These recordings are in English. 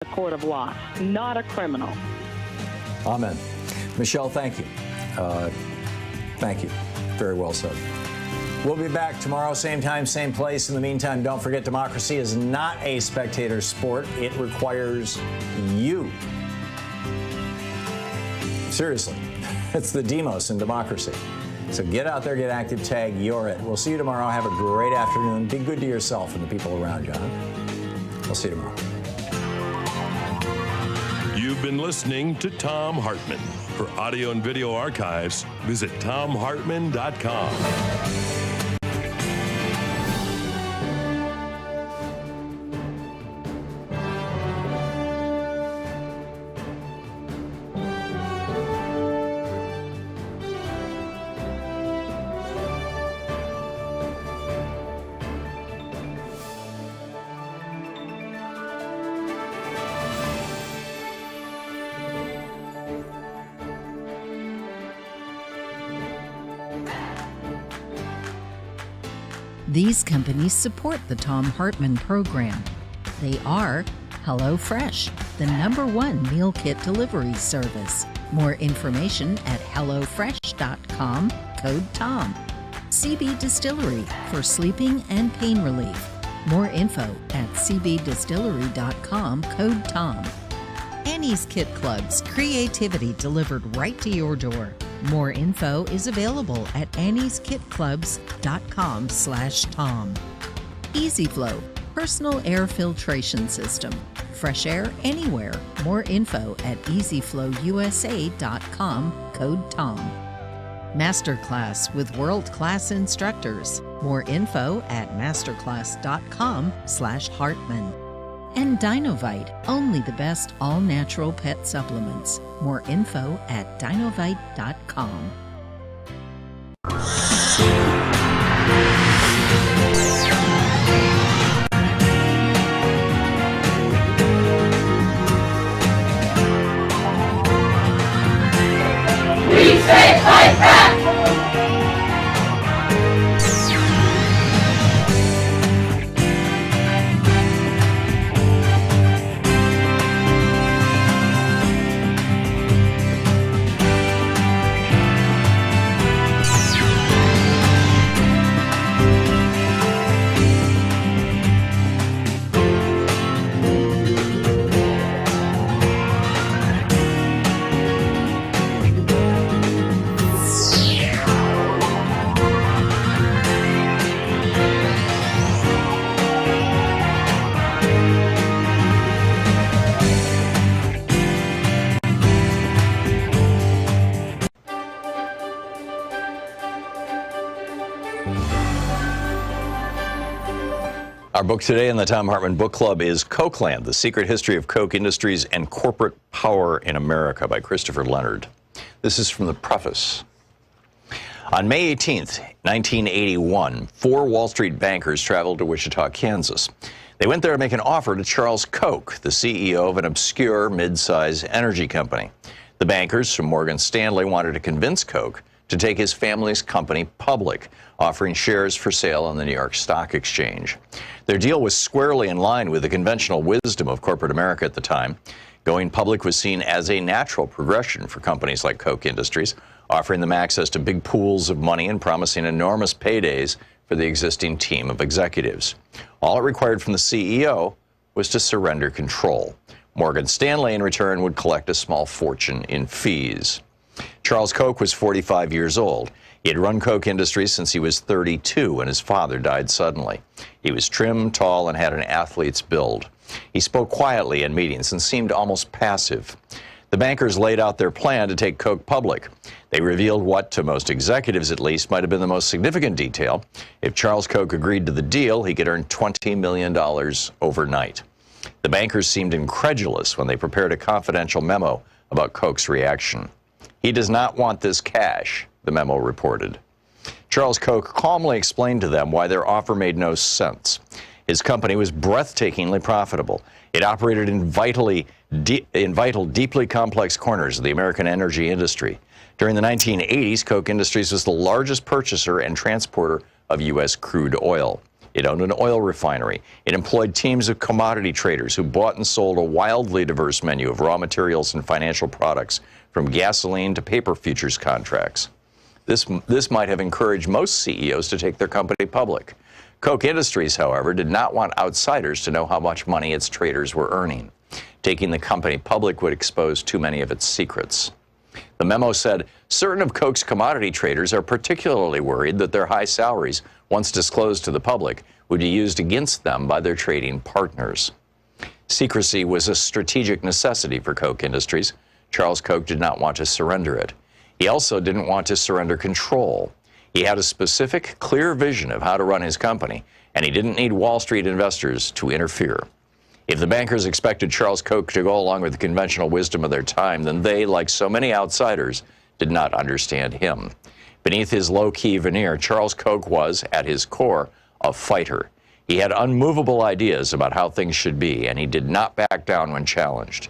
a court of law, not a criminal. Amen. Michelle, thank you. Thank you. Very well said. We'll be back tomorrow, same time, same place. In the meantime, don't forget, democracy is not a spectator sport. It requires you. Seriously, it's the demos in democracy. So get out there, get active, tag, you're it. We'll see you tomorrow. Have a great afternoon. Be good to yourself and the people around you. We'll see you tomorrow. You've been listening to Thom Hartmann. For audio and video archives, visit thomhartmann.com. These companies support the Thom Hartmann Program. They are HelloFresh, the #1 meal kit delivery service. More information at hellofresh.com, code TOM. CB Distillery for sleeping and pain relief. More info at cbdistillery.com, code TOM. Annie's Kit Clubs, creativity delivered right to your door. More info is available at annieskitclubs.com/Tom. EasyFlow, personal air filtration system. Fresh air anywhere. More info at easyflowusa.com, code Tom. Masterclass with world-class instructors. More info at masterclass.com/Hartman. And Dinovite, only the best all-natural pet supplements. More info at dinovite.com. We say fight back! Our book today in the Thom Hartmann Book Club is Cokeland, The Secret History of Coke Industries and Corporate Power in America by Christopher Leonard. This is from the preface. On May 18th, 1981, 4 Wall Street bankers traveled to Wichita, Kansas. They went there to make an offer to Charles Koch, the CEO of an obscure mid-size energy company. The bankers from Morgan Stanley wanted to convince Koch to take his family's company public, offering shares for sale on the New York Stock Exchange. Their deal was squarely in line with the conventional wisdom of corporate America at the time. Going public was seen as a natural progression for companies like Koch Industries, offering them access to big pools of money and promising enormous paydays for the existing team of executives. All it required from the CEO was to surrender control. Morgan Stanley, in return, would collect a small fortune in fees. Charles Koch was 45 years old. He had run Koch Industries since he was 32 when his father died suddenly. He was trim, tall, and had an athlete's build. He spoke quietly in meetings and seemed almost passive. The bankers laid out their plan to take Koch public. They revealed what, to most executives at least, might have been the most significant detail. If Charles Koch agreed to the deal, he could earn $20 million overnight. The bankers seemed incredulous when they prepared a confidential memo about Koch's reaction. He does not want this cash, the memo reported. Charles Koch calmly explained to them why their offer made no sense. His company was breathtakingly profitable. It operated in vital, deeply complex corners of the American energy industry. During the 1980s, Koch Industries was the largest purchaser and transporter of U.S. crude oil. It owned an oil refinery. It employed teams of commodity traders who bought and sold a wildly diverse menu of raw materials and financial products, from gasoline to paper futures contracts. This might have encouraged most CEOs to take their company public. Koch Industries, however, did not want outsiders to know how much money its traders were earning. Taking the company public would expose too many of its secrets. The memo said, certain of Koch's commodity traders are particularly worried that their high salaries, once disclosed to the public, would be used against them by their trading partners. Secrecy was a strategic necessity for Koch Industries. Charles Koch did not want to surrender it. He also didn't want to surrender control. He had a specific, clear vision of how to run his company, and he didn't need Wall Street investors to interfere. If the bankers expected Charles Koch to go along with the conventional wisdom of their time, then they, like so many outsiders, did not understand him. Beneath his low-key veneer, Charles Koch was, at his core, a fighter. He had unmovable ideas about how things should be, and he did not back down when challenged.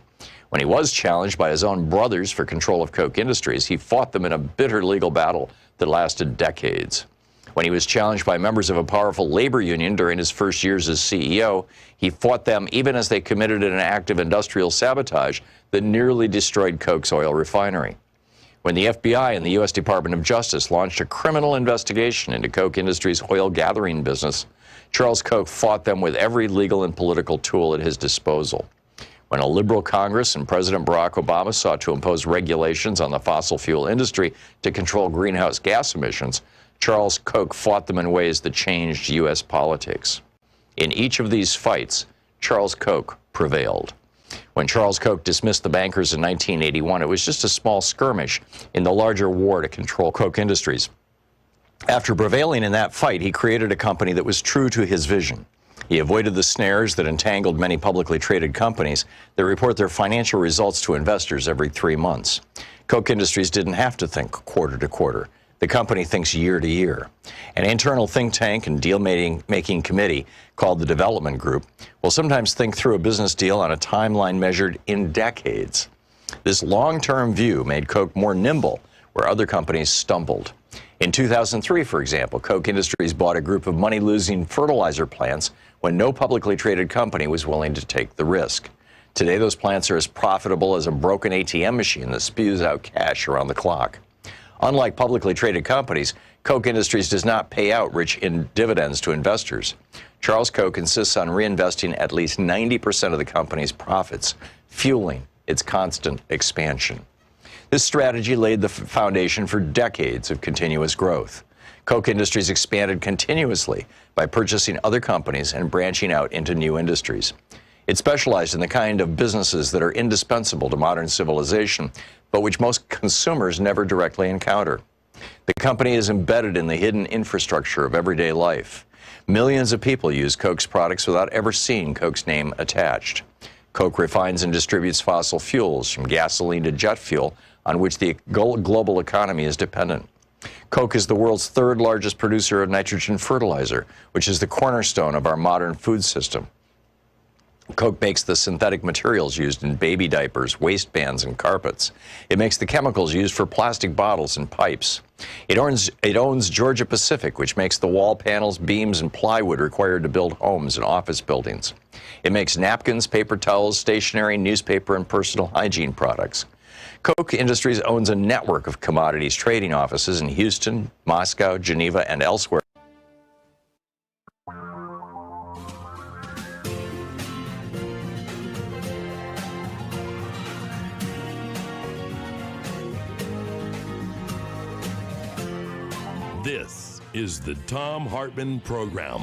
When he was challenged by his own brothers for control of Koch Industries, he fought them in a bitter legal battle that lasted decades. When he was challenged by members of a powerful labor union during his first years as CEO, he fought them even as they committed an act of industrial sabotage that nearly destroyed Koch's oil refinery. When the FBI and the U.S. Department of Justice launched a criminal investigation into Koch Industries' oil gathering business, Charles Koch fought them with every legal and political tool at his disposal. When a liberal Congress and President Barack Obama sought to impose regulations on the fossil fuel industry to control greenhouse gas emissions, Charles Koch fought them in ways that changed U.S. politics. In each of these fights, Charles Koch prevailed. When Charles Koch dismissed the bankers in 1981, it was just a small skirmish in the larger war to control Koch Industries. After prevailing in that fight, he created a company that was true to his vision. He avoided the snares that entangled many publicly traded companies that report their financial results to investors every 3 months. Koch Industries didn't have to think quarter to quarter. The company thinks year to year. An internal think tank and deal-making committee called the Development Group will sometimes think through a business deal on a timeline measured in decades. This long-term view made Koch more nimble where other companies stumbled. In 2003, for example, Koch Industries bought a group of money-losing fertilizer plants when no publicly traded company was willing to take the risk. Today, those plants are as profitable as a broken ATM machine that spews out cash around the clock. Unlike publicly traded companies, Koch Industries does not pay out rich dividends to investors. Charles Koch insists on reinvesting at least 90% of the company's profits, fueling its constant expansion. This strategy laid the foundation for decades of continuous growth. Koch Industries expanded continuously by purchasing other companies and branching out into new industries. It specialized in the kind of businesses that are indispensable to modern civilization, but which most consumers never directly encounter. The company is embedded in the hidden infrastructure of everyday life. Millions of people use Koch's products without ever seeing Koch's name attached. Koch refines and distributes fossil fuels, from gasoline to jet fuel, on which the global economy is dependent. Koch is the world's third largest producer of nitrogen fertilizer, which is the cornerstone of our modern food system. Koch makes the synthetic materials used in baby diapers, waistbands, and carpets. It makes the chemicals used for plastic bottles and pipes. It owns Georgia Pacific, which makes the wall panels, beams, and plywood required to build homes and office buildings. It makes napkins, paper towels, stationery, newspaper, and personal hygiene products. Koch Industries owns a network of commodities trading offices in Houston, Moscow, Geneva, and elsewhere. This is the Thom Hartmann Program.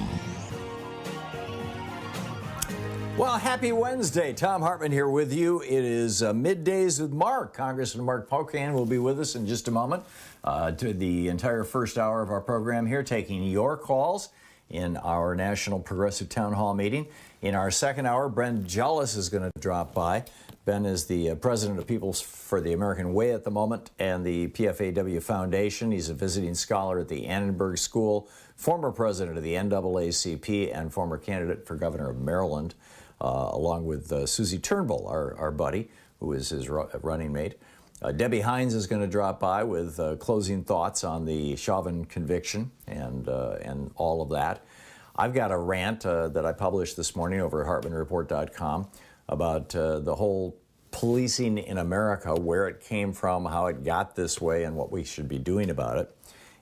Well, happy Wednesday. Thom Hartmann here with you. It is Middays with Mark. Congressman Mark Pocan will be with us in just a moment to the entire first hour of our program here, taking your calls in our National Progressive Town Hall meeting. In our second hour, Ben Jealous is going to drop by. Ben is the president of People for the American Way at the moment and the PFAW Foundation. He's a visiting scholar at the Annenberg School, former president of the NAACP, and former candidate for governor of Maryland, along with Susie Turnbull, our buddy, who is his running mate. Debbie Hines is going to drop by with closing thoughts on the Chauvin conviction and all of that. I've got a rant that I published this morning over at HartmannReport.com about the whole policing in America, where it came from, how it got this way, and what we should be doing about it.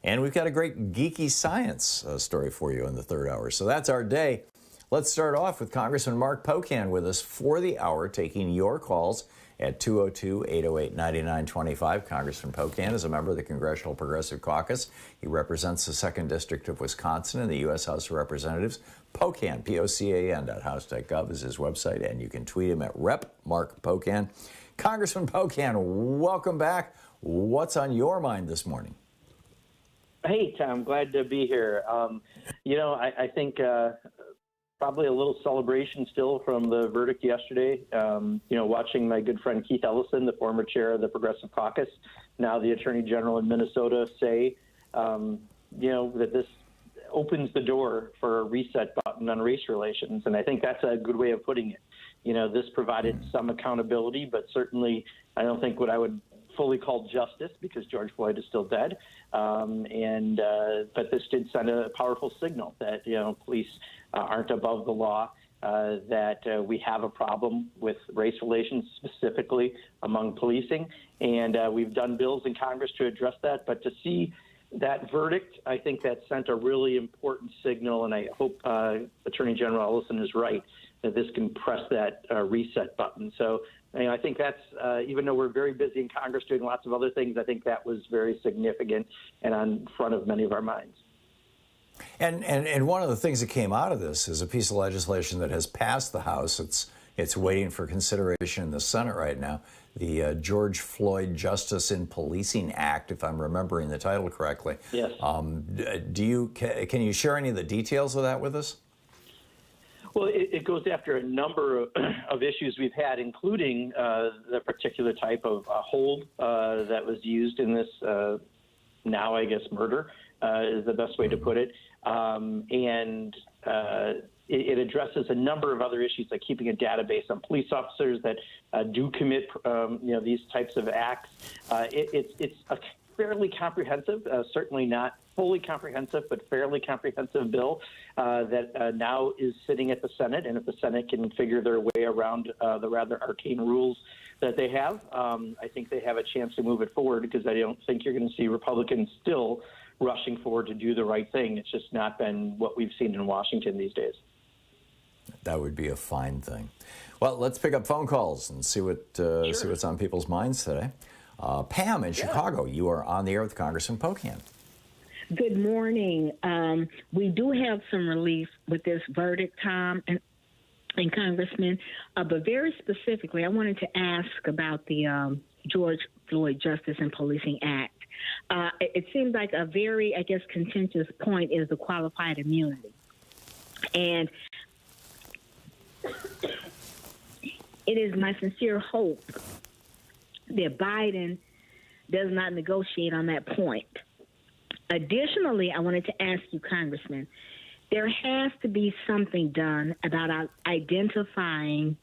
And we've got a great geeky science story for you in the third hour. So that's our day. Let's start off with Congressman Mark Pocan with us for the hour, taking your calls at 202-808-9925. Congressman Pocan is a member of the Congressional Progressive Caucus. He represents the 2nd District of Wisconsin in the U.S. House of Representatives. Pocan, Pocan.house.gov is his website, and you can tweet him at Rep. Mark Pocan. Congressman Pocan, welcome back. What's on your mind this morning? Hey, Tom, glad to be here. I think probably a little celebration still from the verdict yesterday. Watching my good friend Keith Ellison, the former chair of the Progressive Caucus, now the Attorney General in Minnesota, say, that this opens the door for a reset button on race relations. And I think that's a good way of putting it. This provided some accountability, but certainly I don't think what I would fully call justice, because George Floyd is still dead. But this did send a powerful signal that, police aren't above the law, that we have a problem with race relations specifically among policing. And we've done bills in Congress to address that. But to see that verdict, I think that sent a really important signal. And I hope Attorney General Ellison is right, that this can press that reset button. So I think that's, even though we're very busy in Congress doing lots of other things, I think that was very significant and on front of many of our minds. And one of the things that came out of this is a piece of legislation that has passed the House. It's waiting for consideration in the Senate right now. The George Floyd Justice in Policing Act, if I'm remembering the title correctly. Yes. Can you share any of the details of that with us? Well, it goes after a number of issues we've had, including the particular type of hold that was used in this now, I guess, murder is the best way to put it. It addresses a number of other issues, like keeping a database on police officers that do commit, these types of acts. It's a fairly comprehensive, certainly not fully comprehensive, but fairly comprehensive bill that now is sitting at the Senate. And if the Senate can figure their way around the rather arcane rules that they have, I think they have a chance to move it forward, because I don't think you're going to see Republicans still rushing forward to do the right thing. It's just not been what we've seen in Washington these days. That would be a fine thing. Well, let's pick up phone calls and see what's on people's minds today. Pam in Chicago, you are on the air with Congressman Pocan. Good morning. We do have some relief with this verdict, Tom and Congressman, but very specifically, I wanted to ask about the George Floyd Justice and Policing Act. It seems like a very, contentious point is the qualified immunity. And it is my sincere hope that Biden does not negotiate on that point. Additionally, I wanted to ask you, Congressman, there has to be something done about identifying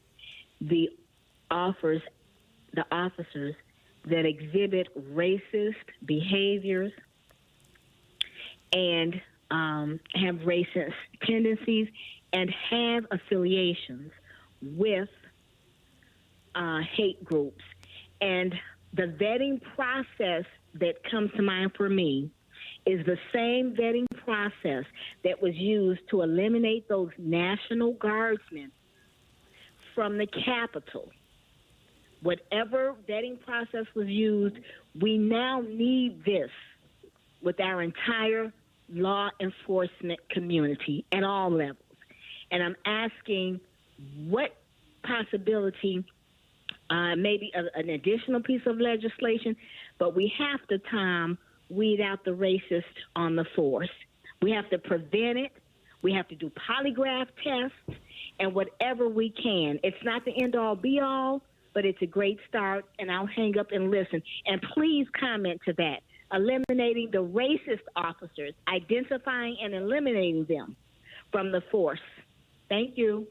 the officers that exhibit racist behaviors and have racist tendencies and have affiliations with hate groups. And the vetting process that comes to mind for me is the same vetting process that was used to eliminate those National Guardsmen from the Capitol. Whatever vetting process was used, we now need this with our entire law enforcement community at all levels. And I'm asking what possibility, maybe an additional piece of legislation, but we have to, Tom, weed out the racist on the force. We have to prevent it. We have to do polygraph tests and whatever we can. It's not the end-all, be-all, but it's a great start, and I'll hang up and listen. And please comment to that. Eliminating the racist officers, identifying and eliminating them from the force. Thank you.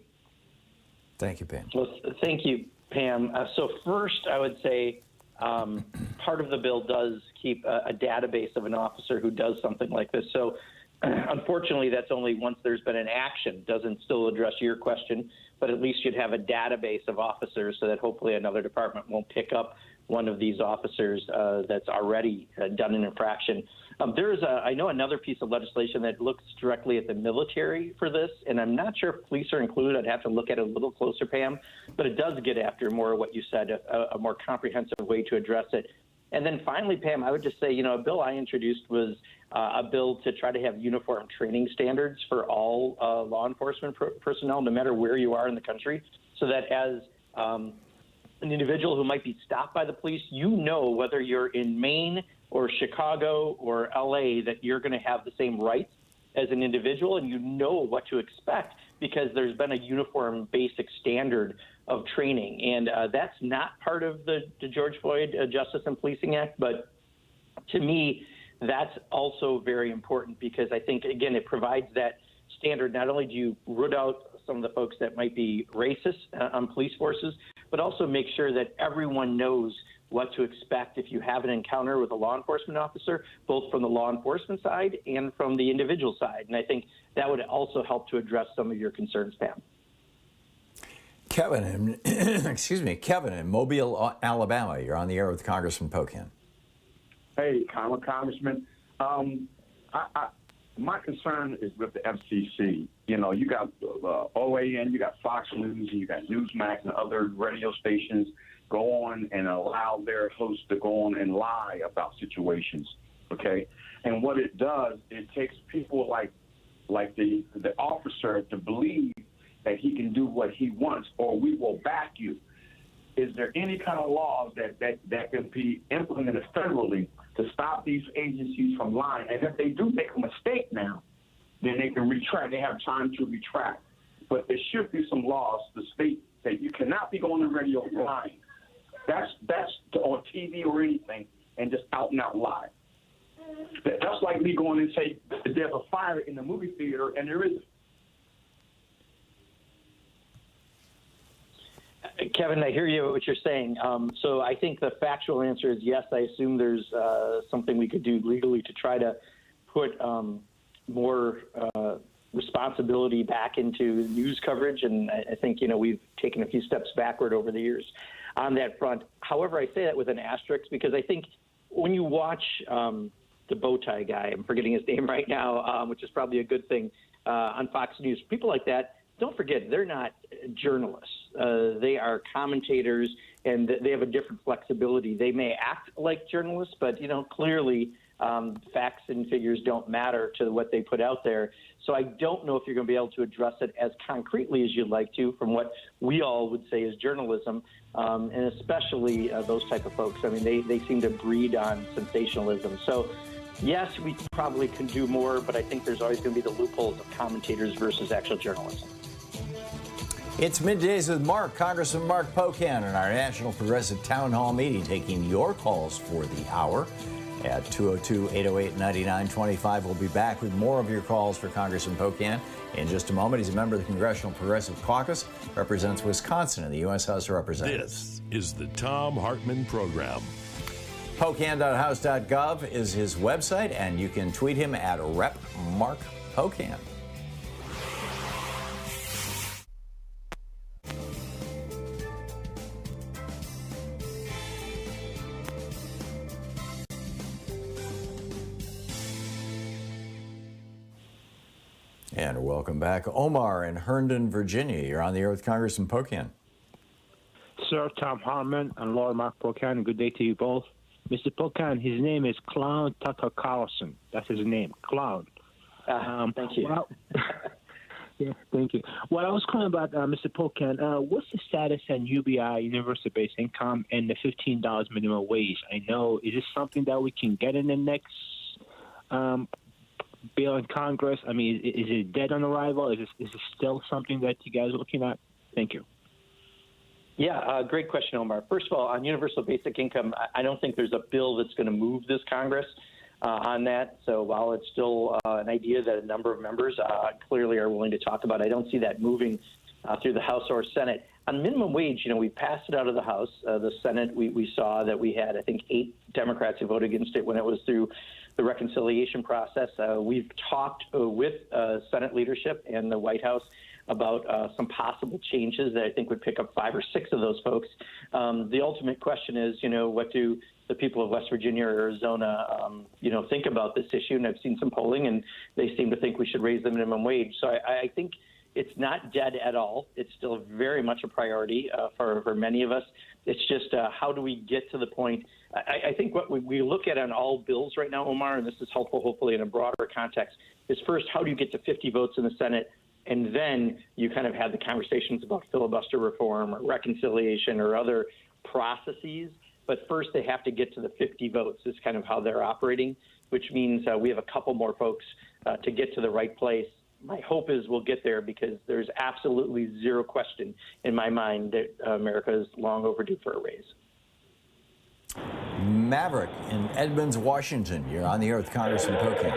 Thank you, Pam. Well, thank you, Pam. So first, I would say part of the bill does keep a database of an officer who does something like this. So Unfortunately, that's only once there's been an action. Doesn't still address your question, but at least you'd have a database of officers so that hopefully another department won't pick up one of these officers that's already done an infraction. I know another piece of legislation that looks directly at the military for this, and I'm not sure if police are included. I'd have to look at it a little closer, Pam, but it does get after more of what you said, a more comprehensive way to address it. And then finally, Pam, I would just say, a bill I introduced was a bill to try to have uniform training standards for all law enforcement personnel, no matter where you are in the country, so that as an individual who might be stopped by the police, whether you're in Maine or Chicago or LA, that you're going to have the same rights as an individual, and you know what to expect because there's been a uniform basic standard of training. And that's not part of the George Floyd Justice and Policing Act, but to me, that's also very important because I think, again, it provides that standard. Not only do you root out some of the folks that might be racist on police forces, but also make sure that everyone knows what to expect if you have an encounter with a law enforcement officer, both from the law enforcement side and from the individual side. And I think that would also help to address some of your concerns, Pam. Kevin, Kevin in Mobile, Alabama. You're on the air with Congressman Pocan. Hey, Congressman. My concern is with the FCC. You got OAN, you got Fox News, and you got Newsmax and other radio stations go on and allow their hosts to go on and lie about situations, okay? And what it does, it takes people like the officer to believe that he can do what he wants or we will back you. Is there any kind of laws that can be implemented federally to stop these agencies from lying? And if they do make a mistake now, then they can retract. They have time to retract. But there should be some laws to state that you cannot be going on the radio lying. That's on TV or anything and just out and out lie. That's like me going and say there's a fire in the movie theater and there isn't. Kevin, I hear you what you're saying. So I think the factual answer is yes. I assume there's something we could do legally to try to put more responsibility back into news coverage. And I think, we've taken a few steps backward over the years on that front. However, I say that with an asterisk because I think when you watch the bow tie guy, I'm forgetting his name right now, which is probably a good thing, on Fox News, people like that, don't forget, they're not journalists. They are commentators, and they have a different flexibility. They may act like journalists, but, clearly facts and figures don't matter to what they put out there. So I don't know if you're going to be able to address it as concretely as you'd like to from what we all would say is journalism, and especially those type of folks. I mean, they seem to breed on sensationalism. So, yes, we probably can do more, but I think there's always going to be the loopholes of commentators versus actual journalism. It's Middays with Mark, Congressman Mark Pocan, in our National Progressive Town Hall meeting, taking your calls for the hour at 202-808-9925. We'll be back with more of your calls for Congressman Pocan in just a moment. He's a member of the Congressional Progressive Caucus, represents Wisconsin in the U.S. House of Representatives. This is the Thom Hartmann Program. Pocan.house.gov is his website, and you can tweet him at Rep. Mark Pocan. And welcome back. Omar in Herndon, Virginia. You're on the air with Congressman Pocan. Sir Thom Hartmann and Lord Mark Pocan, good day to you both. Mr. Pocan, his name is Clown Tucker Carlson. That's his name, Clown. Thank you. Well, yeah, thank you. Well, I was calling about Mr. Pocan. What's the status on UBI, universal basic income, and the $15 minimum wage? I know, is this something that we can get in the next bill in Congress? I mean, is it dead on arrival? Is it still something that you guys are looking at? Thank you. Yeah, great question, Omar. First of all, on universal basic income, I don't think there's a bill that's going to move this Congress on that. So while it's still an idea that a number of members clearly are willing to talk about, I don't see that moving through the House or Senate. On minimum wage, we passed it out of the House. The Senate, we saw that we had, I think, 8 Democrats who voted against it when it was through the reconciliation process. We've talked with Senate leadership and the White House about some possible changes that I think would pick up 5 or 6 of those folks. The ultimate question is, what do the people of West Virginia or Arizona, think about this issue? And I've seen some polling, and they seem to think we should raise the minimum wage. So I think it's not dead at all. It's still very much a priority for many of us. It's just how do we get to the point? I think what we look at on all bills right now, Omar, and this is helpful hopefully in a broader context, is first, how do you get to 50 votes in the Senate? And then you kind of have the conversations about filibuster reform or reconciliation or other processes. But first, they have to get to the 50 votes is kind of how they're operating, which means we have a couple more folks to get to the right place. My hope is we'll get there because there's absolutely zero question in my mind that America is long overdue for a raise. Maverick in Edmonds, Washington. You're on the air with Congressman Pocan.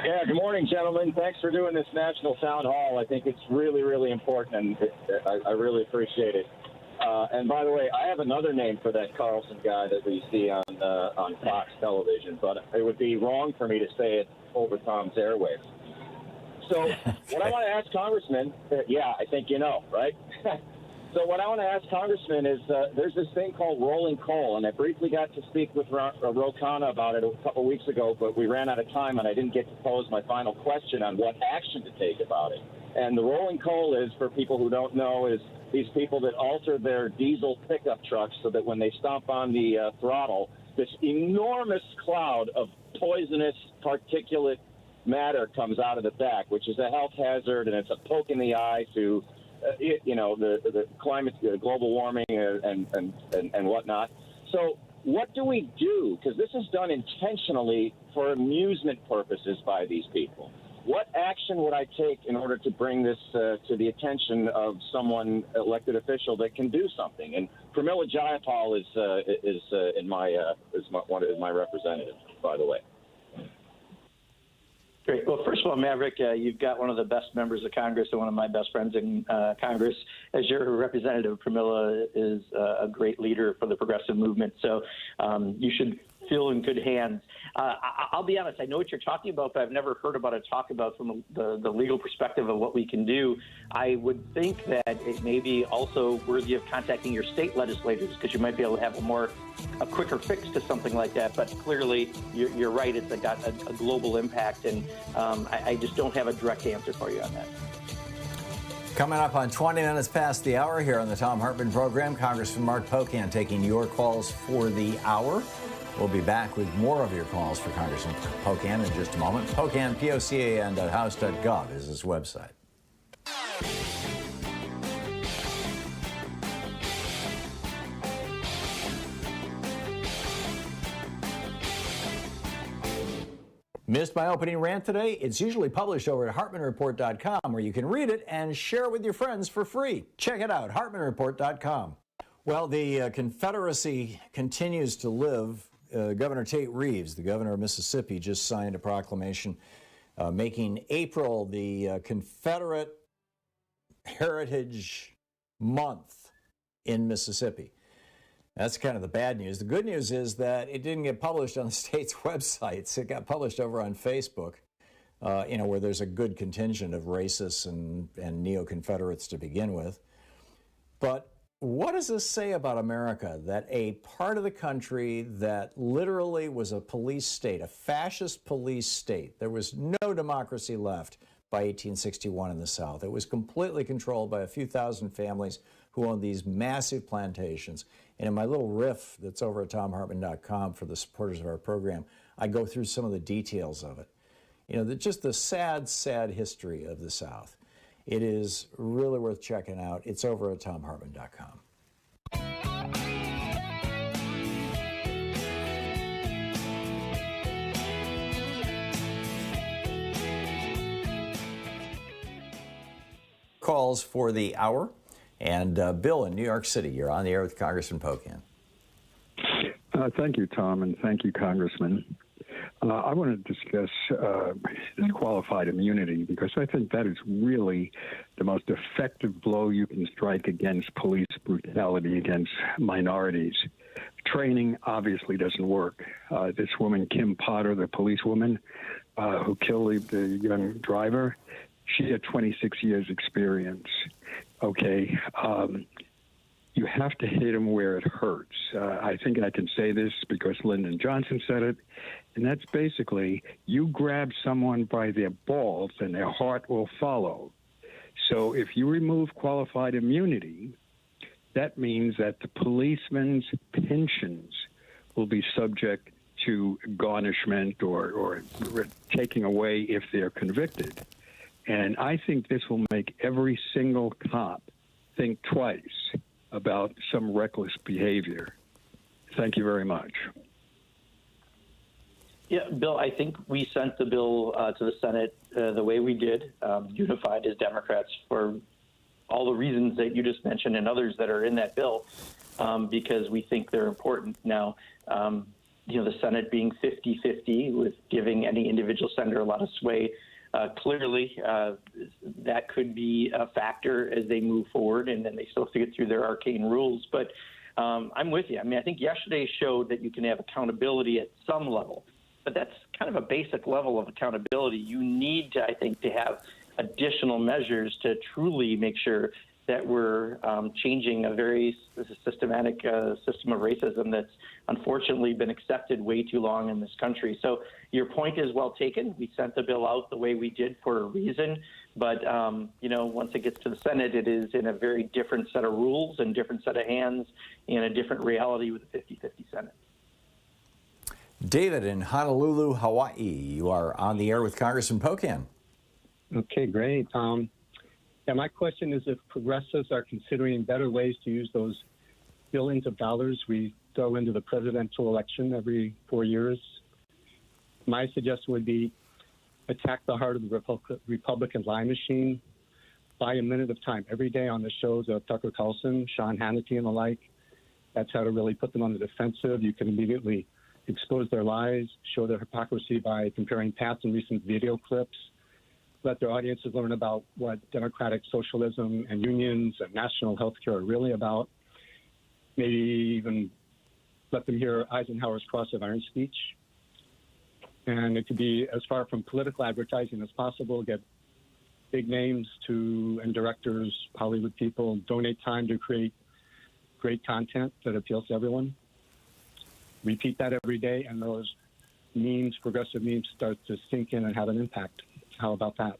Yeah, good morning, gentlemen. Thanks for doing this National Town Hall. I think it's really, really important, and I really appreciate it. And by the way, I have another name for that Carlson guy that we see on Fox television, but it would be wrong for me to say it over Tom's airwaves. So what I want to ask Congressman, I think you know, right? So what I want to ask Congressman is there's this thing called rolling coal, and I briefly got to speak with Ro Khanna about it a couple weeks ago, but we ran out of time, and I didn't get to pose my final question on what action to take about it. And the rolling coal is, for people who don't know, is these people that alter their diesel pickup trucks so that when they stomp on the throttle, this enormous cloud of poisonous particulate matter comes out of the back, which is a health hazard, and it's a poke in the eye to the climate, global warming, and whatnot. So what do we do? Because this is done intentionally for amusement purposes by these people. What action would I take in order to bring this to the attention of someone elected official that can do something? And Pramila Jayapal is my representative, by the way. Great. Well, first of all, Maverick, you've got one of the best members of Congress and one of my best friends in Congress. As your representative, Pramila is a great leader for the progressive movement. So you should feel in good hands. I'll be honest, I know what you're talking about, but I've never heard about it talked about from the legal perspective of what we can do. I would think that it may be also worthy of contacting your state legislators because you might be able to have a quicker fix to something like that. But clearly, you're right, it's got a global impact, and I just don't have a direct answer for you on that. Coming up on 20 minutes past the hour here on the Thom Hartmann Program, Congressman Mark Pocan taking your calls for the hour. We'll be back with more of your calls for Congressman Pocan in just a moment. Pocan, POCAN.house.gov is his website. Missed my opening rant today? It's usually published over at HartmannReport.com, where you can read it and share it with your friends for free. Check it out, HartmannReport.com. Well, the Confederacy continues to live. Governor Tate Reeves, the governor of Mississippi, just signed a proclamation making April the Confederate Heritage Month in Mississippi. That's kind of the bad news. The good news is that it didn't get published on the state's websites. It got published over on Facebook, where there's a good contingent of racists and neo-Confederates to begin with. But what does this say about America, that a part of the country that literally was a police state, a fascist police state, there was no democracy left by 1861 in the South. It was completely controlled by a few thousand families who owned these massive plantations. And in my little riff that's over at ThomHartmann.com for the supporters of our program, I go through some of the details of it. Just the sad, sad history of the South. It is really worth checking out. It's over at ThomHartmann.com. Calls for the hour. And Bill in New York City, you're on the air with Congressman Pocan. Thank you, Tom, and thank you, Congressman. I want to discuss this qualified immunity because I think that is really the most effective blow you can strike against police brutality against minorities. Training obviously doesn't work. This woman, Kim Potter, the policewoman who killed the young driver, she had 26 years experience. Okay. You have to hit them where it hurts. I think I can say this because Lyndon Johnson said it, and that's basically you grab someone by their balls and their heart will follow. So if you remove qualified immunity, that means that the policeman's pensions will be subject to garnishment or taking away if they're convicted. And I think this will make every single cop think twice about some reckless behavior. Thank you very much. Yeah, Bill, I think we sent the bill to the Senate the way we did, unified as Democrats, for all the reasons that you just mentioned and others that are in that bill, because we think they're important. Now, the Senate being 50-50 with giving any individual senator a lot of sway, clearly that could be a factor as they move forward, and then they still have to get through their arcane rules. But I'm with you. I mean, I think yesterday showed that you can have accountability at some level, but that's kind of a basic level of accountability. You need to, I think, to have additional measures to truly make sure that we're changing a very systematic system of racism that's unfortunately been accepted way too long in this country. So your point is well taken. We sent the bill out the way we did for a reason. But, once it gets to the Senate, it is in a very different set of rules and different set of hands and a different reality with a 50-50 Senate. David in Honolulu, Hawaii, you are on the air with Congressman Pocan. Okay, great. My question is if progressives are considering better ways to use those billions of dollars we throw into the presidential election every 4 years. My suggestion would be attack the heart of the Republican lie machine. Buy a minute of time every day on the shows of Tucker Carlson, Sean Hannity, and the like. That's how to really put them on the defensive. You can immediately expose their lies, show their hypocrisy by comparing past and recent video clips. Let their audiences learn about what democratic socialism and unions and national health care are really about. Maybe even let them hear Eisenhower's Cross of Iron speech. And it could be as far from political advertising as possible. Get big names and directors, Hollywood people, donate time to create great content that appeals to everyone. Repeat that every day, and those memes, progressive memes, start to sink in and have an impact. How about that?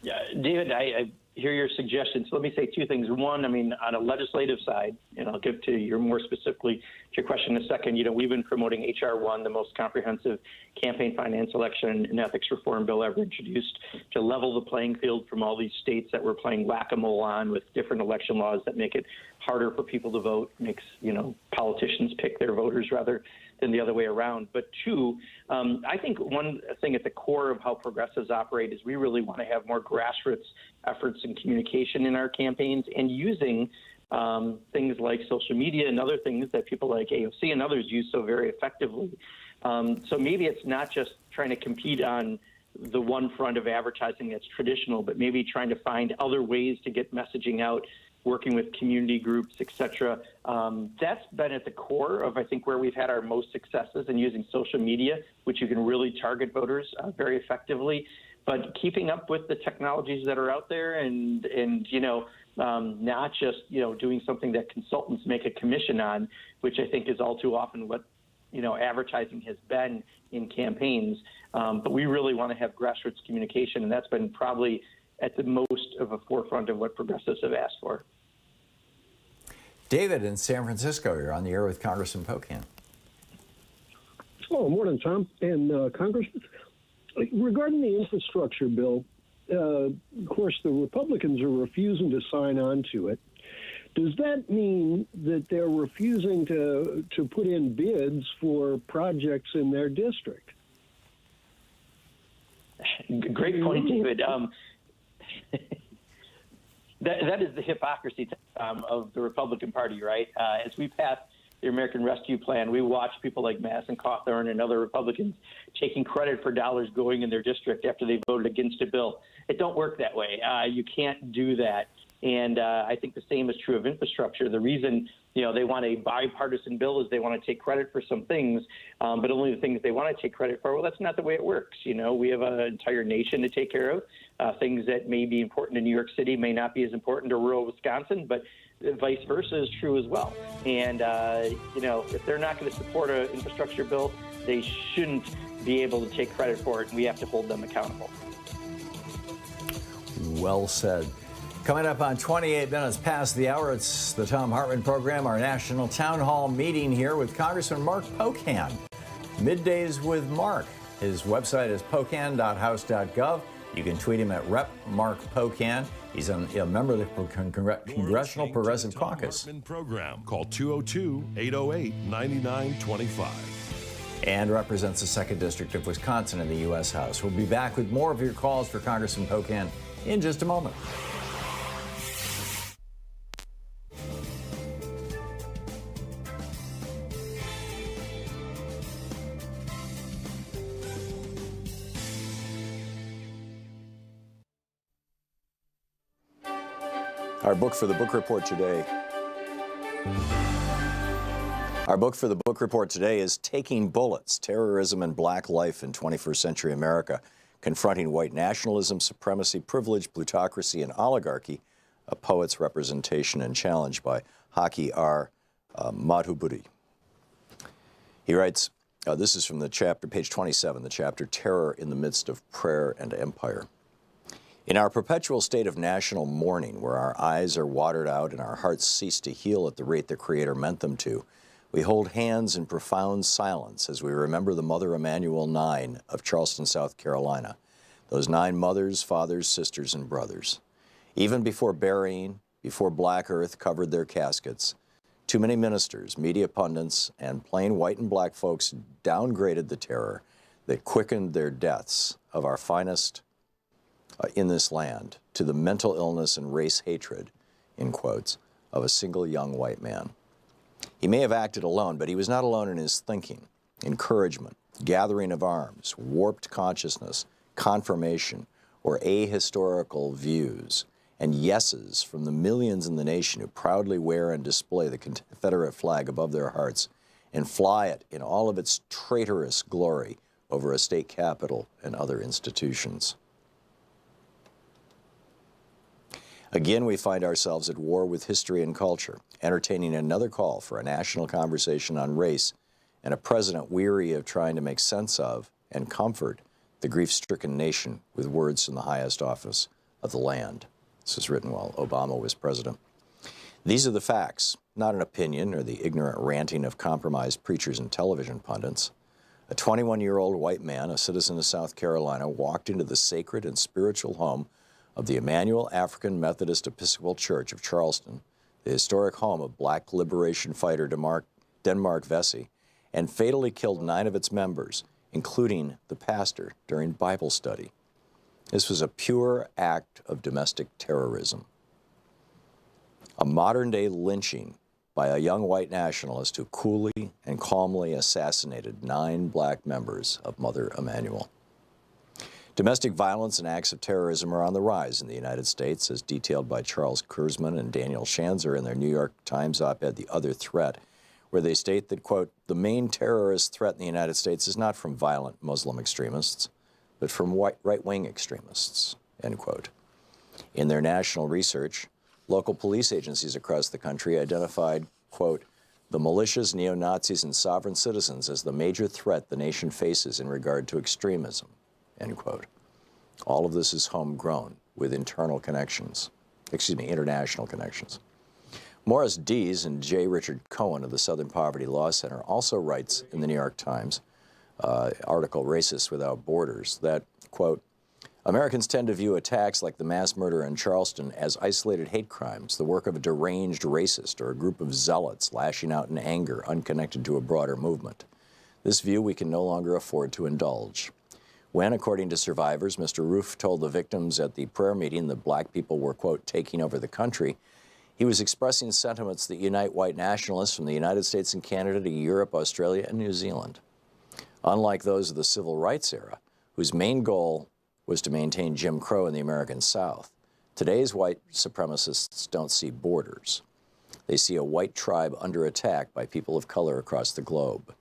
Yeah, David, I hear your suggestions. Let me say two things. One, I mean, on a legislative side, and I'll get to your more specifically to your question in a second, we've been promoting H.R. 1, the most comprehensive campaign finance, election, and ethics reform bill ever introduced to level the playing field from all these states that we're playing whack-a-mole on with different election laws that make it harder for people to vote, makes, politicians pick their voters rather than the other way around. But two, I think one thing at the core of how progressives operate is we really want to have more grassroots efforts and communication in our campaigns and using things like social media and other things that people like AOC and others use so very effectively. So maybe it's not just trying to compete on the one front of advertising that's traditional, but maybe trying to find other ways to get messaging out, working with community groups, et cetera. That's been at the core of, I think, where we've had our most successes in using social media, which you can really target voters very effectively. But keeping up with the technologies that are out there and not just, doing something that consultants make a commission on, which I think is all too often what, advertising has been in campaigns. But we really want to have grassroots communication, and that's been probably at the most of a forefront of what progressives have asked for. David in San Francisco, you're on the air with Congressman Pocan. Oh, morning, Tom and Congressman. Regarding the infrastructure bill, of course, the Republicans are refusing to sign on to it. Does that mean that they're refusing to put in bids for projects in their district? Great point, David. That is the hypocrisy of the Republican Party, right? As we pass the American Rescue Plan, we watch people like Madison Cawthorn and other Republicans taking credit for dollars going in their district after they voted against a bill. It don't work that way. You can't do that. And I think the same is true of infrastructure. The reason, they want a bipartisan bill is they want to take credit for some things, but only the things they want to take credit for. Well, that's not the way it works. We have an entire nation to take care of. Things that may be important to New York City may not be as important to rural Wisconsin, but vice versa is true as well. And, if they're not going to support an infrastructure bill, they shouldn't be able to take credit for it, and we have to hold them accountable. Well said. Coming up on 28 minutes past the hour, it's the Thom Hartmann Program, our national town hall meeting here with Congressman Mark Pocan. Middays with Mark. His website is pocan.house.gov. You can tweet him at Rep. Mark Pocan. He's a member of the Congressional Progressive Caucus. Program. Call 202-808-9925. And represents the 2nd District of Wisconsin in the U.S. House. We'll be back with more of your calls for Congressman Pocan in just a moment. Our book for the book report today. Our book for the book report today is Taking Bullets, Terrorism and Black Life in 21st Century America, Confronting White Nationalism, Supremacy, Privilege, Plutocracy, and Oligarchy, a Poet's Representation and Challenge by Haki R. Madhubuti. He writes, this is from the chapter, page 27, the chapter Terror in the Midst of Prayer and Empire. In our perpetual state of national mourning, where our eyes are watered out and our hearts cease to heal at the rate the Creator meant them to, we hold hands in profound silence as we remember the Mother Emanuel 9 of Charleston, South Carolina, those 9 mothers, fathers, sisters, and brothers. Even before burying, before black earth covered their caskets, too many ministers, media pundits, and plain white and black folks downgraded the terror that quickened their deaths of our finest in this land to the mental illness and race hatred, in quotes, of a single young white man. He may have acted alone, but he was not alone in his thinking, encouragement, gathering of arms, warped consciousness, confirmation, or ahistorical views, and yeses from the millions in the nation who proudly wear and display the Confederate flag above their hearts and fly it in all of its traitorous glory over a state capitol and other institutions. Again, we find ourselves at war with history and culture, entertaining another call for a national conversation on race and a president weary of trying to make sense of and comfort the grief-stricken nation with words from the highest office of the land. This was written while Obama was president. These are the facts, not an opinion or the ignorant ranting of compromised preachers and television pundits. A 21-year-old white man, a citizen of South Carolina, walked into the sacred and spiritual home of the Emmanuel African Methodist Episcopal Church of Charleston, the historic home of black liberation fighter Denmark Vesey, and fatally killed 9 of its members, including the pastor, during Bible study. This was a pure act of domestic terrorism. A modern-day lynching by a young white nationalist who coolly and calmly assassinated 9 black members of Mother Emanuel. Domestic violence and acts of terrorism are on the rise in the United States, as detailed by Charles Kurzman and Daniel Schanzer in their New York Times op-ed, The Other Threat, where they state that, quote, the main terrorist threat in the United States is not from violent Muslim extremists, but from right-wing extremists, end quote. In their national research, local police agencies across the country identified, quote, the militias, neo-Nazis, and sovereign citizens as the major threat the nation faces in regard to extremism, end quote. All of this is homegrown with international connections. Morris Dees and J. Richard Cohen of the Southern Poverty Law Center also writes in the New York Times article, Racists Without Borders, that, quote, Americans tend to view attacks like the mass murder in Charleston as isolated hate crimes, the work of a deranged racist or a group of zealots lashing out in anger unconnected to a broader movement. This view we can no longer afford to indulge. When, according to survivors, Mr. Roof told the victims at the prayer meeting that black people were, quote, taking over the country, He was expressing sentiments that unite white nationalists from the United States and Canada to Europe, Australia, and New Zealand. Unlike those of the Civil Rights era, whose main goal was to maintain Jim Crow in the American South, today's white supremacists don't see borders. They see a white tribe under attack by people of color across the globe.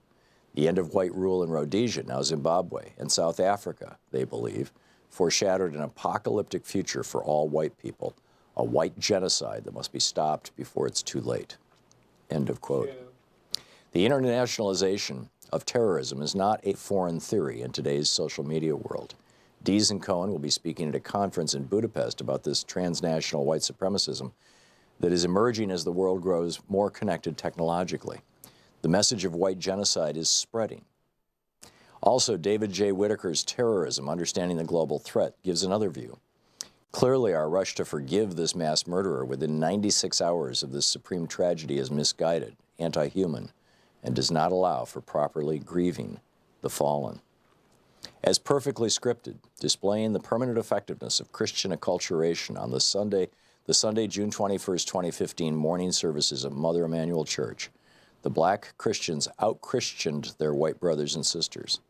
The end of white rule in Rhodesia, now Zimbabwe, and South Africa, they believe, foreshadowed an apocalyptic future for all white people, a white genocide that must be stopped before it's too late. End of quote. The internationalization of terrorism is not a foreign theory in today's social media world. Dees and Cohen will be speaking at a conference in Budapest about this transnational white supremacism that is emerging as the world grows more connected technologically. The message of white genocide is spreading. Also, David J. Whitaker's Terrorism, Understanding the Global Threat, gives another view. Clearly, our rush to forgive this mass murderer within 96 hours of this supreme tragedy is misguided, anti-human, and does not allow for properly grieving the fallen. As perfectly scripted, displaying the permanent effectiveness of Christian acculturation on the Sunday, June 21st, 2015 morning services of Mother Emanuel Church, the black Christians out-Christianed their white brothers and sisters.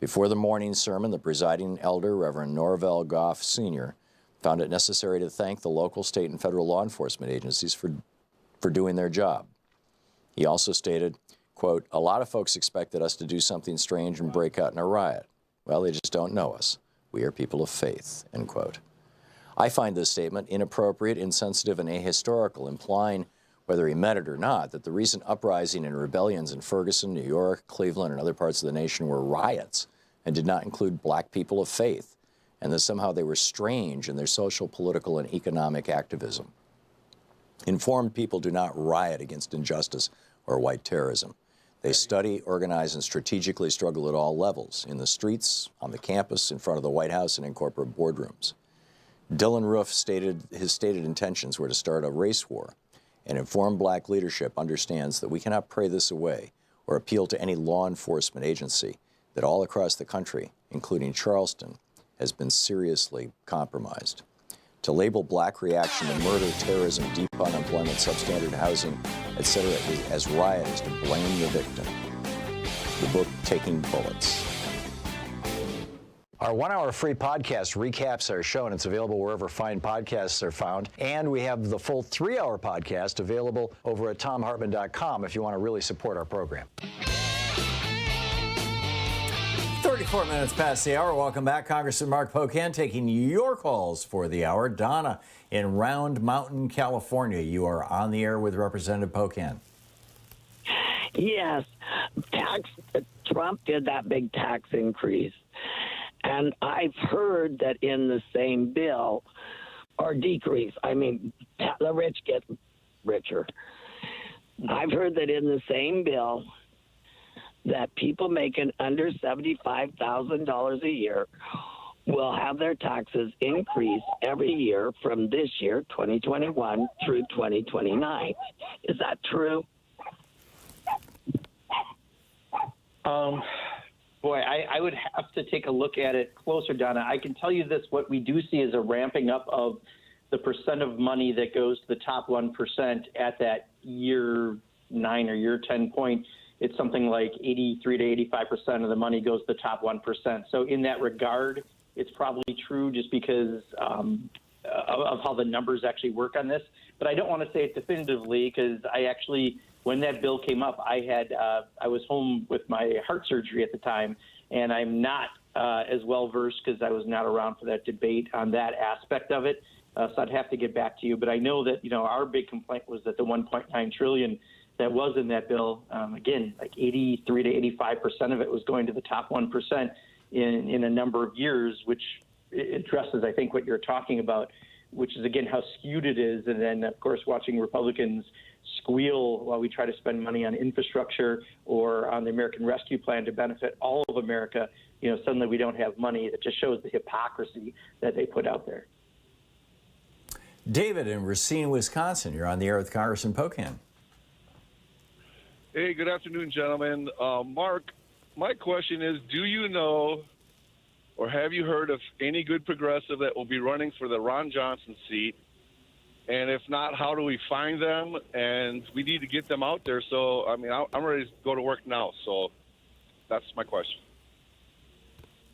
Before the morning sermon, the presiding elder, Reverend Norvell Goff Sr., found it necessary to thank the local, state, and federal law enforcement agencies for doing their job. He also stated, quote, "A lot of folks expected us to do something strange and break out in a riot. Well, they just don't know us. We are people of faith," end quote. I find this statement inappropriate, insensitive, and ahistorical, implying, whether he meant it or not, that the recent uprising and rebellions in Ferguson, New York, Cleveland, and other parts of the nation were riots and did not include black people of faith, and that somehow they were strange in their social, political, and economic activism. Informed people do not riot against injustice or white terrorism. They study, organize, and strategically struggle at all levels, in the streets, on the campus, in front of the White House, and in corporate boardrooms. Dylan Roof his stated intentions were to start a race war, and informed black leadership understands that we cannot pray this away or appeal to any law enforcement agency that all across the country, including Charleston, has been seriously compromised. To label black reaction to murder, terrorism, deep unemployment, substandard housing, etc. as riot is to blame the victim. The book, Taking Bullets. Our 1-hour free podcast recaps our show, and it's available wherever fine podcasts are found. And we have the full 3-hour podcast available over at thomhartmann.com if you want to really support our program. 34 minutes past the hour. Welcome back. Congressman Mark Pocan taking your calls for the hour. Donna in Round Mountain, California. You are on the air with Representative Pocan. Yes. Trump did that big tax increase. And I've heard that in the same bill, or decrease, the rich get richer. I've heard that in the same bill, that people making under $75,000 a year will have their taxes increase every year from this year, 2021, through 2029. Is that true? Boy, I would have to take a look at it closer, Donna. I can tell you this, what we do see is a ramping up of the percent of money that goes to the top 1% at that year 9 or year 10 point. It's something like 83 to 85% of the money goes to the top 1%. So in that regard, it's probably true just because of how the numbers actually work on this. But I don't want to say it definitively because I actually, when that bill came up, I was home with my heart surgery at the time, and I'm not as well versed because I was not around for that debate on that aspect of it. So I'd have to get back to you. But I know that, our big complaint was that the $1.9 trillion that was in that bill, again, like 83 to 85% of it was going to the top 1% in a number of years, which addresses, I think, what you're talking about, which is, again, how skewed it is. And then, of course, watching Republicans squeal while we try to spend money on infrastructure or on the American Rescue Plan to benefit all of America, suddenly we don't have money. That just shows the hypocrisy that they put out there. David in Racine, Wisconsin. You're on the air with Congressman Pocan. Hey, good afternoon, gentlemen. Mark, my question is, do you know or have you heard of any good progressive that will be running for the Ron Johnson seat And if not, how do we find them? And we need to get them out there. So, I mean, I'm ready to go to work now. So that's my question.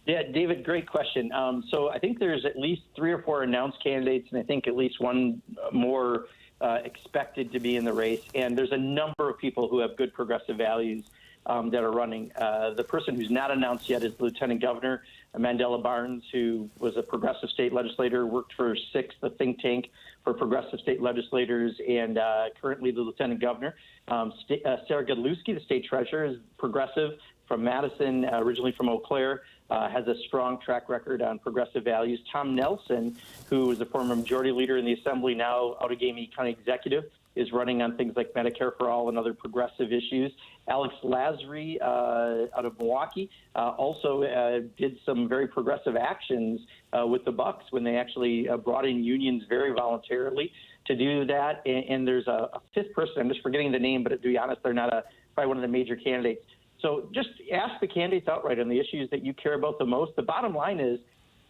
Yeah, David, great question. So I think there's at least 3 or 4 announced candidates, and I think at least one more expected to be in the race. And there's a number of people who have good progressive values that are running. The person who's not announced yet is Lieutenant Governor Mandela Barnes, who was a progressive state legislator, worked for SIX, the think tank for progressive state legislators, and currently the Lieutenant Governor. Sarah Godlewski, the state treasurer, is progressive from Madison, originally from Eau Claire, has a strong track record on progressive values. Tom Nelson, who was a former majority leader in the Assembly, now Outagamie County Executive, is running on things like Medicare for All and other progressive issues. Alex Lasry out of Milwaukee also did some very progressive actions with the Bucks when they actually brought in unions very voluntarily to do that. And there's a 5th person, I'm just forgetting the name, but to be honest, they're not probably one of the major candidates. So just ask the candidates outright on the issues that you care about the most. The bottom line is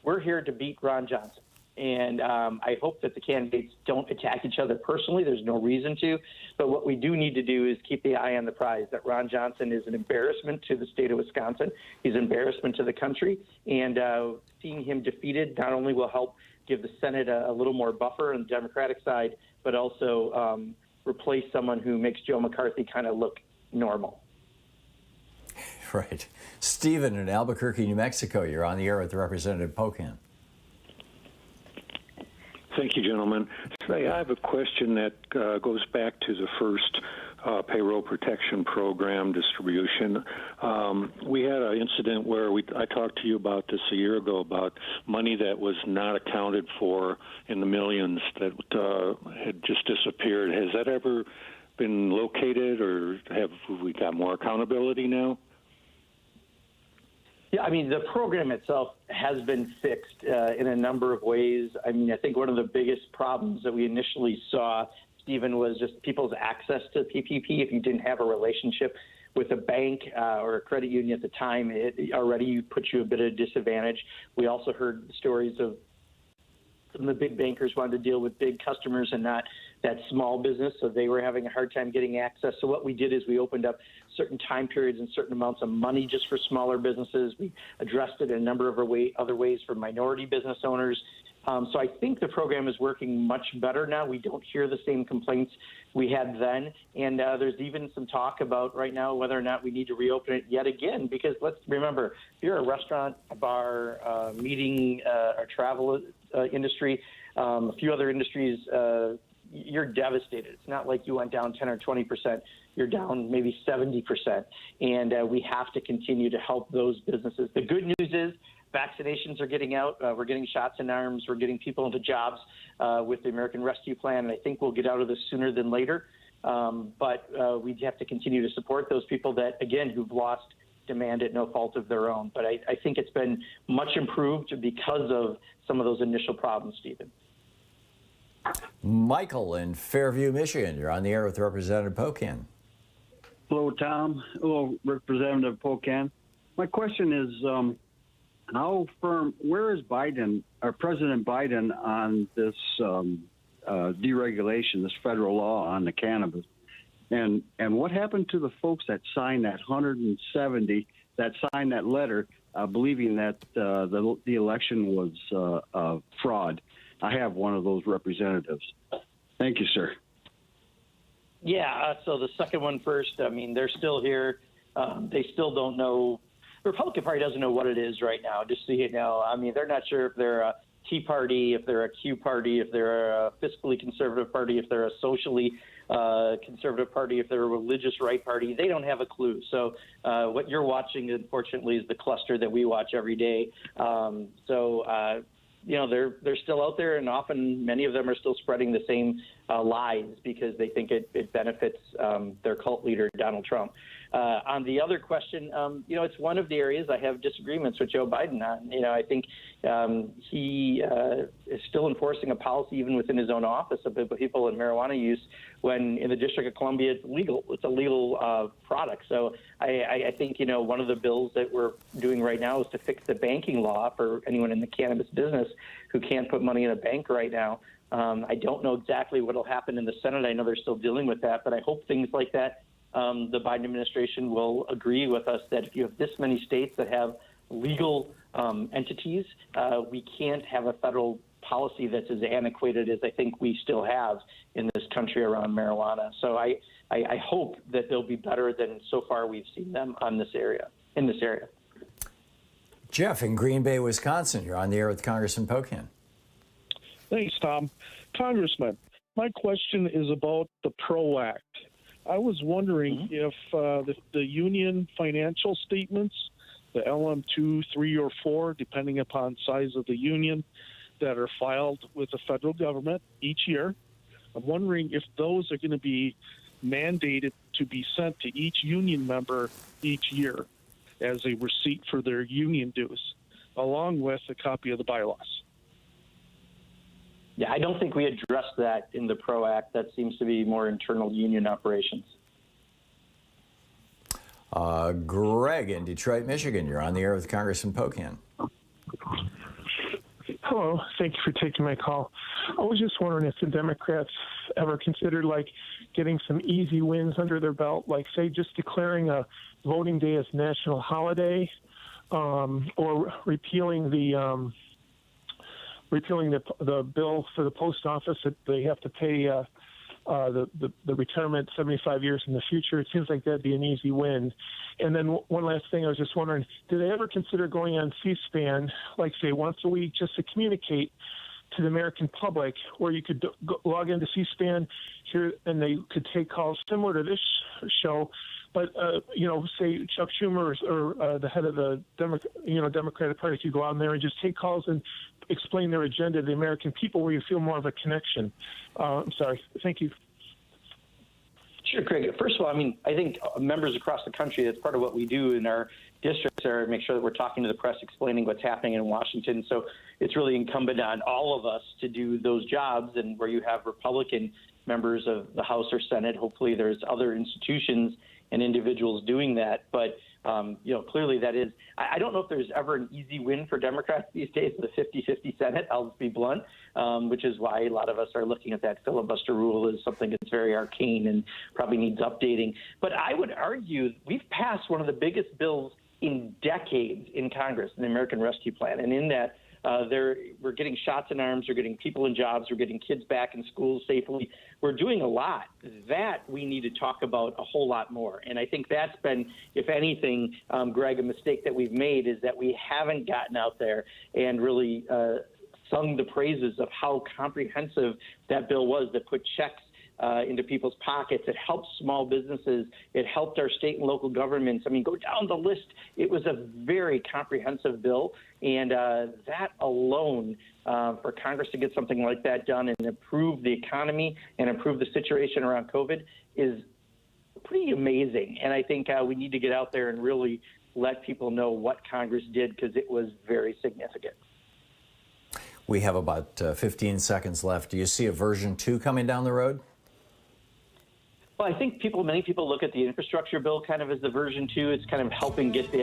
we're here to beat Ron Johnson. And I hope that the candidates don't attack each other personally. There's no reason to. But what we do need to do is keep the eye on the prize, that Ron Johnson is an embarrassment to the state of Wisconsin. He's an embarrassment to the country. And seeing him defeated not only will help give the Senate a little more buffer on the Democratic side, but also replace someone who makes Joe McCarthy kind of look normal. Right. Stephen in Albuquerque, New Mexico, you're on the air with Representative Pocan. Thank you, gentlemen. I have a question that goes back to the first payroll protection program distribution. We had an incident where I talked to you about this a year ago about money that was not accounted for in the millions that had just disappeared. Has that ever been located, or have we got more accountability now? Yeah, I mean, the program itself has been fixed in a number of ways. I mean, I think one of the biggest problems that we initially saw, Stephen, was just people's access to PPP. If you didn't have a relationship with a bank or a credit union at the time, it already put you a bit of a disadvantage. We also heard stories of some of the big bankers wanted to deal with big customers and not that small business, so they were having a hard time getting access. So what we did is we opened up certain time periods and certain amounts of money just for smaller businesses. We addressed it in a number of other ways for minority business owners. So I think the program is working much better now. We don't hear the same complaints we had then. And there's even some talk about right now whether or not we need to reopen it yet again, because let's remember, if you're a restaurant, a bar, meeting, or travel industry, a few other industries, you're devastated. It's not like you went down 10 or 20%. You're down maybe 70%. And we have to continue to help those businesses. The good news is vaccinations are getting out. We're getting shots in arms. We're getting people into jobs with the American Rescue Plan. And I think we'll get out of this sooner than later. But we have to continue to support those people that, again, who've lost demand at no fault of their own. But I think it's been much improved because of some of those initial problems, Stephen. Michael in Fairview, Michigan. You're on the air with Representative Pocan. Hello, Tom. Hello, Representative Pocan. My question is, how firm, where is Biden, or President Biden, on this deregulation, this federal law on the cannabis? And what happened to the folks that signed that 170, that signed that letter, believing that the election was fraud? I have one of those representatives. Thank you, sir. Yeah, so the second one first, I mean, they're still here. They still don't know. The Republican Party doesn't know what it is right now, just so you know. I mean, they're not sure if they're a Tea Party, if they're a Q Party, if they're a fiscally conservative party, if they're a socially conservative party, if they're a religious right party. They don't have a clue. So what you're watching, unfortunately, is the cluster that we watch every day. You know, they're still out there, and often many of them are still spreading the same lies because they think it benefits their cult leader, Donald Trump. On the other question, you know, it's one of the areas I have disagreements with Joe Biden on. You know, I think he is still enforcing a policy even within his own office of people in marijuana use when in the District of Columbia it's legal. It's a legal product. So I think, you know, one of the bills that we're doing right now is to fix the banking law for anyone in the cannabis business who can't put money in a bank right now. I don't know exactly what will happen in the Senate. I know they're still dealing with that, but I hope things like that, the Biden administration will agree with us that if you have this many states that have legal entities, we can't have a federal policy that's as antiquated as I think we still have in this country around marijuana. So I hope that they'll be better than so far we've seen them in this area. Jeff in Green Bay, Wisconsin, you're on the air with Congressman Pocan. Thanks, Tom. Congressman, my question is about the PRO Act. I was wondering if the union financial statements, the LM2, 3, or 4, depending upon size of the union, that are filed with the federal government each year, I'm wondering if those are going to be mandated to be sent to each union member each year as a receipt for their union dues, along with a copy of the bylaws. Yeah, I don't think we addressed that in the PRO Act. That seems to be more internal union operations. Greg in Detroit, Michigan, you're on the air with Congressman Pocan. Hello, thank you for taking my call. I was just wondering if the Democrats ever considered getting some easy wins under their belt, like say just declaring a voting day as national holiday, or repealing the bill for the post office that they have to pay the retirement 75 years in the future. It seems like that'd be an easy win. And then one last thing, I was just wondering, did they ever consider going on C-SPAN, like say once a week, just to communicate to the American public, where you could log into C-SPAN here and they could take calls similar to this show, but say Chuck Schumer or the head of the Democratic Party could go out there and just take calls and explain their agenda to the American people, where you feel more of a connection. I'm sorry. Thank you. Sure, Craig. First of all, I think members across the country, that's part of what we do in our districts, are make sure that we're talking to the press, explaining what's happening in Washington. So it's really incumbent on all of us to do those jobs. And where you have Republican members of the House or Senate, hopefully there's other institutions and individuals doing that. But clearly that is, I don't know if there's ever an easy win for Democrats these days in the 50-50 Senate, I'll be blunt, which is why a lot of us are looking at that filibuster rule as something that's very arcane and probably needs updating. But I would argue we've passed one of the biggest bills in decades in Congress, the American Rescue Plan. And in that, we're getting shots in arms, we're getting people in jobs, we're getting kids back in schools safely. We're doing a lot. That we need to talk about a whole lot more. And I think that's been, if anything, Greg, a mistake that we've made is that we haven't gotten out there and really sung the praises of how comprehensive that bill was, that put checks into people's pockets. It helped small businesses. It helped our state and local governments. Go down the list. It was a very comprehensive bill. And that alone, for Congress to get something like that done and improve the economy and improve the situation around COVID is pretty amazing. And I think we need to get out there and really let people know what Congress did, because it was very significant. We have about 15 seconds left. Do you see a version 2 coming down the road? Well, I think many people look at the infrastructure bill kind of as the version 2. It's kind of helping get the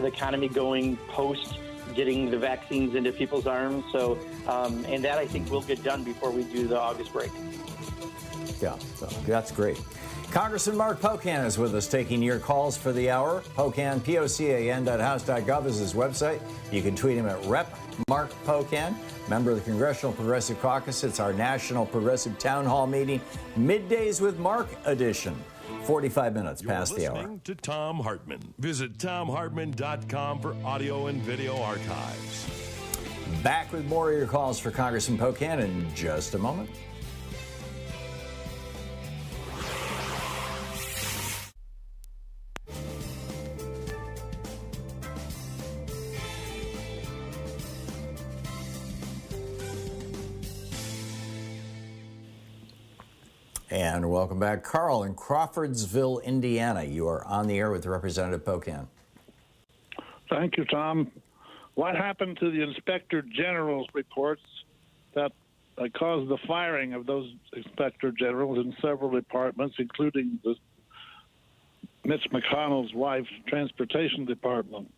economy going post getting the vaccines into people's arms. So, and that I think will get done before we do the August break. Yeah, so that's great. Congressman Mark Pocan is with us, taking your calls for the hour. Pocan, POCAN.house.gov is his website. You can tweet him at Rep. Mark Pocan, member of the Congressional Progressive Caucus. It's our National Progressive Town Hall meeting, Middays with Mark edition. 45 minutes past the hour. You're listening to Thom Hartmann. Visit ThomHartmann.com for audio and video archives. Back with more of your calls for Congressman Pocan in just a moment. And welcome back. Carl in Crawfordsville, Indiana. You are on the air with Representative Pocan. Thank you, Tom. What happened to the Inspector General's reports that caused the firing of those Inspector Generals in several departments, including Mitch McConnell's wife's Transportation Department?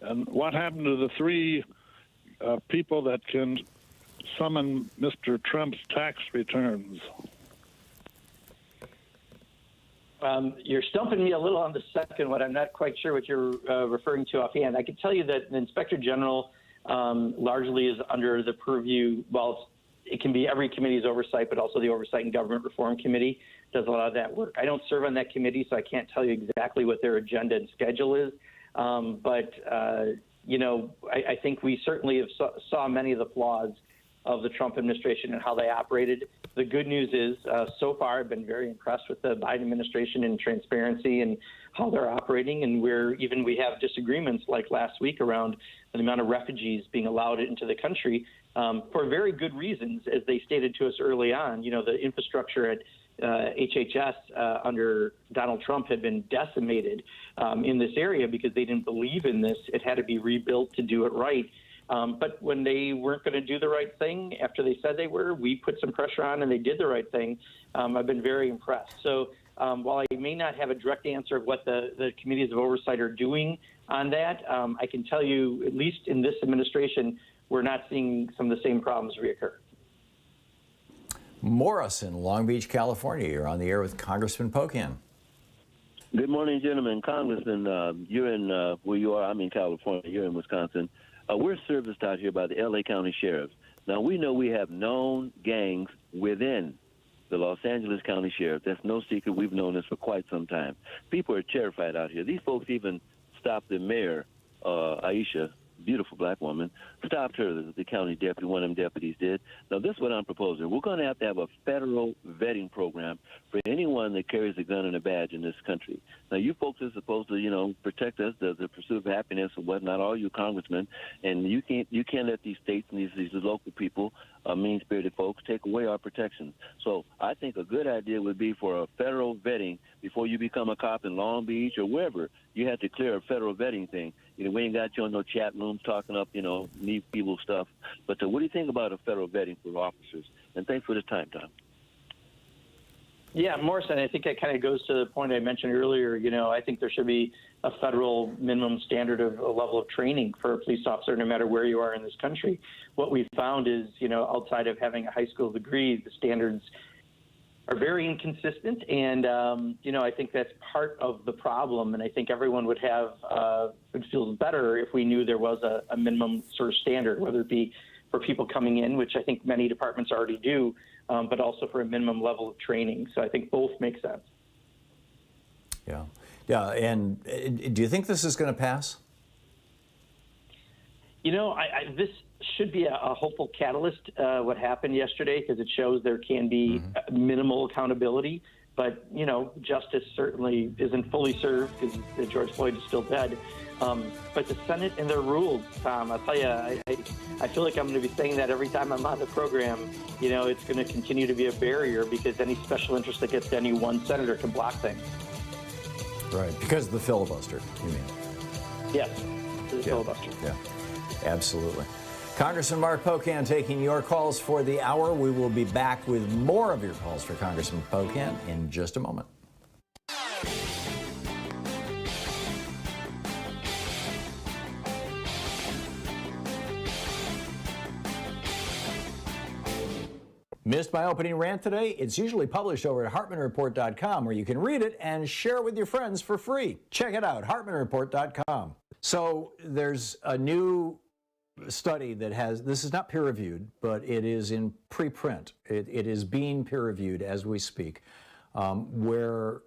And what happened to the 3 people that can summon Mr. Trump's tax returns? You're stumping me a little on the second one. I'm not quite sure what you're referring to offhand. I can tell you that the Inspector General largely is under the purview, well, it can be every committee's oversight, but also the Oversight and Government Reform Committee does a lot of that work. I don't serve on that committee, so I can't tell you exactly what their agenda and schedule is. You know, I think we certainly saw many of the flaws of the Trump administration and how they operated. The good news is, so far, I've been very impressed with the Biden administration and transparency and how they're operating. And we have disagreements like last week around the amount of refugees being allowed into the country for very good reasons, as they stated to us early on. You know, the infrastructure at HHS under Donald Trump had been decimated in this area because they didn't believe in this. It had to be rebuilt to do it right. But when they weren't going to do the right thing after they said they were, we put some pressure on and they did the right thing. I've been very impressed. So while I may not have a direct answer of what the committees of oversight are doing on that, I can tell you, at least in this administration, we're not seeing some of the same problems reoccur. Morris in Long Beach, California. You're on the air with Congressman Pocan. Good morning, gentlemen. Congressman, you're in where you are. I'm in California. You're in Wisconsin. We're serviced out here by the L.A. County Sheriffs. Now, we know we have known gangs within the Los Angeles County Sheriff. That's no secret. We've known this for quite some time. People are terrified out here. These folks even stopped the mayor, Aisha, beautiful black woman, stopped her, the county deputy, one of them deputies did. Now, this is what I'm proposing. We're going to have a federal vetting program for anyone that carries a gun and a badge in this country. Now, you folks are supposed to, you know, protect us, the pursuit of happiness and whatnot, all you congressmen, and you can't let these states and these local people, mean-spirited folks, take away our protection. So I think a good idea would be for a federal vetting before you become a cop in Long Beach or wherever. You have to clear a federal vetting thing. You know, we ain't got you on no chat rooms talking up, you know, need people stuff. But what do you think about a federal vetting for officers? And thanks for the time, Tom. Yeah, Morrison, I think that kind of goes to the point I mentioned earlier. You know, I think there should be a federal minimum standard of a level of training for a police officer, no matter where you are in this country. What we've found is, you know, outside of having a high school degree, the standards are very inconsistent. And, you know, I think that's part of the problem. And I think everyone would feel better if we knew there was a minimum sort of standard, whether it be for people coming in, which I think many departments already do, but also for a minimum level of training. So I think both make sense. Yeah. Yeah. And do you think this is going to pass? You know, this should be a hopeful catalyst, what happened yesterday, because it shows there can be minimal accountability. But, you know, justice certainly isn't fully served because George Floyd is still dead. But the Senate and their rules, Tom, I'll tell you, I feel like I'm going to be saying that every time I'm on the program. You know, it's going to continue to be a barrier because any special interest that gets to any one senator can block things. Right, because of the filibuster, you mean? Yes, the filibuster. Yeah, absolutely. Congressman Mark Pocan taking your calls for the hour. We will be back with more of your calls for Congressman Pocan in just a moment. Missed my opening rant today? It's usually published over at HartmannReport.com, where you can read it and share it with your friends for free. Check it out, HartmannReport.com. So there's a new study that this is not peer-reviewed, but it is in preprint. It is being peer-reviewed as we speak, where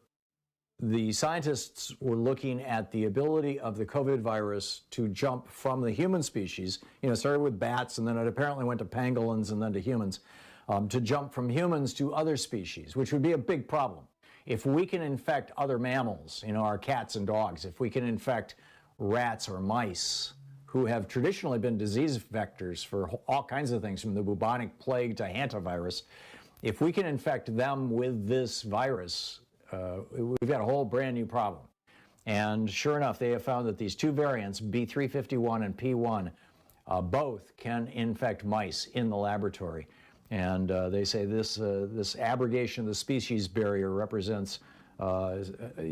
the scientists were looking at the ability of the COVID virus to jump from the human species. You know, it started with bats, and then it apparently went to pangolins and then to humans. To jump from humans to other species, which would be a big problem. If we can infect other mammals, you know, our cats and dogs, if we can infect rats or mice who have traditionally been disease vectors for all kinds of things, from the bubonic plague to hantavirus, if we can infect them with this virus, we've got a whole brand new problem. And sure enough, they have found that these two variants, B351 and P1, both can infect mice in the laboratory. And they say this abrogation of the species barrier represents, you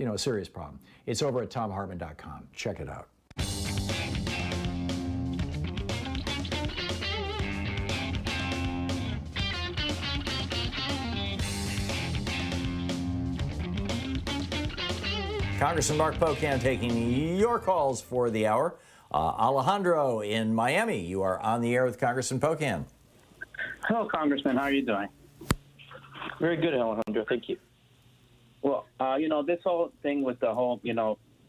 know, a serious problem. It's over at ThomHartmann.com. Check it out. Congressman Mark Pocan taking your calls for the hour. Alejandro in Miami, you are on the air with Congressman Pocan. Hello, Congressman. How are you doing? Very good, Alejandro. Thank you. Well, this whole thing with the whole,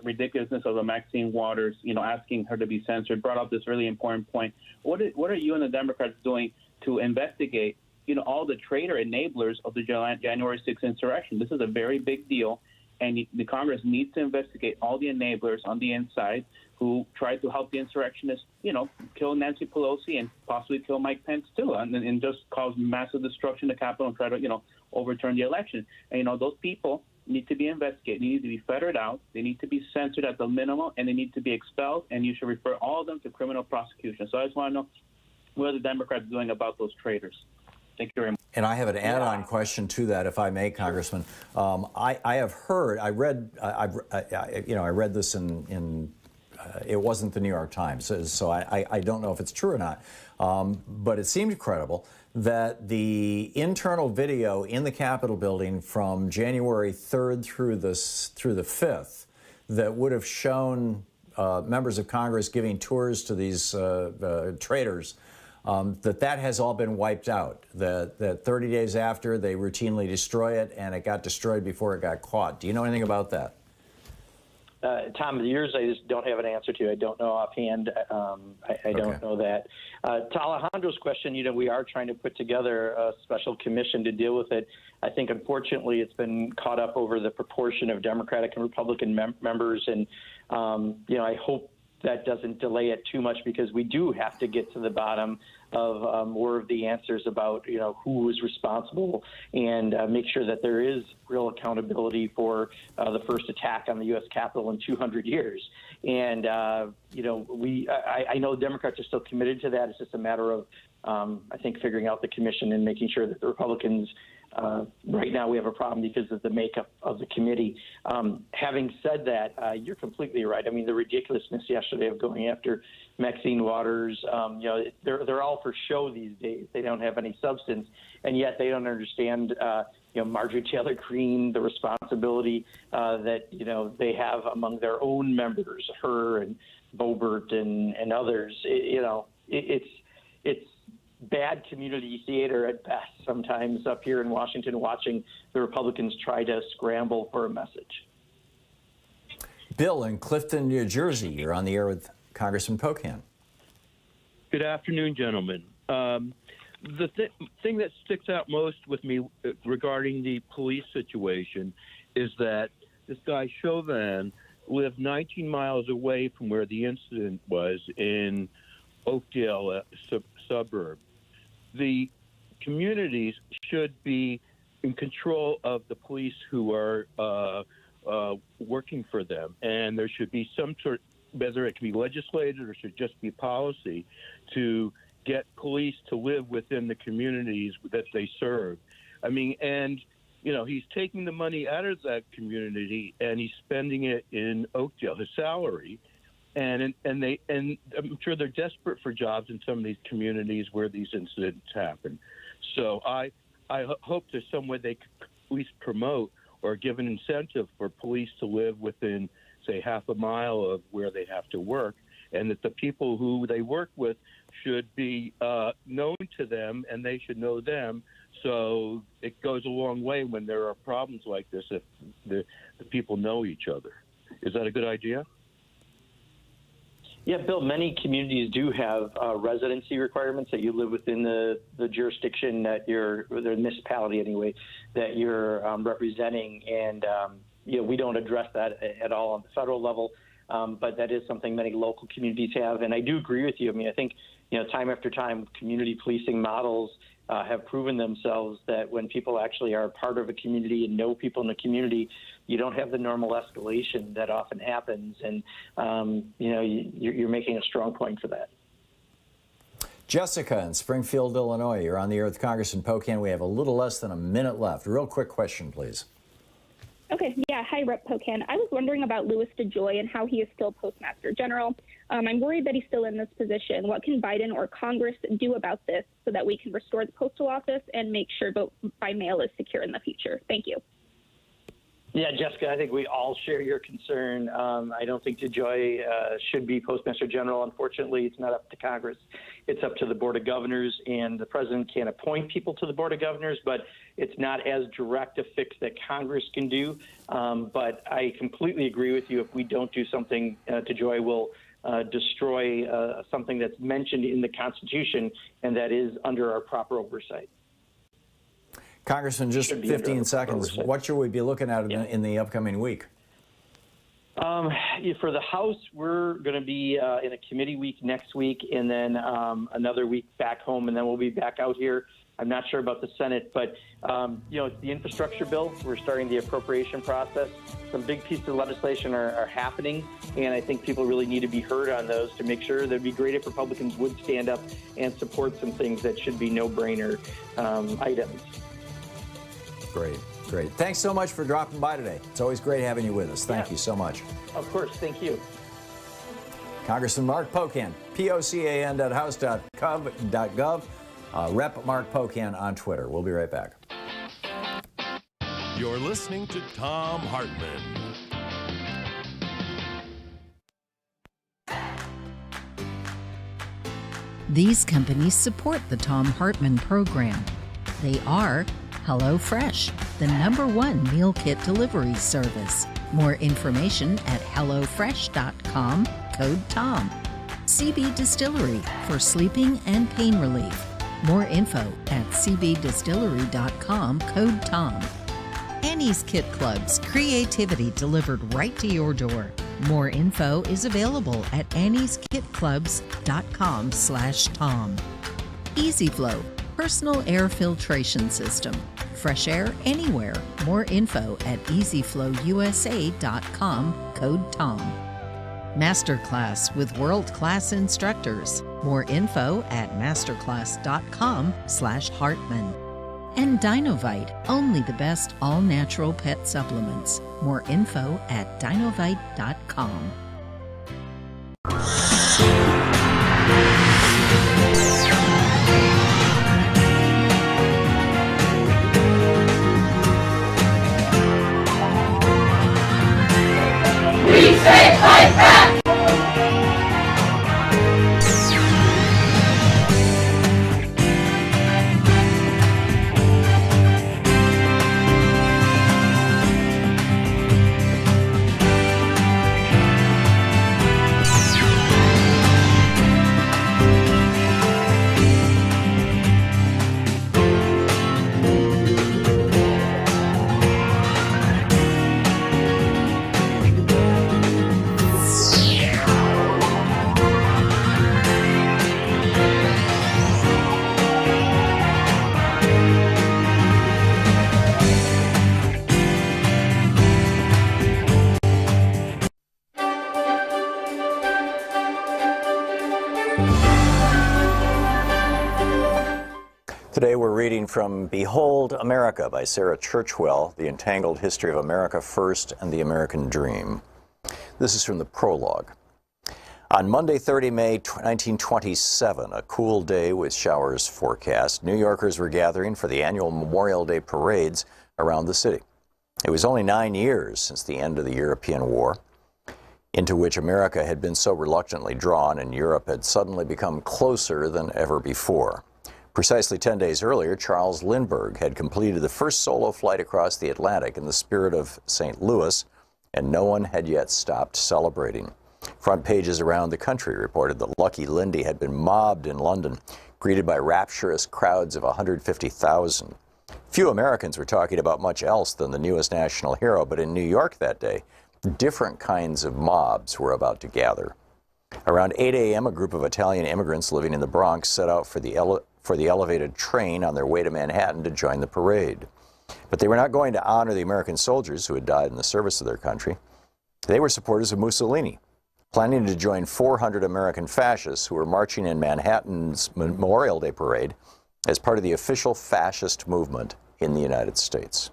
ridiculousness of the Maxine Waters, asking her to be censored brought up this really important point. What are you and the Democrats doing to investigate, all the traitor enablers of the January 6th insurrection? This is a very big deal, and the Congress needs to investigate all the enablers on the inside who tried to help the insurrectionists, kill Nancy Pelosi and possibly kill Mike Pence too, and just cause massive destruction to the Capitol and try to, overturn the election. And, those people need to be investigated. They need to be fettered out. They need to be censored at the minimum, and they need to be expelled, and you should refer all of them to criminal prosecution. So I just want to know what are the Democrats doing about those traitors? Thank you very much. And I have an add-on question to that, if I may, Congressman. I have heard, I read this in it wasn't the New York Times, so I don't know if it's true or not, but it seemed credible that the internal video in the Capitol building from January 3rd through the 5th that would have shown members of Congress giving tours to these traitors, that has all been wiped out, that 30 days after they routinely destroy it, and it got destroyed before it got caught. Do you know anything about that? Tom, yours I just don't have an answer to. I don't know offhand. I don't know that. To Alejandro's question, we are trying to put together a special commission to deal with it. I think, unfortunately, it's been caught up over the proportion of Democratic and Republican members, and I hope that doesn't delay it too much, because we do have to get to the bottom of more of the answers about, who was responsible, and make sure that there is real accountability for the first attack on the U.S. Capitol in 200 years. And, I know Democrats are still committed to that. It's just a matter of, I think, figuring out the commission and making sure that the Republicans right now we have a problem because of the makeup of the committee. Having said that, you're completely right. I mean, the ridiculousness yesterday of going after Maxine Waters, they're all for show these days. They don't have any substance, and yet they don't understand, Marjorie Taylor Greene, the responsibility that, they have among their own members, her and Boebert and others. It's bad community theater at best sometimes up here in Washington, watching the Republicans try to scramble for a message. Bill in Clifton, New Jersey, you're on the air with Congressman Pocan. Good afternoon, gentlemen. The thing that sticks out most with me regarding the police situation is that this guy Chauvin lived 19 miles away from where the incident was in Oakdale suburb. The communities should be in control of the police who are working for them, and there should be some sort, whether it can be legislated or should just be policy, to get police to live within the communities that they serve. I mean, and he's taking the money out of that community and he's spending it in Oakdale, his salary. And I'm sure they're desperate for jobs in some of these communities where these incidents happen. So I hope there's some way they could at least promote or give an incentive for police to live within, say, half a mile of where they have to work, and that the people who they work with should be known to them and they should know them. So it goes a long way when there are problems like this if the people know each other. Is that a good idea? Yeah, Bill, many communities do have residency requirements that you live within the jurisdiction that the municipality anyway, that you're representing. And, we don't address that at all on the federal level, but that is something many local communities have. And I do agree with you. I mean, I think, time after time, community policing models have proven themselves that when people actually are part of a community and know people in the community, you don't have the normal escalation that often happens. And, you're making a strong point for that. Jessica in Springfield, Illinois, you're on the air with Congressman Pocan. We have a little less than a minute left. Real quick question, please. Okay, yeah. Hi, Rep. Pocan. I was wondering about Louis DeJoy and how he is still Postmaster General. I'm worried that he's still in this position. What can Biden or Congress do about this so that we can restore the Postal Office and make sure vote by mail is secure in the future? Thank you. Yeah, Jessica, I think we all share your concern. I don't think DeJoy should be Postmaster General. Unfortunately, it's not up to Congress. It's up to the Board of Governors, and the President can appoint people to the Board of Governors, but it's not as direct a fix that Congress can do. But I completely agree with you. If we don't do something, DeJoy will destroy something that's mentioned in the Constitution and that is under our proper oversight. Congressman, just 15 seconds. What should we be looking at in the upcoming week? For the House, we're going to be in a committee week next week, and then another week back home, and then we'll be back out here. I'm not sure about the Senate, but it's the infrastructure bill. We're starting the appropriation process. Some big pieces of legislation are happening, and I think people really need to be heard on those to make sure. That'd be great if Republicans would stand up and support some things that should be no-brainer items. Great. Thanks so much for dropping by today. It's always great having you with us. Thank you so much. Of course. Thank you. Congressman Mark Pocan, pocan.house.gov, Rep. Mark Pocan on Twitter. We'll be right back. You're listening to Thom Hartmann. These companies support the Thom Hartmann Program. They are HelloFresh, the #1 meal kit delivery service. More information at hellofresh.com, code TOM. CB Distillery for sleeping and pain relief. More info at cbdistillery.com, code TOM. Annie's Kit Clubs, creativity delivered right to your door. More info is available at annieskitclubs.com/Tom. EasyFlow, personal air filtration system. Fresh air anywhere. More info at easyflowusa.com, code TOM. Masterclass with world-class instructors. More info at masterclass.com/Hartman. And Dinovite, only the best all-natural pet supplements. More info at dinovite.com. We say fight back! Today we're reading from Behold America by Sarah Churchwell, The Entangled History of America First and the American Dream. This is from the prologue. On Monday, 30 May 1927, a cool day with showers forecast, New Yorkers were gathering for the annual Memorial Day parades around the city. It was only 9 years since the end of the European War, into which America had been so reluctantly drawn and Europe had suddenly become closer than ever before. Precisely 10 days earlier, Charles Lindbergh had completed the first solo flight across the Atlantic in the spirit of St. Louis, and no one had yet stopped celebrating. Front pages around the country reported that Lucky Lindy had been mobbed in London, greeted by rapturous crowds of 150,000. Few Americans were talking about much else than the newest national hero, but in New York that day, different kinds of mobs were about to gather. Around 8 a.m., a group of Italian immigrants living in the Bronx set out for the elevated train on their way to Manhattan to join the parade. But they were not going to honor the American soldiers who had died in the service of their country. They were supporters of Mussolini, planning to join 400 American fascists who were marching in Manhattan's Memorial Day parade as part of the official fascist movement in the United States.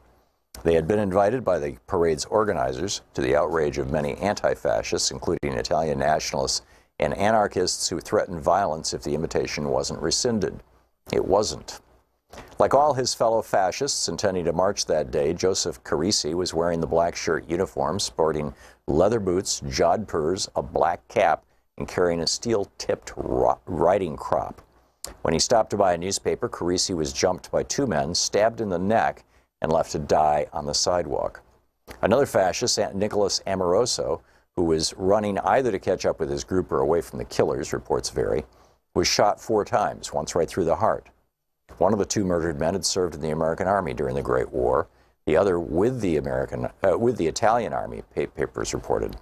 They had been invited by the parade's organizers, to the outrage of many anti-fascists, including Italian nationalists and anarchists who threatened violence if the invitation wasn't rescinded. It wasn't. Like all his fellow fascists intending to march that day, Joseph Carisi was wearing the black shirt uniform, sporting leather boots, jodhpurs, a black cap, and carrying a steel-tipped riding crop. When he stopped to buy a newspaper, Carisi was jumped by two men, stabbed in the neck, and left to die on the sidewalk. Another fascist, Nicholas Amoroso, who was running either to catch up with his group or away from the killers, reports vary, was shot 4 times, once right through the heart. One of the 2 murdered men had served in the American Army during the Great War. The other with the Italian Army, papers reported.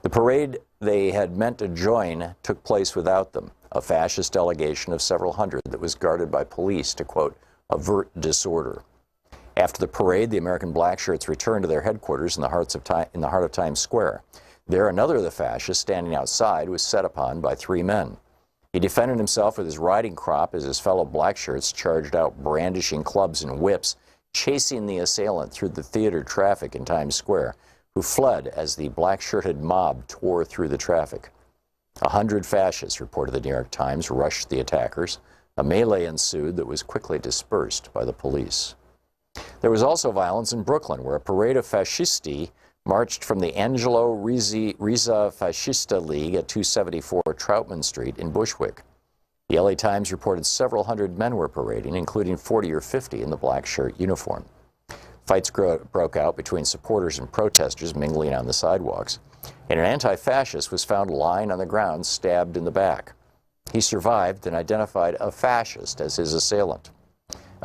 The parade they had meant to join took place without them, a fascist delegation of several hundred that was guarded by police to, quote, avert disorder. After the parade, the American blackshirts returned to their headquarters in the heart of Times Square. There, another of the fascists standing outside was set upon by 3 men. He defended himself with his riding crop as his fellow blackshirts charged out brandishing clubs and whips, chasing the assailant through the theater traffic in Times Square, who fled as the black-shirted mob tore through the traffic. 100 fascists, reported the New York Times, rushed the attackers. A melee ensued that was quickly dispersed by the police. There was also violence in Brooklyn, where a parade of fascisti marched from the Angelo Rizza Fascista League at 274 Troutman Street in Bushwick. The LA Times reported several hundred men were parading, including 40 or 50 in the black shirt uniform. Fights broke out between supporters and protesters mingling on the sidewalks, and an anti-fascist was found lying on the ground, stabbed in the back. He survived and identified a fascist as his assailant.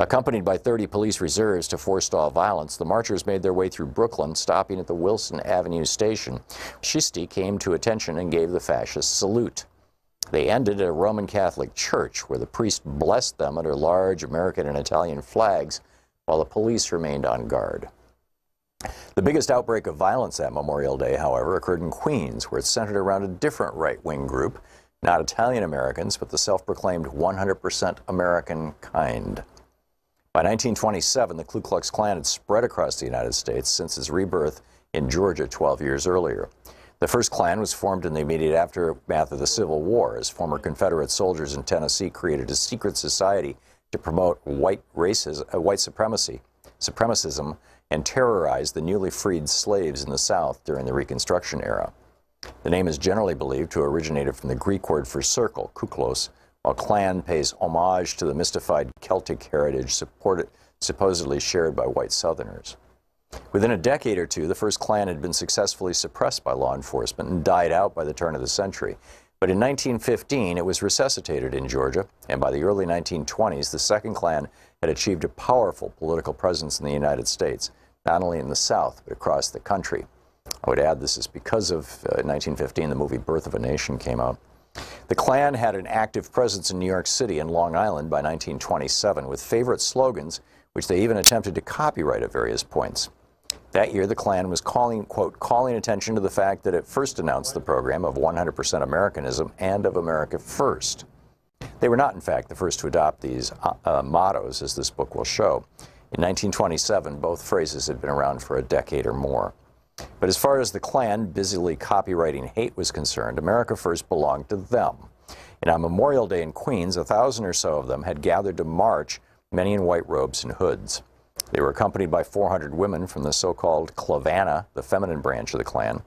Accompanied by 30 police reserves to forestall violence, the marchers made their way through Brooklyn, stopping at the Wilson Avenue station. Fascisti came to attention and gave the fascists salute. They ended at a Roman Catholic church, where the priest blessed them under large American and Italian flags, while the police remained on guard. The biggest outbreak of violence that Memorial Day, however, occurred in Queens, where it centered around a different right-wing group, not Italian Americans, but the self-proclaimed 100% American kind. By 1927, the Ku Klux Klan had spread across the United States since its rebirth in Georgia 12 years earlier. The first Klan was formed in the immediate aftermath of the Civil War, as former Confederate soldiers in Tennessee created a secret society to promote white supremacism, and terrorize the newly freed slaves in the South during the Reconstruction era. The name is generally believed to have originated from the Greek word for circle, kuklos, while Klan pays homage to the mystified Celtic heritage supposedly shared by white Southerners. Within a decade or two, the first Klan had been successfully suppressed by law enforcement and died out by the turn of the century. But in 1915, it was resuscitated in Georgia, and by the early 1920s, the second Klan had achieved a powerful political presence in the United States, not only in the South, but across the country. I would add this is because of 1915, the movie Birth of a Nation came out. The Klan had an active presence in New York City and Long Island by 1927, with favorite slogans, which they even attempted to copyright at various points. That year, the Klan was calling attention to the fact that it first announced the program of 100% Americanism and of America First. They were not, in fact, the first to adopt these mottos, as this book will show. In 1927, both phrases had been around for a decade or more. But as far as the Klan busily copywriting hate was concerned, America First belonged to them. And on Memorial Day in Queens, 1,000 or so of them had gathered to march, many in white robes and hoods. They were accompanied by 400 women from the so-called Clavana, the feminine branch of the Klan.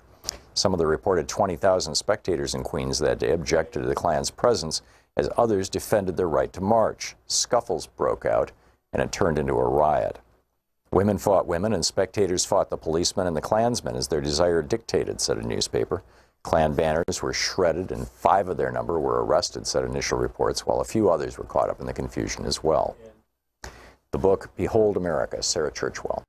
Some of the reported 20,000 spectators in Queens that day objected to the Klan's presence, as others defended their right to march. Scuffles broke out, and it turned into a riot. Women fought women, and spectators fought the policemen and the Klansmen as their desire dictated, said a newspaper. Klan banners were shredded, and 5 of their number were arrested, said initial reports, while a few others were caught up in the confusion as well. The book, Behold America, Sarah Churchwell.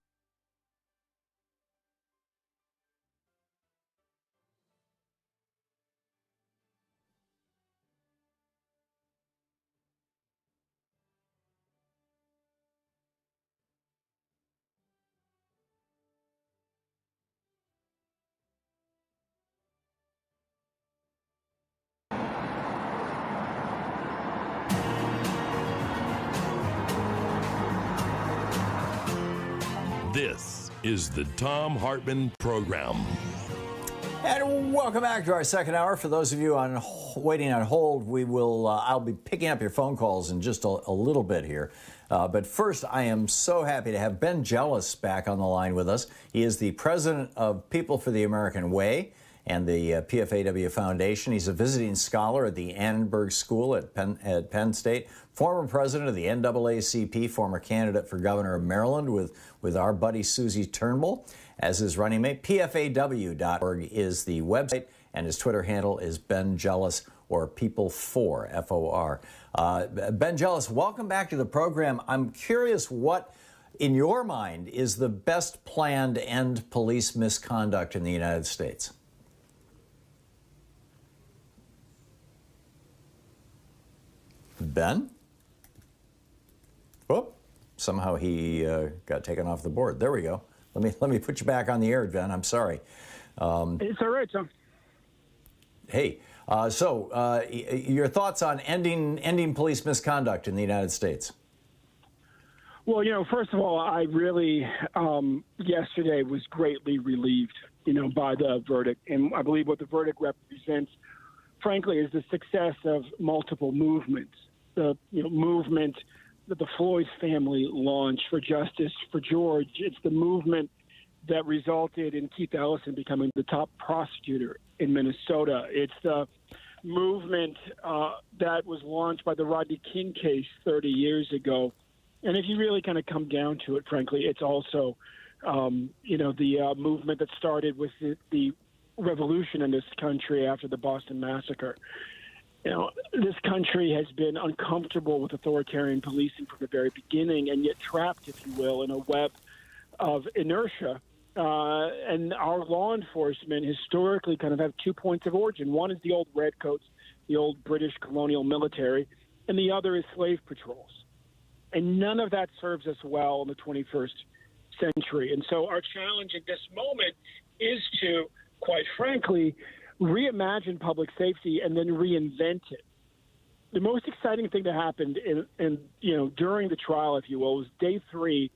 This is the Thom Hartmann Program. And welcome back to our second hour. For those of you waiting on hold, I'll be picking up your phone calls in just a little bit here. But first, I am so happy to have Ben Jealous back on the line with us. He is the president of People for the American Way and the PFAW Foundation. He's a visiting scholar at the Annenberg School at Penn State, former president of the NAACP, former candidate for governor of Maryland with our buddy Susie Turnbull as his running mate. PFAW.org is the website, and his Twitter handle is Ben Jealous, or People4, F-O-R. Ben Jealous, welcome back to the program. I'm curious what, in your mind, is the best plan to end police misconduct in the United States? Ben? Oh, somehow he got taken off the board. There we go. Let me put you back on the air, Ben. I'm sorry. It's all right, Tom. Hey, so your thoughts on ending police misconduct in the United States? Well, first of all, I really yesterday was greatly relieved, by the verdict, and I believe what the verdict represents, frankly, is the success of multiple movements. The movement that the Floyd family launched for justice for George. It's the movement that resulted in Keith Ellison becoming the top prosecutor in Minnesota. It's the movement that was launched by the Rodney King case 30 years ago. And if you really kind of come down to it, frankly, it's also, the movement that started with the revolution in this country after the Boston Massacre. This country has been uncomfortable with authoritarian policing from the very beginning, and yet trapped, if you will, in a web of inertia. And our law enforcement historically kind of have 2 points of origin. One is the old redcoats, the old British colonial military, and the other is slave patrols. And none of that serves us well in the 21st century. And so our challenge at this moment is to, quite frankly, reimagine public safety and then reinvent it. The most exciting thing that happened during the trial, if you will, was day 3,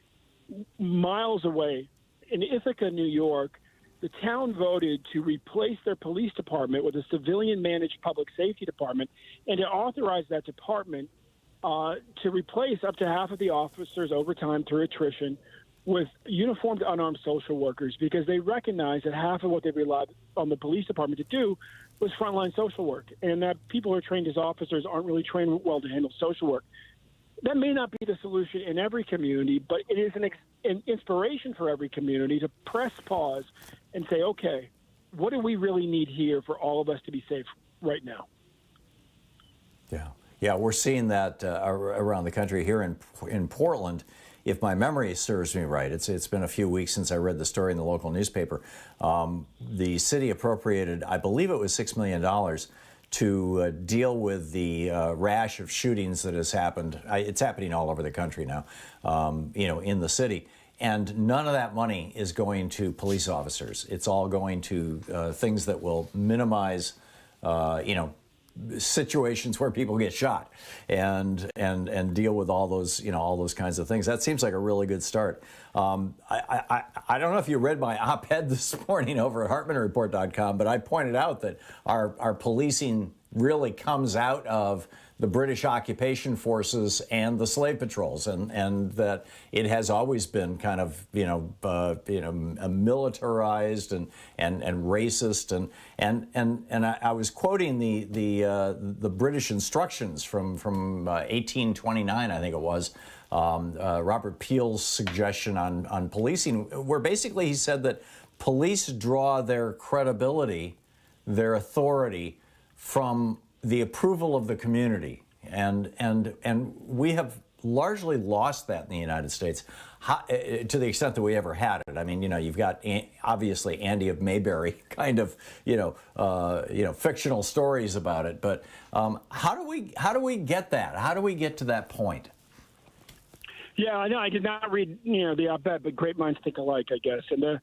miles away in Ithaca, New York. The town voted to replace their police department with a civilian-managed public safety department and to authorize that department to replace up to half of the officers over time through attrition with uniformed unarmed social workers, because they recognize that half of what they relied on the police department to do was frontline social work, and that people who are trained as officers aren't really trained well to handle social work. That may not be the solution in every community, but it is an inspiration for every community to press pause and say, okay, what do we really need here for all of us to be safe right now? Yeah, we're seeing that around the country. Here in Portland, if my memory serves me right, it's been a few weeks since I read the story in the local newspaper. The city appropriated, I believe it was $6 million to deal with the rash of shootings that has happened. It's happening all over the country now, in the city. And none of that money is going to police officers. It's all going to things that will minimize, situations where people get shot and deal with all those kinds of things. That seems like a really good start. I don't know if you read my op-ed this morning over at HartmannReport.com, but I pointed out that our policing really comes out of the British occupation forces and the slave patrols, and that it has always been kind of militarized and racist, and I was quoting the British instructions from 1829, I think it was, Robert Peel's suggestion on policing, where basically he said that police draw their credibility, their authority from the approval of the community, and we have largely lost that in the United States, to the extent that we ever had it. I mean, you've got obviously Andy of Mayberry kind of fictional stories about it, but how do we get that? How do we get to that point? Yeah, I know. I did not read, the op-ed, but great minds think alike, I guess. And and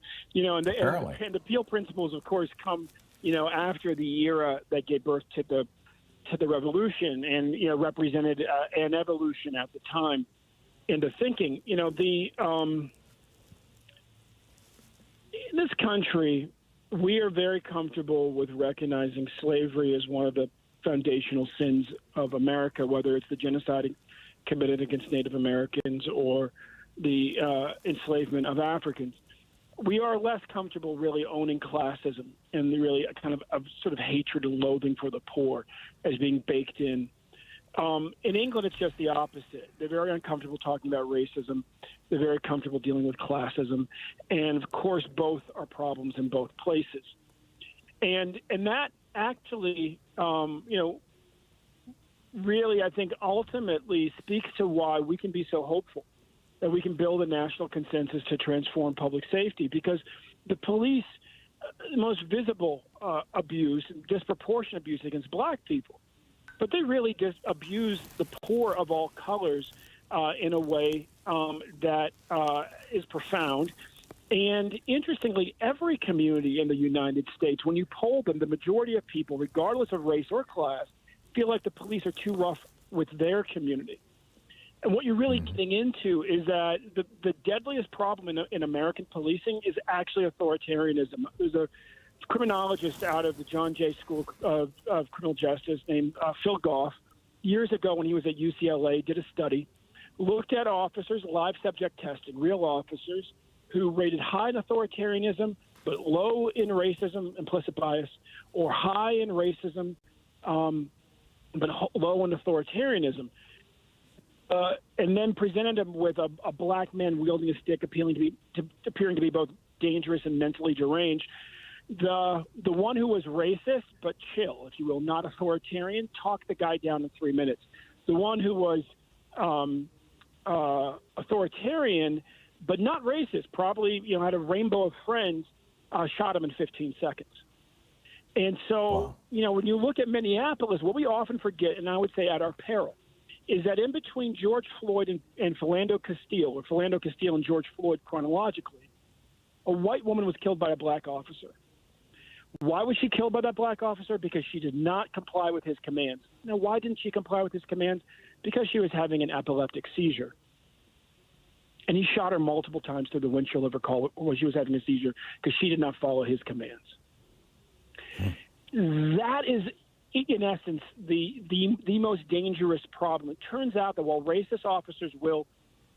the Peel principles, of course, come, after the era that gave birth to the revolution, and represented an evolution at the time in the thinking. In this country, we are very comfortable with recognizing slavery as one of the foundational sins of America, whether it's the committed against Native Americans or the enslavement of Africans. We are less comfortable really owning classism and really a kind of sort of hatred and loathing for the poor as being baked in. In England, it's just the opposite. They're very uncomfortable talking about racism. They're very comfortable dealing with classism. And, of course, both are problems in both places. And that actually, really, I think, ultimately speaks to why we can be so hopeful that we can build a national consensus to transform public safety, because the police, the most visible abuse, disproportionate abuse against black people, but they really just abuse the poor of all colors in a way that is profound. And interestingly, every community in the United States, when you poll them, the majority of people, regardless of race or class, feel like the police are too rough with their community. And what you're really getting into is that the deadliest problem in American policing is actually authoritarianism. There's a criminologist out of the John Jay School of Criminal Justice named Phil Goff, years ago when he was at UCLA, did a study, looked at officers, live subject tested, real officers, who rated high in authoritarianism but low in racism, implicit bias, or high in racism but low in authoritarianism. And then presented him with a black man wielding a stick, appearing to be both dangerous and mentally deranged. The one who was racist but chill, if you will, not authoritarian, talked the guy down in 3 minutes. The one who was authoritarian but not racist, probably had a rainbow of friends, shot him in 15 seconds. And so, when you look at Minneapolis, what we often forget, and I would say at our peril, is that in between George Floyd and Philando Castile, or Philando Castile and George Floyd chronologically, a white woman was killed by a black officer. Why was she killed by that black officer? Because she did not comply with his commands. Now, why didn't she comply with his commands? Because she was having an epileptic seizure. And he shot her multiple times through the windshield of her car when she was having a seizure because she did not follow his commands. That is, in essence, the most dangerous problem. It turns out that while racist officers will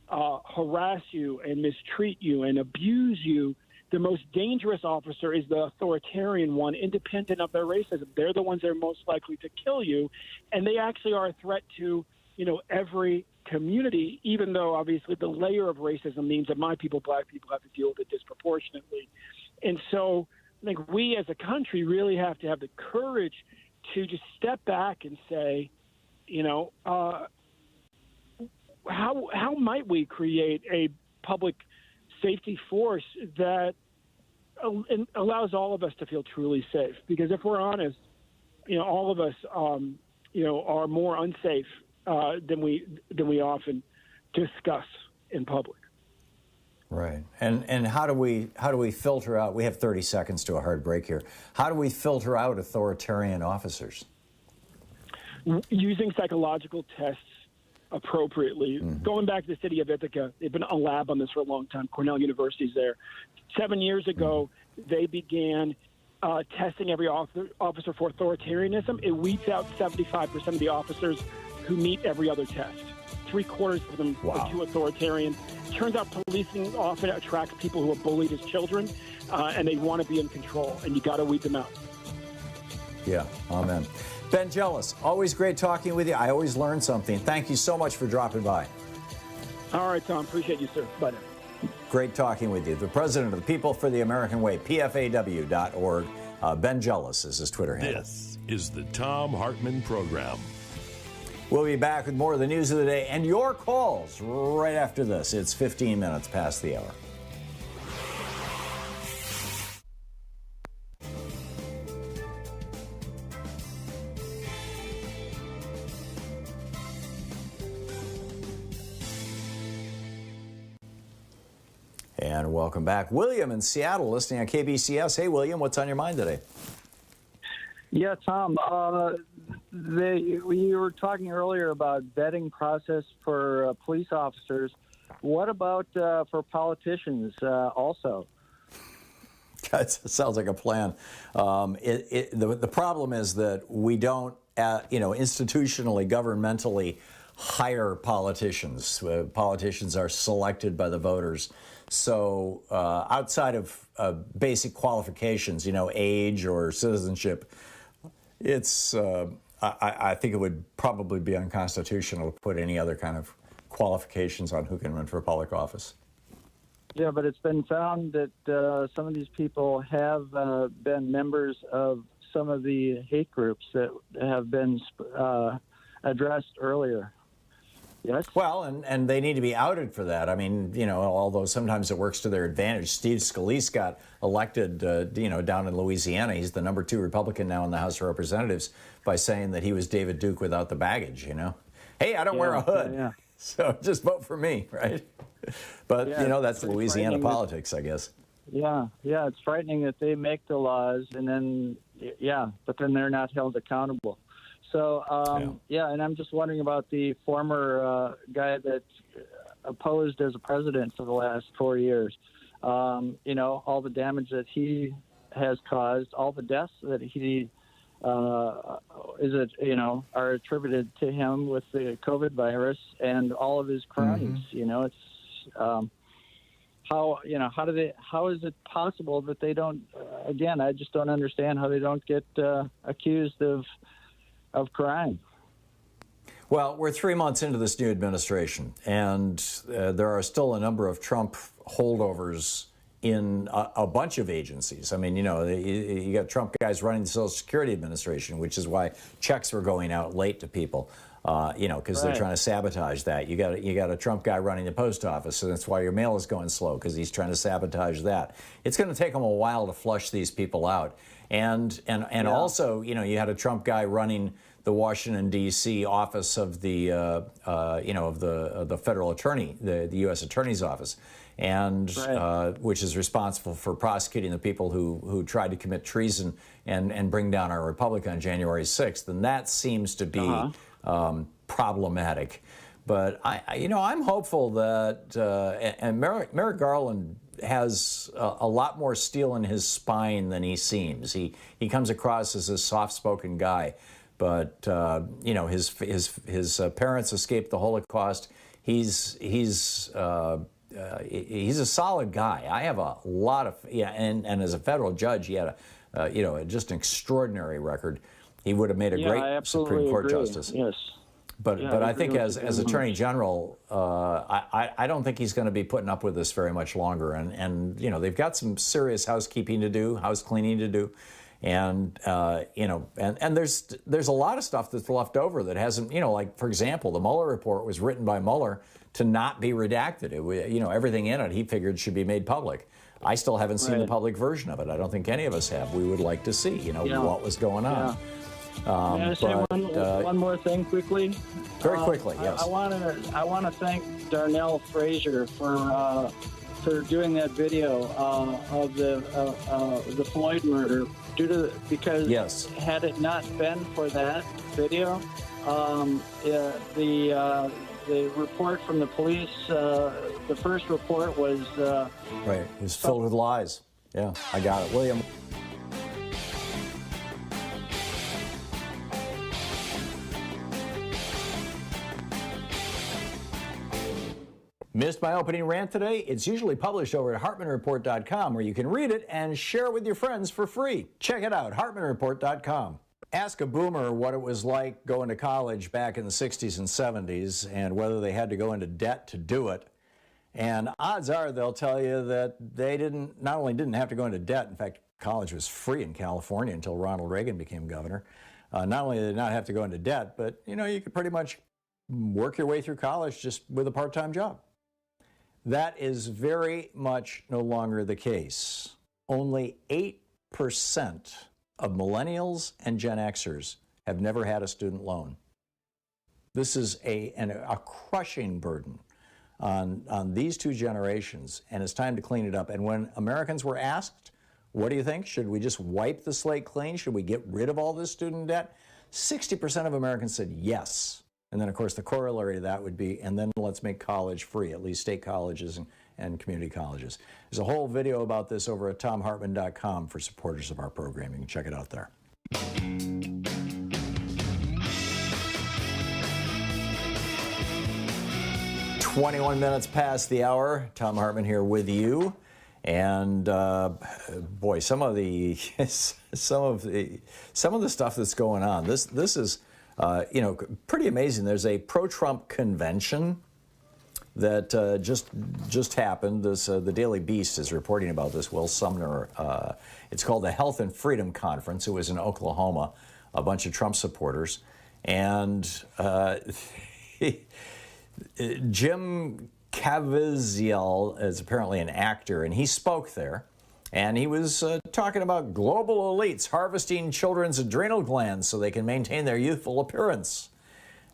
harass you and mistreat you and abuse you, the most dangerous officer is the authoritarian one, independent of their racism. They're the ones that are most likely to kill you, and they actually are a threat to, every community, even though obviously the layer of racism means that my people, black people, have to deal with it disproportionately. And so I think we as a country really have to have the courage to just step back and say, how might we create a public safety force that allows all of us to feel truly safe? Because if we're honest, all of us, are more unsafe than we often discuss in public. Right. And how do we filter out? We have 30 seconds to a hard break here. How do we filter out authoritarian officers? Using psychological tests appropriately. Mm-hmm. Going back to the city of Ithaca, they've been a lab on this for a long time. Cornell University's there. 7 years ago, they began testing every officer for authoritarianism. It weeds out 75% of the officers who meet every other test. 3/4 of them are too authoritarian. Turns out policing often attracts people who are bullied as children, and they want to be in control, and you got to weed them out. Yeah, amen. Ben Jealous, always great talking with you. I always learn something. Thank you so much for dropping by. All right, Tom. Appreciate you, sir. Bye now. Great talking with you. The president of the People for the American Way, PFAW.org. Ben Jealous is his Twitter handle. This is the Thom Hartmann Program. We'll be back with more of the news of the day and your calls right after this. It's 15 minutes past the hour. And welcome back. William in Seattle, listening on KBCS. Hey, William, what's on your mind today? Yeah, Tom, you were talking earlier about vetting process for police officers. What about for politicians also? That sounds like a plan. The problem is that we don't, institutionally, governmentally, hire politicians. Politicians are selected by the voters. So outside of basic qualifications, age or citizenship, it's I think it would probably be unconstitutional to put any other kind of qualifications on who can run for public office. Yeah, but it's been found that some of these people have been members of some of the hate groups that have been addressed earlier. Yes. Well, and they need to be outed for that. I mean, although sometimes it works to their advantage. Steve Scalise got elected, down in Louisiana. He's the number 2 Republican now in the House of Representatives by saying that he was David Duke without the baggage, Hey, I don't wear a hood, so just vote for me, right? But, that's Louisiana politics, I guess. Yeah, it's frightening that they make the laws and then, but then they're not held accountable. So, and I'm just wondering about the former guy that opposed as a president for the last 4 years. All the damage that he has caused, all the deaths that he are attributed to him with the COVID virus and all of his crimes. It's how is it possible that they don't? Again, I just don't understand how they don't get accused of crime. Well, we're 3 months into this new administration, and there are still a number of Trump holdovers in a bunch of agencies. I mean, you got Trump guys running the Social Security Administration, which is why checks were going out late to people, because they're trying to sabotage that. You got a Trump guy running the post office, and that's why your mail is going slow, because he's trying to sabotage that. It's going to take them a while to flush these people out. And also, you had a Trump guy running the Washington D.C. office of the the federal attorney, the U.S. Attorney's office, and which is responsible for prosecuting the people who tried to commit treason and bring down our republic on January 6th, and that seems to be problematic. But I'm hopeful that and Merrick Garland has a lot more steel in his spine than he seems. He comes across as a soft-spoken guy, but his parents escaped the Holocaust. He's a solid guy. I have a lot of and as a federal judge, he had just an extraordinary record. He would have made a great Supreme Court justice. Yes. But I think as Attorney General, I don't think he's going to be putting up with this very much longer. And they've got some serious housekeeping to do, house cleaning to do, and there's a lot of stuff that's left over that hasn't, like for example, the Mueller report was written by Mueller to not be redacted. Everything in it he figured should be made public. I still haven't seen the public version of it. I don't think any of us have. We would like to see, what was going on. May I say one more thing quickly? Very quickly, yes. I want to thank Darnell Frazier for doing that video of the Floyd murder. Because had it not been for that video, the report from the police, the first report was it was filled with lies. Yeah, I got it, William. Missed my opening rant today? It's usually published over at HartmannReport.com, where you can read it and share it with your friends for free. Check it out, HartmannReport.com. Ask a boomer what it was like going to college back in the 60s and 70s and whether they had to go into debt to do it. And odds are they'll tell you that they not only didn't have to go into debt, in fact, college was free in California until Ronald Reagan became governor. Not only did they not have to go into debt, but you could pretty much work your way through college just with a part-time job. That is very much no longer the case. Only 8% of millennials and Gen Xers have never had a student loan. This is a crushing burden on these two generations, and it's time to clean it up. And when Americans were asked, what do you think? Should we just wipe the slate clean? Should we get rid of all this student debt? 60% of Americans said yes. And then, of course, the corollary to that would be, and then let's make college free, at least state colleges and community colleges. There's a whole video about this over at thomhartmann.com for supporters of our program. You can check it out there. 21 minutes past the hour. Thom Hartmann here with you. And boy, some of the stuff that's going on. This is pretty amazing. There's a pro-Trump convention that just happened. The Daily Beast is reporting about this. Will Sumner. It's called the Health and Freedom Conference. It was in Oklahoma. A bunch of Trump supporters, and Jim Caviezel is apparently an actor, and he spoke there, and he was talking about global elites harvesting children's adrenal glands so they can maintain their youthful appearance.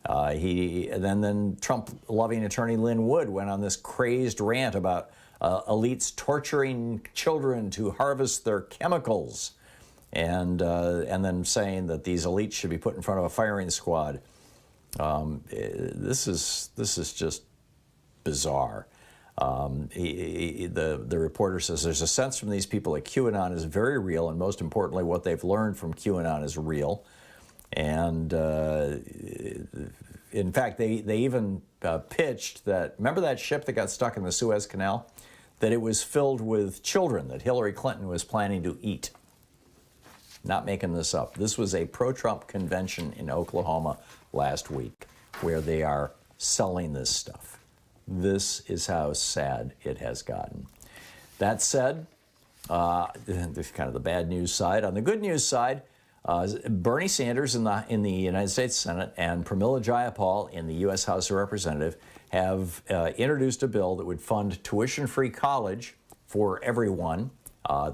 Then Trump-loving attorney Lynn Wood went on this crazed rant about elites torturing children to harvest their chemicals, and then saying that these elites should be put in front of a firing squad. This is just bizarre. The reporter says there's a sense from these people that QAnon is very real, and most importantly, what they've learned from QAnon is real. And in fact, they even pitched that, remember that ship that got stuck in the Suez Canal? That it was filled with children that Hillary Clinton was planning to eat. Not making this up. This was a pro-Trump convention in Oklahoma last week where they are selling this stuff. This is how sad it has gotten. That said, this is kind of the bad news side. On the good news side, Bernie Sanders in the United States Senate and Pramila Jayapal in the U.S. House of Representatives have introduced a bill that would fund tuition-free college for everyone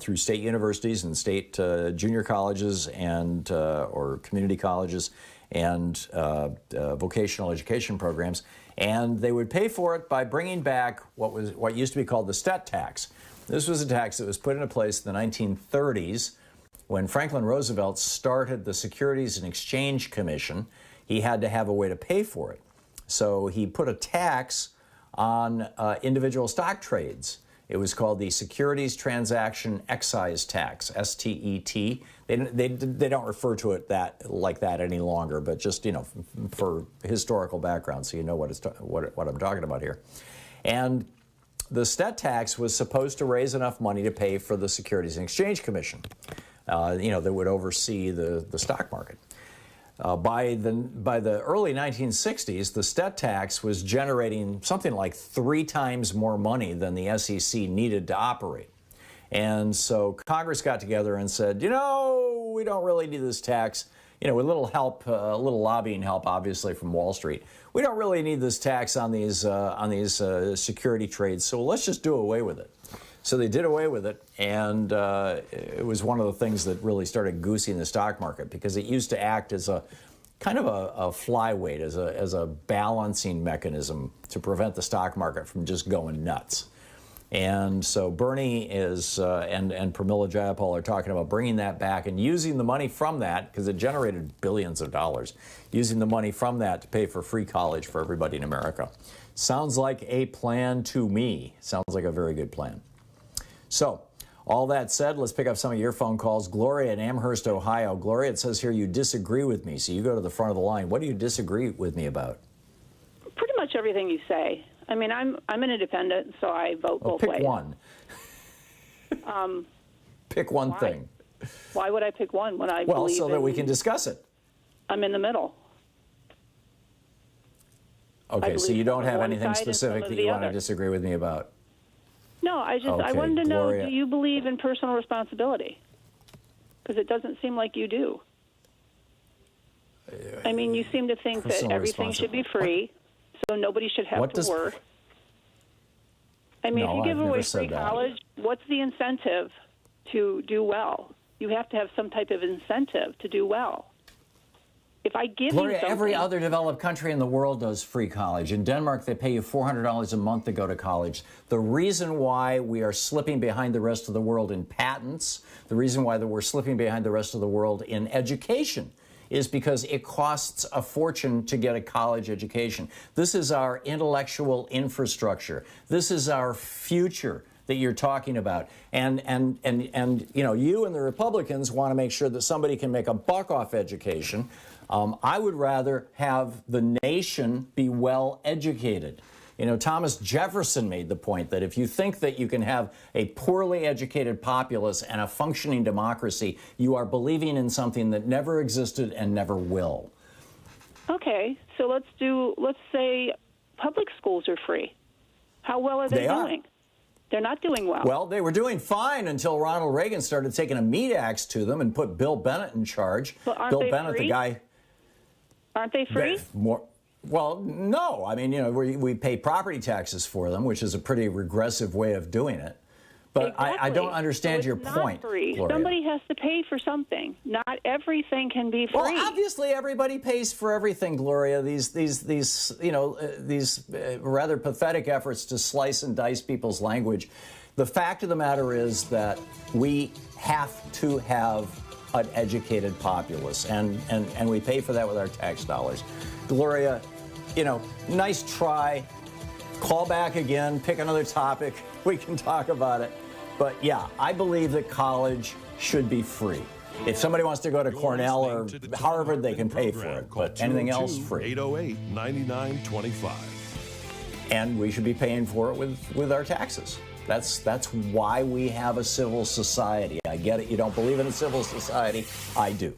through state universities and state junior colleges and or community colleges and vocational education programs. And they would pay for it by bringing back what used to be called the STET tax. This was a tax that was put into place in the 1930s when Franklin Roosevelt started the Securities and Exchange Commission. He had to have a way to pay for it. So he put a tax on individual stock trades. It was called the Securities Transaction Excise Tax, STET. They don't refer to it like that any longer, but just, for historical background, so you know what I'm talking about here. And the STET tax was supposed to raise enough money to pay for the Securities and Exchange Commission, that would oversee the stock market. By the early 1960s, the STET tax was generating something like 3 times more money than the SEC needed to operate. And so Congress got together and said, we don't really need this tax. With a little help, a little lobbying help, obviously, from Wall Street. We don't really need this tax on these security trades, so let's just do away with it. So they did away with it, and it was one of the things that really started goosing the stock market, because it used to act as a kind of a flyweight, as a balancing mechanism to prevent the stock market from just going nuts. And so Bernie is and Pramila Jayapal are talking about bringing that back and using the money from that, because it generated billions of dollars, using the money from that to pay for free college for everybody in America. Sounds like a plan to me. Sounds like a very good plan. So, all that said, let's pick up some of your phone calls. Gloria in Amherst, Ohio. Gloria, it says here you disagree with me, so you go to the front of the line. What do you disagree with me about? Pretty much everything you say. I mean, I'm an independent, so I vote both ways. Pick one. Pick one thing. Why would I pick one when I believe Well, so that we can discuss it. I'm in the middle. Okay, so you don't have anything specific that you want to disagree with me about? No, I wanted to know, do you believe in personal responsibility? Because it doesn't seem like you do. I mean, you seem to think that everything should be free, so nobody should have to work. I mean, if you give away free college, what's the incentive to do well? You have to have some type of incentive to do well. If I give Gloria, you something, every other developed country in the world does free college. In Denmark, they pay you $400 a month to go to college. The reason why we are slipping behind the rest of the world in patents, the reason why we're slipping behind the rest of the world in education, is because it costs a fortune to get a college education. This is our intellectual infrastructure. This is our future that you're talking about. And you and the Republicans want to make sure that somebody can make a buck off education. I would rather have the nation be well educated. You know, Thomas Jefferson made the point that if you think that you can have a poorly educated populace and a functioning democracy, you are believing in something that never existed and never will. Okay, so let's say public schools are free. How well are they doing? They're not doing well. Well, they were doing fine until Ronald Reagan started taking a meat axe to them and put Bill Bennett in charge. But aren't Bill they Bennett, free? the guy. Aren't they free? Well, no. I mean, you know, we pay property taxes for them, which is a pretty regressive way of doing it. But exactly. I don't understand your point, free. Gloria. Somebody has to pay for something. Not everything can be free. Well, obviously everybody pays for everything, Gloria. These rather pathetic efforts to slice and dice people's language. The fact of the matter is that we have to have an educated populace, and we pay for that with our tax dollars. Gloria, you know, nice try. Call back again, pick another topic. We can talk about it. But yeah, I believe that college should be free. If somebody wants to go to Cornell or Harvard, they can pay for it. But anything else, free. 808-9925. And we should be paying for it with our taxes. That's why we have a civil society. I get it. You don't believe in a civil society. I do.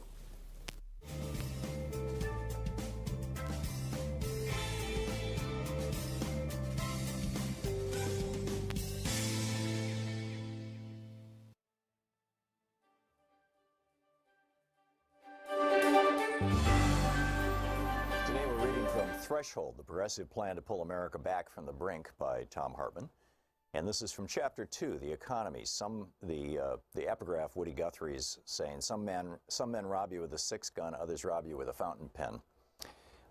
Threshold, the progressive plan to pull America back from the brink by Thom Hartmann. And this is from Chapter 2, The Economy. The epigraph Woody Guthrie's saying, some men rob you with a six-gun, others rob you with a fountain pen.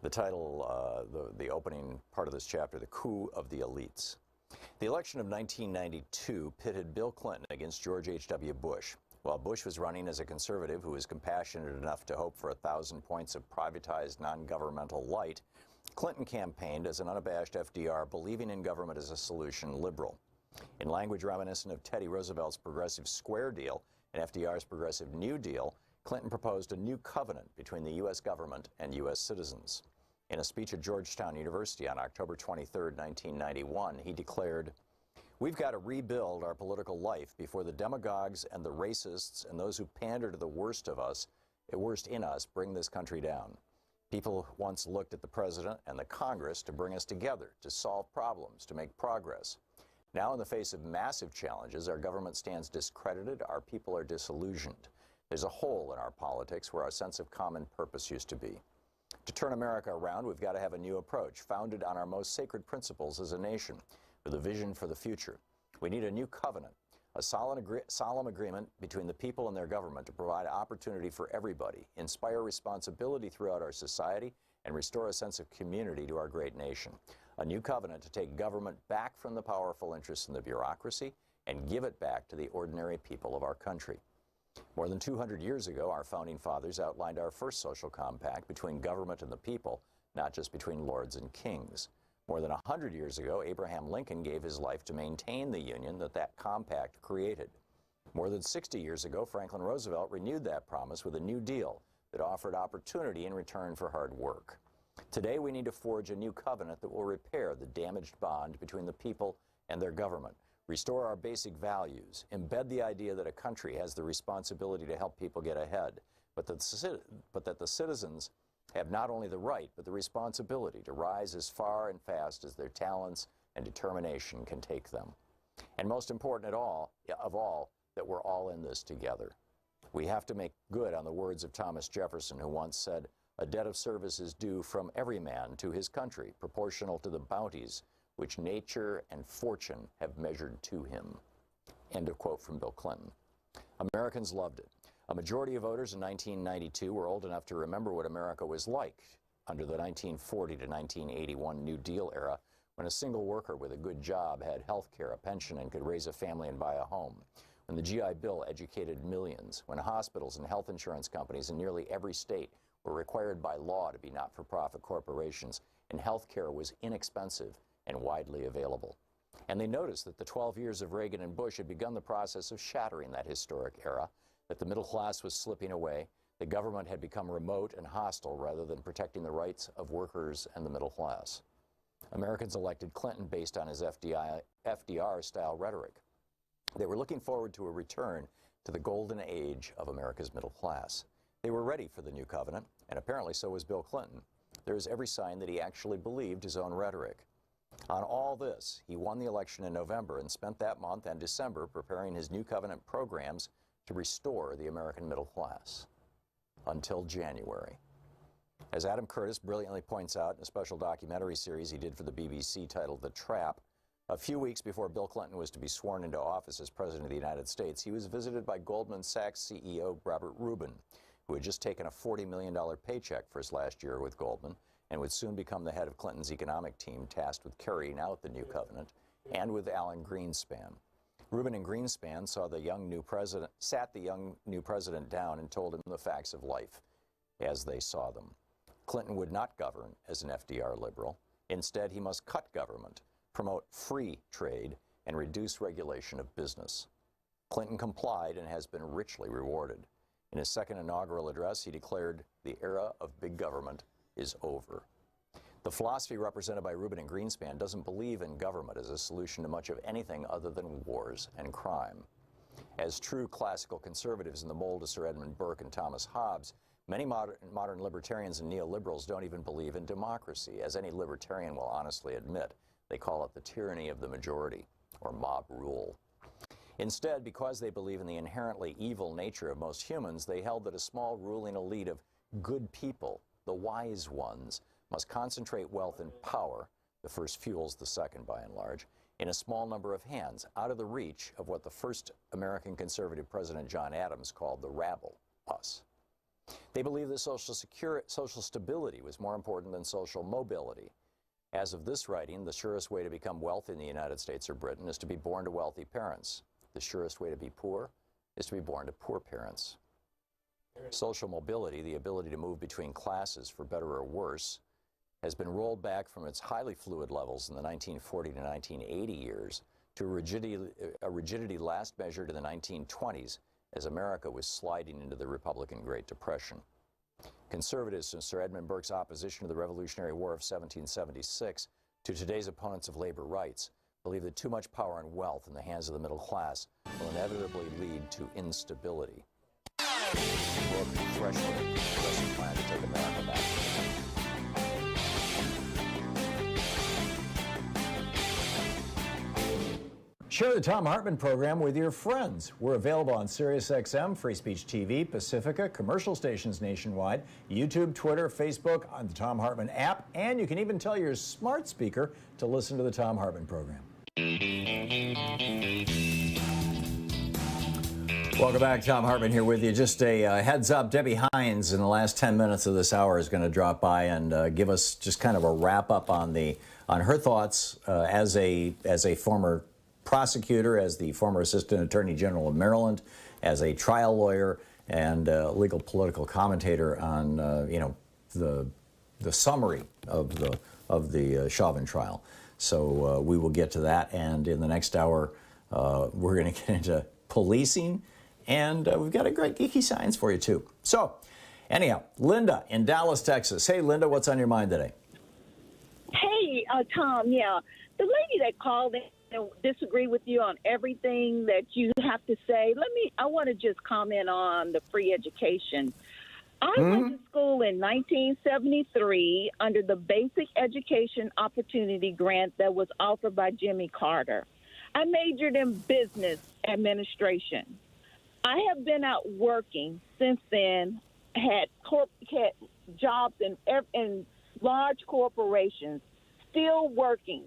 The title, the opening part of this chapter, The Coup of the Elites. The election of 1992 pitted Bill Clinton against George H.W. Bush. While Bush was running as a conservative who was compassionate enough to hope for 1,000 points of privatized non-governmental light, Clinton campaigned as an unabashed FDR, believing in government as a solution liberal. In language reminiscent of Teddy Roosevelt's Progressive Square Deal and FDR's Progressive New Deal, Clinton proposed a new covenant between the U.S. government and U.S. citizens. In a speech at Georgetown University on October 23, 1991, he declared, "We've got to rebuild our political life before the demagogues and the racists and those who pander to the worst in us bring this country down. People once looked at the president and the Congress to bring us together, to solve problems, to make progress. Now, in the face of massive challenges, our government stands discredited, our people are disillusioned. There's a hole in our politics where our sense of common purpose used to be. To turn America around, we've got to have a new approach, founded on our most sacred principles as a nation, with a vision for the future. We need a new covenant, a solemn agreement between the people and their government to provide opportunity for everybody, inspire responsibility throughout our society, and restore a sense of community to our great nation. A new covenant to take government back from the powerful interests in the bureaucracy and give it back to the ordinary people of our country." More than 200 years ago, our founding fathers outlined our first social compact between government and the people, not just between lords and kings. More than 100 years ago, Abraham Lincoln gave his life to maintain the union that compact created. More than 60 years ago, Franklin Roosevelt renewed that promise with a New Deal that offered opportunity in return for hard work. Today, we need to forge a new covenant that will repair the damaged bond between the people and their government, restore our basic values, embed the idea that a country has the responsibility to help people get ahead, but that the citizens have not only the right, but the responsibility to rise as far and fast as their talents and determination can take them. And most important of all, that we're all in this together. We have to make good on the words of Thomas Jefferson, who once said, "A debt of service is due from every man to his country, proportional to the bounties which nature and fortune have measured to him." End of quote from Bill Clinton. Americans loved it. A majority of voters in 1992 were old enough to remember what America was like under the 1940 to 1981 New Deal era, when a single worker with a good job had health care, a pension, and could raise a family and buy a home. When the GI Bill educated millions, when hospitals and health insurance companies in nearly every state were required by law to be not-for-profit corporations, and health care was inexpensive and widely available. And they noticed that the 12 years of Reagan and Bush had begun the process of shattering that historic era, that the middle class was slipping away, the government had become remote and hostile rather than protecting the rights of workers and the middle class. Americans elected Clinton based on his FDR-style rhetoric. They were looking forward to a return to the golden age of America's middle class. They were ready for the new covenant, and apparently so was Bill Clinton. There is every sign that he actually believed his own rhetoric. On all this, he won the election in November and spent that month and December preparing his new covenant programs to restore the American middle class. Until January. As Adam Curtis brilliantly points out in a special documentary series he did for the BBC titled The Trap, a few weeks before Bill Clinton was to be sworn into office as President of the United States, he was visited by Goldman Sachs CEO Robert Rubin, who had just taken a $40 million paycheck for his last year with Goldman and would soon become the head of Clinton's economic team tasked with carrying out the new covenant, and with Alan Greenspan. Rubin and Greenspan sat the young new president down and told him the facts of life as they saw them. Clinton would not govern as an FDR liberal. Instead, he must cut government, promote free trade, and reduce regulation of business. Clinton complied and has been richly rewarded. In his second inaugural address, he declared the era of big government is over. The philosophy represented by Rubin and Greenspan doesn't believe in government as a solution to much of anything other than wars and crime. As true classical conservatives in the mold of Sir Edmund Burke and Thomas Hobbes, many modern libertarians and neoliberals don't even believe in democracy. As any libertarian will honestly admit, they call it the tyranny of the majority, or mob rule. Instead, because they believe in the inherently evil nature of most humans, they held that a small ruling elite of good people, the wise ones, must concentrate wealth and power, the first fuels the second by and large, in a small number of hands, out of the reach of what the first American conservative President John Adams called the rabble, us. They believed that social stability was more important than social mobility. As of this writing, the surest way to become wealthy in the United States or Britain is to be born to wealthy parents. The surest way to be poor is to be born to poor parents. Social mobility, the ability to move between classes for better or worse, has been rolled back from its highly fluid levels in the 1940 to 1980 years to a rigidity last measured in the 1920s as America was sliding into the Republican Great Depression. Conservatives, since Sir Edmund Burke's opposition to the Revolutionary War of 1776 to today's opponents of labor rights, believe that too much power and wealth in the hands of the middle class will inevitably lead to instability. Look, freshly, progressive plan to take America back. Share the Thom Hartmann Program with your friends. We're available on SiriusXM, Free Speech TV, Pacifica, commercial stations nationwide, YouTube, Twitter, Facebook, on the Thom Hartmann app, and you can even tell your smart speaker to listen to the Thom Hartmann Program. Welcome back. Thom Hartmann here with you. Just a heads up, Debbie Hines in the last 10 minutes of this hour is going to drop by and give us just kind of a wrap up on her thoughts as a former prosecutor, as the former Assistant Attorney General of Maryland, as a trial lawyer and legal political commentator on the summary of the Chauvin trial. So we will get to that, and in the next hour we're going to get into policing, and we've got a great geeky science for you too. So anyhow, Linda in Dallas, Texas. Hey Linda, what's on your mind today? Hey Tom, yeah, the lady that called in disagree with you on everything that you have to say. I want to just comment on the free education. I went to school in 1973 under the Basic Education Opportunity Grant that was offered by Jimmy Carter. I majored in business administration. I have been out working since then, had jobs in large corporations, still working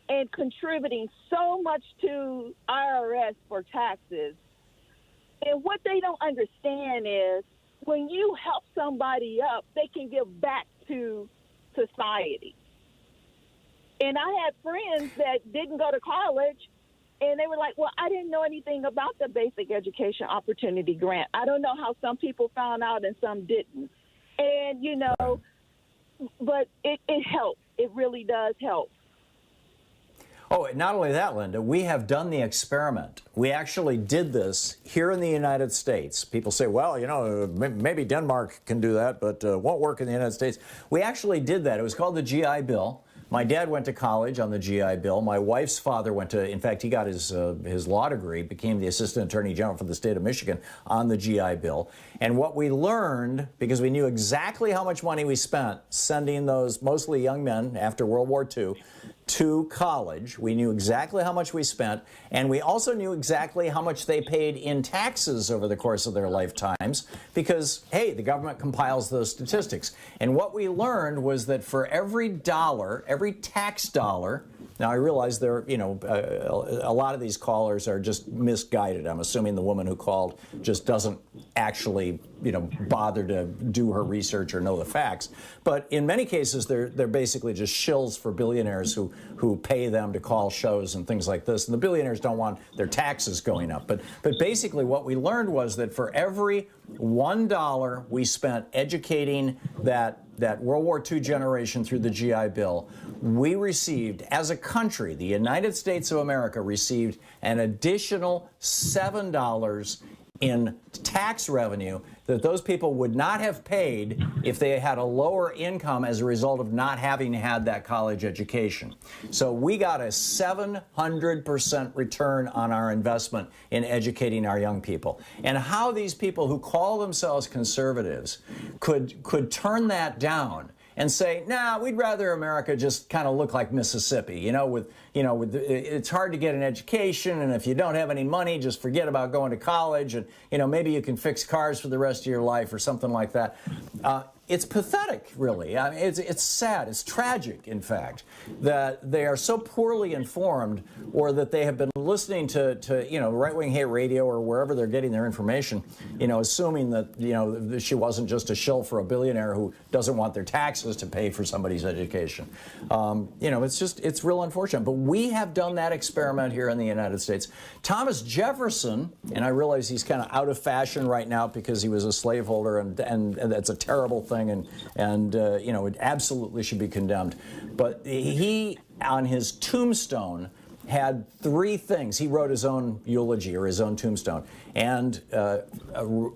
and contributing so much to IRS for taxes. And what they don't understand is when you help somebody up, they can give back to society. And I had friends that didn't go to college, and they were like, well, I didn't know anything about the Basic Education Opportunity Grant. I don't know how some people found out and some didn't. And, but it helps. It really does help. Oh, not only that, Linda, we have done the experiment. We actually did this here in the United States. People say, well, maybe Denmark can do that, but won't work in the United States. We actually did that. It was called the GI Bill. My dad went to college on the GI Bill. My wife's father went to, in fact, he got his law degree, became the Assistant Attorney General for the state of Michigan on the GI Bill. And what we learned, because we knew exactly how much money we spent sending those mostly young men after World War II to college, we knew exactly how much we spent, and we also knew exactly how much they paid in taxes over the course of their lifetimes because, hey, the government compiles those statistics. And what we learned was that for every dollar, every tax dollar, now I realize there, a lot of these callers are just misguided. I'm assuming the woman who called just doesn't actually, bother to do her research or know the facts. But in many cases, they're basically just shills for billionaires who pay them to call shows and things like this. And the billionaires don't want their taxes going up. But basically, what we learned was that for every $1 we spent educating that World War II generation through the GI Bill, we received, as a country, the United States of America received an additional $7 in tax revenue that those people would not have paid if they had a lower income as a result of not having had that college education. So we got a 700% return on our investment in educating our young people. And how these people who call themselves conservatives could turn that down and say, nah, we'd rather America just kind of look like Mississippi, it's hard to get an education, and if you don't have any money, just forget about going to college, and maybe you can fix cars for the rest of your life or something like that. It's pathetic, really. I mean, it's sad. It's tragic, in fact, that they are so poorly informed, or that they have been listening to right-wing hate radio or wherever they're getting their information, assuming that she wasn't just a shill for a billionaire who doesn't want their taxes to pay for somebody's education. It's real unfortunate. But we have done that experiment here in the United States. Thomas Jefferson, and I realize he's kind of out of fashion right now because he was a slaveholder, and that's a terrible thing. And it absolutely should be condemned. But he, on his tombstone, had three things. He wrote his own eulogy or his own tombstone. And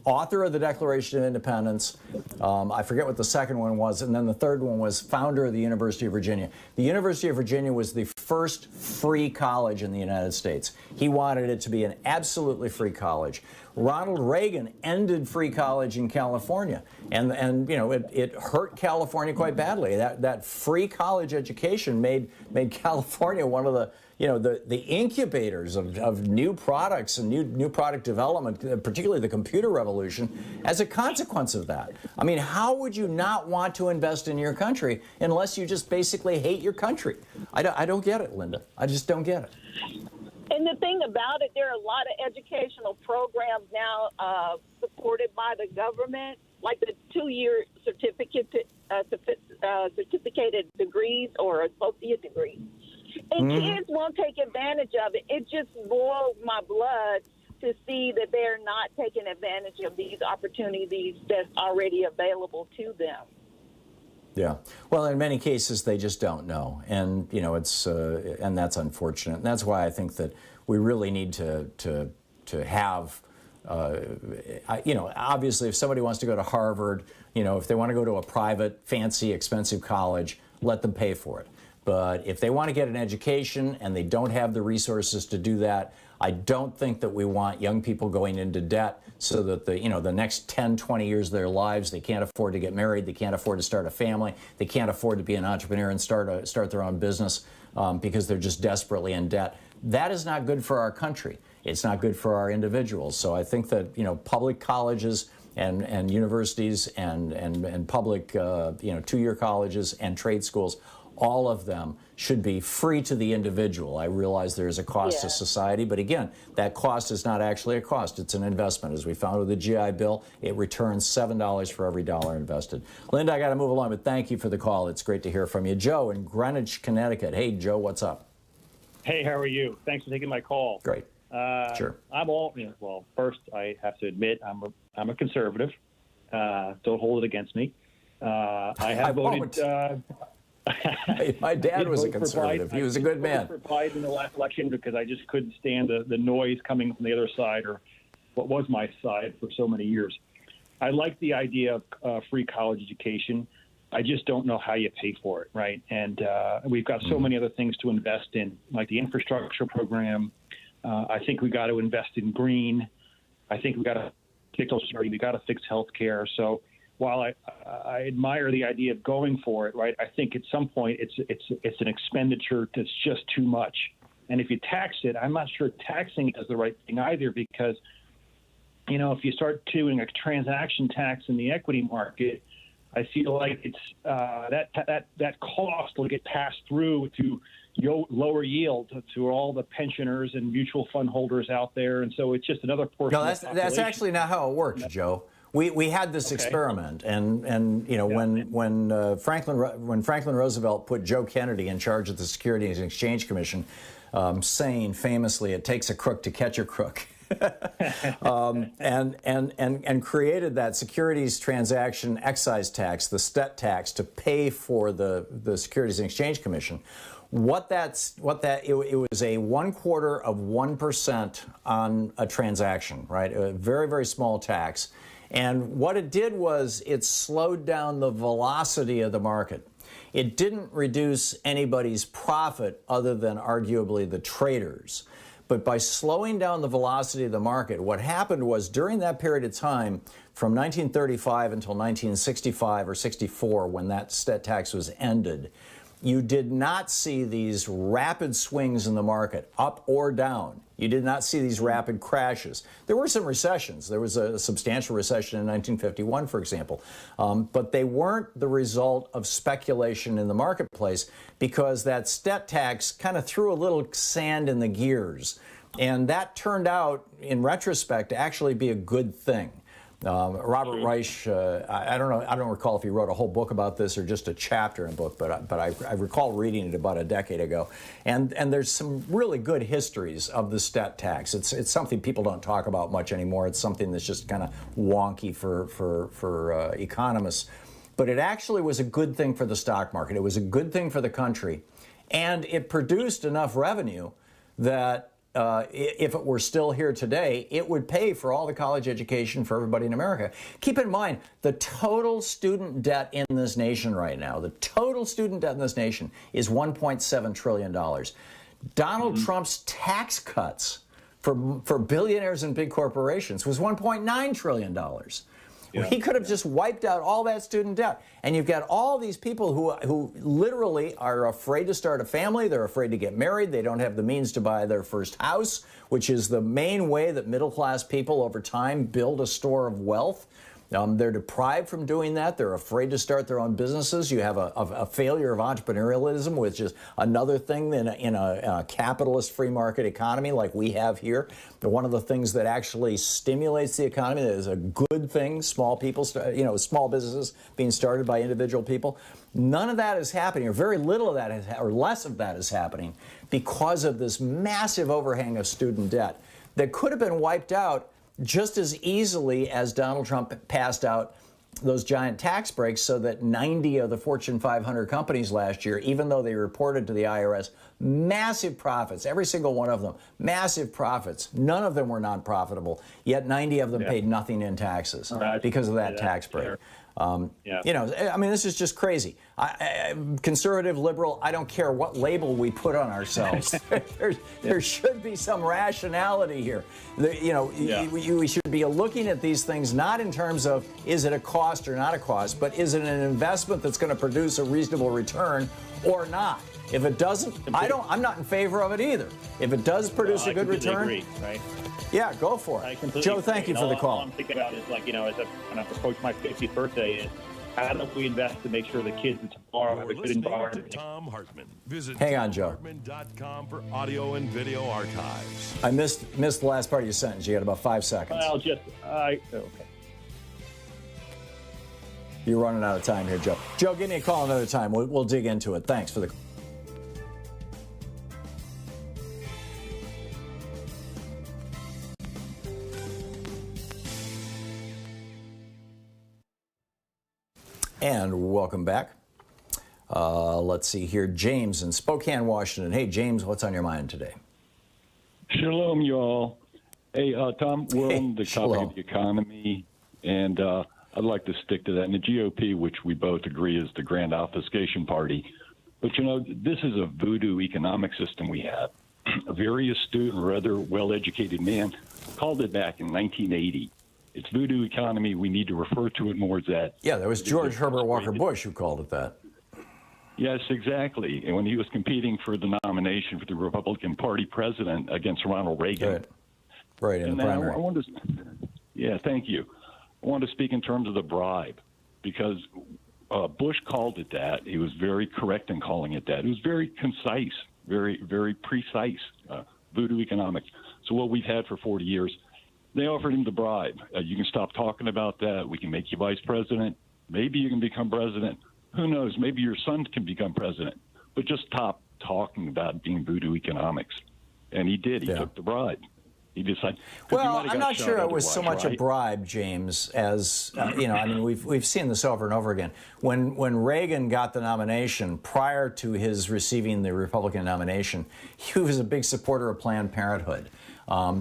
author of the Declaration of Independence, I forget what the second one was, and then the third one was founder of the University of Virginia. The University of Virginia was the first free college in the United States. He wanted it to be an absolutely free college. Ronald Reagan ended free college in California, and it hurt California quite badly. That free college education made California one of the incubators of new products and new product development, particularly the computer revolution, as a consequence of that. I mean, how would you not want to invest in your country unless you just basically hate your country? I don't get it, Linda. I just don't get it. And the thing about it, there are a lot of educational programs now supported by the government, like the 2-year certificated degrees or associate degrees. And kids won't take advantage of it. It just boils my blood to see that they're not taking advantage of these opportunities that's already available to them. Yeah. Well, in many cases, they just don't know. And, and that's unfortunate. And that's why I think that we really need to have, obviously, if somebody wants to go to Harvard, if they want to go to a private, fancy, expensive college, let them pay for it. But if they want to get an education and they don't have the resources to do that, I don't think that we want young people going into debt so that the next 10, 20 years of their lives, they can't afford to get married, they can't afford to start a family, they can't afford to be an entrepreneur and start their own business because they're just desperately in debt. That is not good for our country. It's not good for our individuals. So I think that public colleges and universities and public 2-year colleges and trade schools, all of them should be free to the individual. I realize there is a cost to society, but again, that cost is not actually a cost. It's an investment. As we found with the GI Bill, it returns $7 for every dollar invested. Linda, I got to move along, but thank you for the call. It's great to hear from you. Joe in Greenwich, Connecticut. Hey, Joe, what's up? Hey, how are you? Thanks for taking my call. Great. Sure. I'm all, well, first, I have to admit, I'm a conservative. Don't hold it against me. I have voted... My dad was a conservative. He was a good man. I voted for Biden in the last election because I just couldn't stand the noise coming from the other side, or what was my side for so many years. I like the idea of free college education. I just don't know how you pay for it, right? And we've got so many other things to invest in, like the infrastructure program. I think we got to invest in green. I think we got to we got to fix healthcare. So while I admire the idea of going for it, right, I think at some point it's an expenditure that's just too much. And if you tax it, I'm not sure taxing is the right thing either, because, you know, if you start doing a transaction tax in the equity market, I feel like it's that cost will get passed through to lower yield to all the pensioners and mutual fund holders out there, and so it's just another portion. No, that's actually not how it works, Joe. We had this experiment, and you know, when Franklin Roosevelt put Joe Kennedy in charge of the Securities and Exchange Commission, saying famously, "It takes a crook to catch a crook." and created that securities transaction excise tax, the STET tax, to pay for the Securities and Exchange Commission. It was a 1/4% on a transaction, right? A very, very small tax. And what it did was it slowed down the velocity of the market. It didn't reduce anybody's profit other than arguably the traders. But by slowing down the velocity of the market, what happened was during that period of time, from 1935 until 1965 or 64, when that STET tax was ended, you did not see these rapid swings in the market, up or down. You did not see these rapid crashes. There were some recessions. There was a substantial recession in 1951, for example. But they weren't the result of speculation in the marketplace, because that STET tax kind of threw a little sand in the gears. And that turned out, in retrospect, to actually be a good thing. Robert Reich, I don't recall if he wrote a whole book about this or just a chapter in a book, but I recall reading it about a decade ago. And there's some really good histories of the STET tax. It's something people don't talk about much anymore. It's something that's just kind of wonky for economists. But it actually was a good thing for the stock market. It was a good thing for the country. And it produced enough revenue that if it were still here today, it would pay for all the college education for everybody in America. Keep in mind, the total student debt in this nation right now, the total student debt in this nation is $1.7 trillion. Donald Trump's tax cuts for billionaires and big corporations was $1.9 trillion. Yeah. He could have just wiped out all that student debt. And you've got all these people who literally are afraid to start a family. They're afraid to get married. They don't have the means to buy their first house, which is the main way that middle-class people over time build a store of wealth. They're deprived from doing that. They're afraid to start their own businesses. You have a failure of entrepreneurialism, which is another thing in a capitalist free market economy like we have here. But one of the things that actually stimulates the economy, that is a good thing, small businesses being started by individual people. None of that is happening, or very little of that, or less of that is happening because of this massive overhang of student debt that could have been wiped out just as easily as Donald Trump passed out those giant tax breaks so that 90 of the Fortune 500 companies last year, even though they reported to the IRS massive profits, every single one of them, massive profits, none of them were non-profitable, yet 90 of them paid nothing in taxes because of that tax break. Sure. You know, I mean, this is just crazy. Conservative, liberal, I don't care what label we put on ourselves. There should be some rationality here. We should be looking at these things not in terms of is it a cost or not a cost, but is it an investment that's going to produce a reasonable return or not? If it doesn't, I'm not in favor of it either. If it does produce a good return, agree, right? Yeah, go for it. Joe, thank you for the call. All I'm thinking about is, like, as I approach my 50th birthday, is how do we invest to make sure the kids tomorrow have a good environment? Thom Hartmann. Visit Hang on, Joe. ThomHartmann.com for audio and video archives. I missed the last part of your sentence. You got about 5 seconds. Okay. You're running out of time here, Joe. Joe, give me a call another time. We'll dig into it. Thanks for the call. And welcome back. Let's see here. James in Spokane, Washington. Hey, James, what's on your mind today? Shalom, y'all. Hey, Tom, we're on the topic of the economy, and I'd like to stick to that. And the GOP, which we both agree is the grand obfuscation party. But, you know, this is a voodoo economic system we have. A very astute and rather well-educated man called it back in 1980. It's voodoo economy. We need to refer to it more as that. Yeah, there was George Herbert Walker Bush who called it that. Yes, exactly. And when he was competing for the nomination for the Republican Party president against Ronald Reagan. Right, in the primary. Yeah, thank you. I want to speak in terms of the bribe, because Bush called it that. He was very correct in calling it that. It was very concise, very, very precise, voodoo economics. So what we've had for 40 years, they offered him the bribe. You can stop talking about that. We can make you vice president. Maybe you can become president. Who knows? Maybe your son can become president. But just stop talking about being voodoo economics. And he did. He took the bribe. He decided. Well, I'm not sure it was so much a bribe, James, as you know. I mean, we've seen this over and over again. When Reagan got the nomination, prior to his receiving the Republican nomination, he was a big supporter of Planned Parenthood.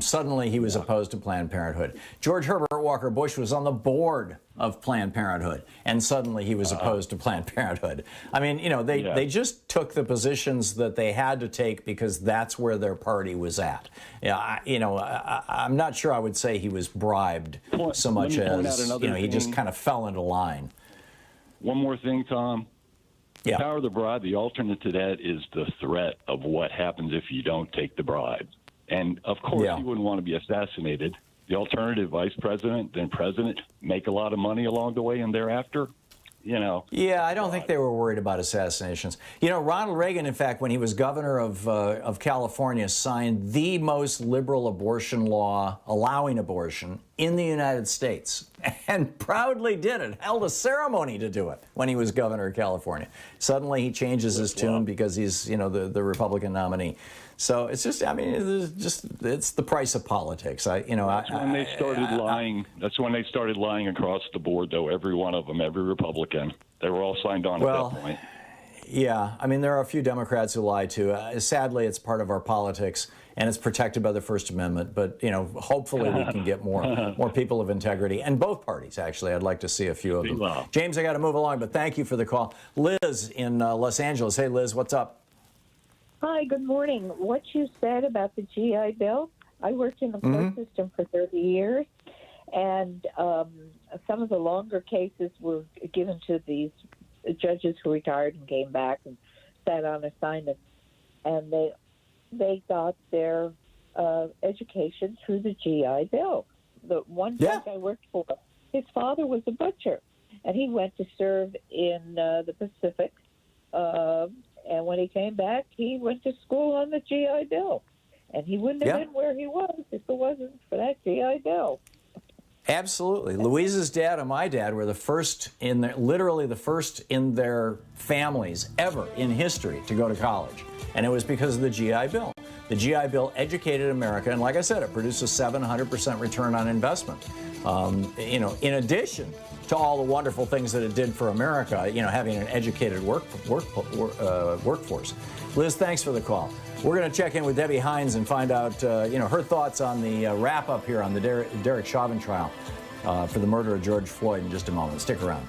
Suddenly, he was opposed to Planned Parenthood. George Herbert Walker Bush was on the board of Planned Parenthood, and suddenly he was opposed to Planned Parenthood. I mean, you know, they just took the positions that they had to take because that's where their party was at. Yeah, I'm not sure I would say he was bribed so much as, you know, he just kind of fell into line. One more thing, Tom. The power of the bribe, the alternate to that is the threat of what happens if you don't take the bribe. And, of course, you wouldn't want to be assassinated. The alternative, vice president, then president, make a lot of money along the way and thereafter, you know. Yeah, I don't think they were worried about assassinations. You know, Ronald Reagan, in fact, when he was governor of California, signed the most liberal abortion law allowing abortion in the United States, and proudly did it, held a ceremony to do it when he was governor of California. Suddenly he changes his tune because he's, you know, the Republican nominee. So it's just, I mean, it's the price of politics. That's when they started lying. That's when they started lying across the board, though. Every one of them, every Republican, they were all signed on at that point. Yeah, I mean, there are a few Democrats who lie too. Sadly, it's part of our politics, and it's protected by the First Amendment. But you know, hopefully, we can get more people of integrity, and both parties. Actually, I'd like to see a few of them. James, I got to move along, but thank you for the call. Liz in Los Angeles. Hey, Liz, what's up? Hi, good morning. What you said about the GI Bill, I worked in the court system for 30 years, and some of the longer cases were given to these judges who retired and came back and sat on assignment, and they got their education through the GI Bill. The one judge I worked for, his father was a butcher, and he went to serve in the Pacific. And when he came back, he went to school on the GI Bill. And he wouldn't have been where he was if it wasn't for that GI Bill. Absolutely. Louise's dad and my dad were the first literally the first in their families ever in history to go to college. And it was because of the GI Bill. The GI Bill educated America, and like I said, it produced a 700% return on investment. You know, in addition to all the wonderful things that it did for America, you know, having an educated workforce. Liz, thanks for the call. We're going to check in with Debbie Hines and find out, you know, her thoughts on the wrap-up here on the Derik Chauvin trial for the murder of George Floyd in just a moment. Stick around.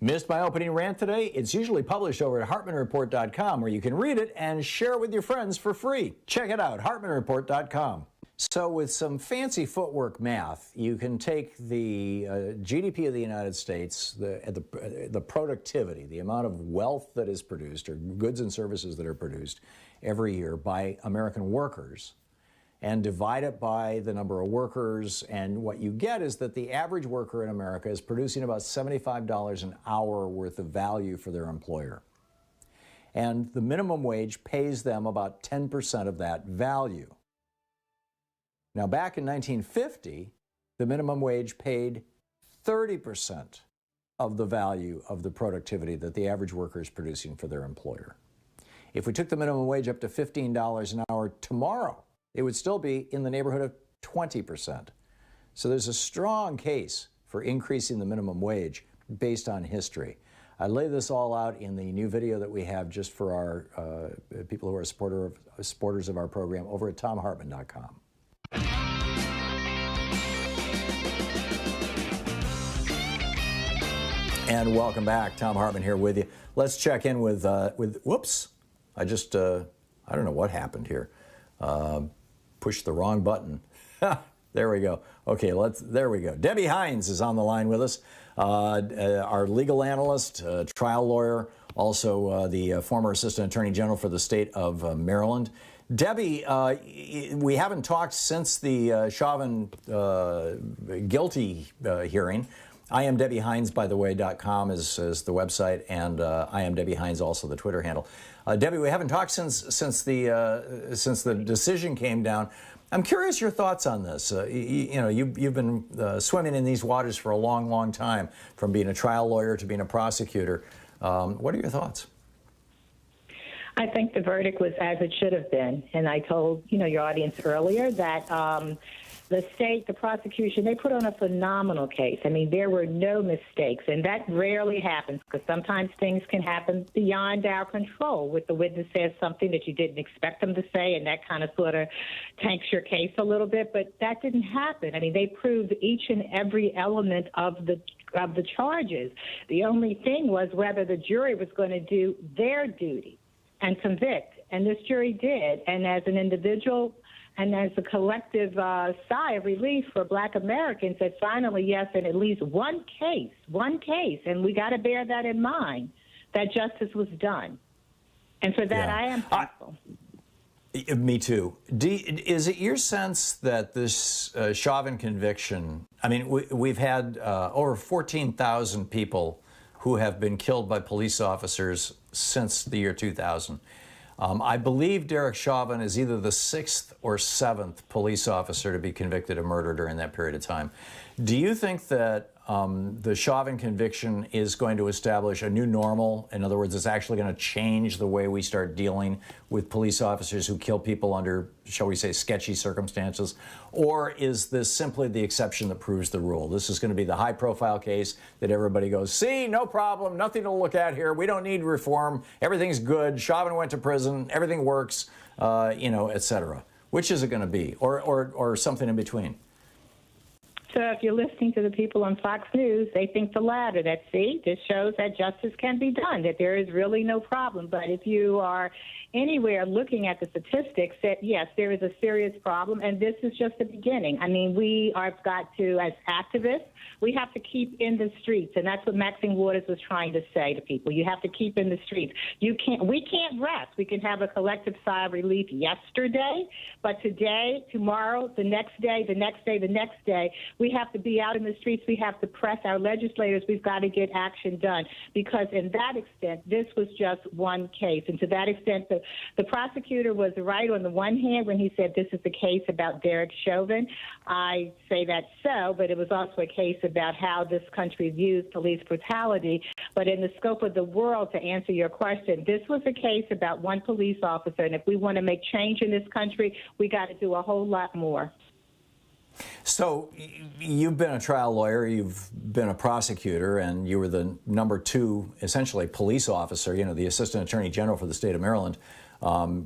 Missed my opening rant today? It's usually published over at HartmannReport.com, where you can read it and share it with your friends for free. Check it out, HartmannReport.com. So with some fancy footwork math, you can take the GDP of the United States, the productivity, the amount of wealth that is produced, or goods and services that are produced every year by American workers, and divide it by the number of workers, and what you get is that the average worker in America is producing about $75 an hour worth of value for their employer. And the minimum wage pays them about 10% of that value. Now, back in 1950, the minimum wage paid 30% of the value of the productivity that the average worker is producing for their employer. If we took the minimum wage up to $15 an hour tomorrow, it would still be in the neighborhood of 20%. So there's a strong case for increasing the minimum wage based on history. I lay this all out in the new video that we have just for our people who are supporters of our program over at thomhartmann.com. And welcome back. Thom Hartmann here with you. Let's check in with whoops. I don't know what happened here. Pushed the wrong button. There we go. Okay, there we go. Debbie Hines is on the line with us, our legal analyst, trial lawyer, also the former Assistant Attorney General for the state of Maryland. Debbie, we haven't talked since the Chauvin guilty hearing. IamDebbieHines, by the way, .com is the website, and IamDebbieHines also the Twitter handle. Debbie, we haven't talked since the decision came down. I'm curious your thoughts on this. You've been swimming in these waters for a long, long time, from being a trial lawyer to being a prosecutor. What are your thoughts? I think the verdict was as it should have been, and I told your audience earlier that the state, the prosecution, they put on a phenomenal case. I mean, there were no mistakes, and that rarely happens because sometimes things can happen beyond our control with the witness says something that you didn't expect them to say, and that kind of sort of tanks your case a little bit, but that didn't happen. I mean, they proved each and every element of the charges. The only thing was whether the jury was going to do their duty and convict, and this jury did, and as an individual and as a collective sigh of relief for Black Americans that finally, yes, in at least one case, and we got to bear that in mind, that justice was done. And for that, I am thankful. Me too. Is it your sense that this Chauvin conviction, I mean, we've had over 14,000 people who have been killed by police officers since the year 2000. I believe Derik Chauvin is either the 6th or 7th police officer to be convicted of murder during that period of time. Do you think that the Chauvin conviction is going to establish a new normal? In other words, it's actually going to change the way we start dealing with police officers who kill people under, shall we say, sketchy circumstances? Or is this simply the exception that proves the rule? This is going to be the high-profile case that everybody goes, see, no problem, nothing to look at here. We don't need reform. Everything's good. Chauvin went to prison. Everything works, et cetera. Which is it going to be? Or something in between? So if you're listening to the people on Fox News, they think the latter, that, see, this shows that justice can be done, that there is really no problem. But if you are anywhere looking at the statistics, that, yes, there is a serious problem, and this is just the beginning. I mean, we have got to, as activists, we have to keep in the streets, and that's what Maxine Waters was trying to say to people. You have to keep in the streets. We can't rest. We can have a collective sigh of relief yesterday, but today, tomorrow, the next day, the next day, the next day, we have to be out in the streets. We have to press our legislators. We've got to get action done because in that extent, this was just one case. And to that extent, the prosecutor was right on the one hand when he said this is a case about Derik Chauvin. I say that so, but it was also a case about how this country views police brutality. But in the scope of the world, to answer your question, this was a case about one police officer. And if we want to make change in this country, we got to do a whole lot more. So you've been a trial lawyer, you've been a prosecutor, and you were the #2, essentially, police officer, the Assistant Attorney General for the state of Maryland.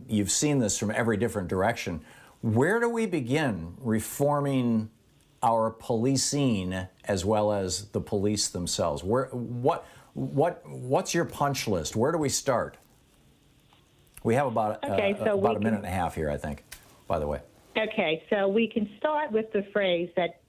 You've seen this from every different direction. Where do we begin reforming our policing as well as the police themselves? What's your punch list? Where do we start? We have about a minute and a half here, I think, by the way. Okay, so we can start with the phrase that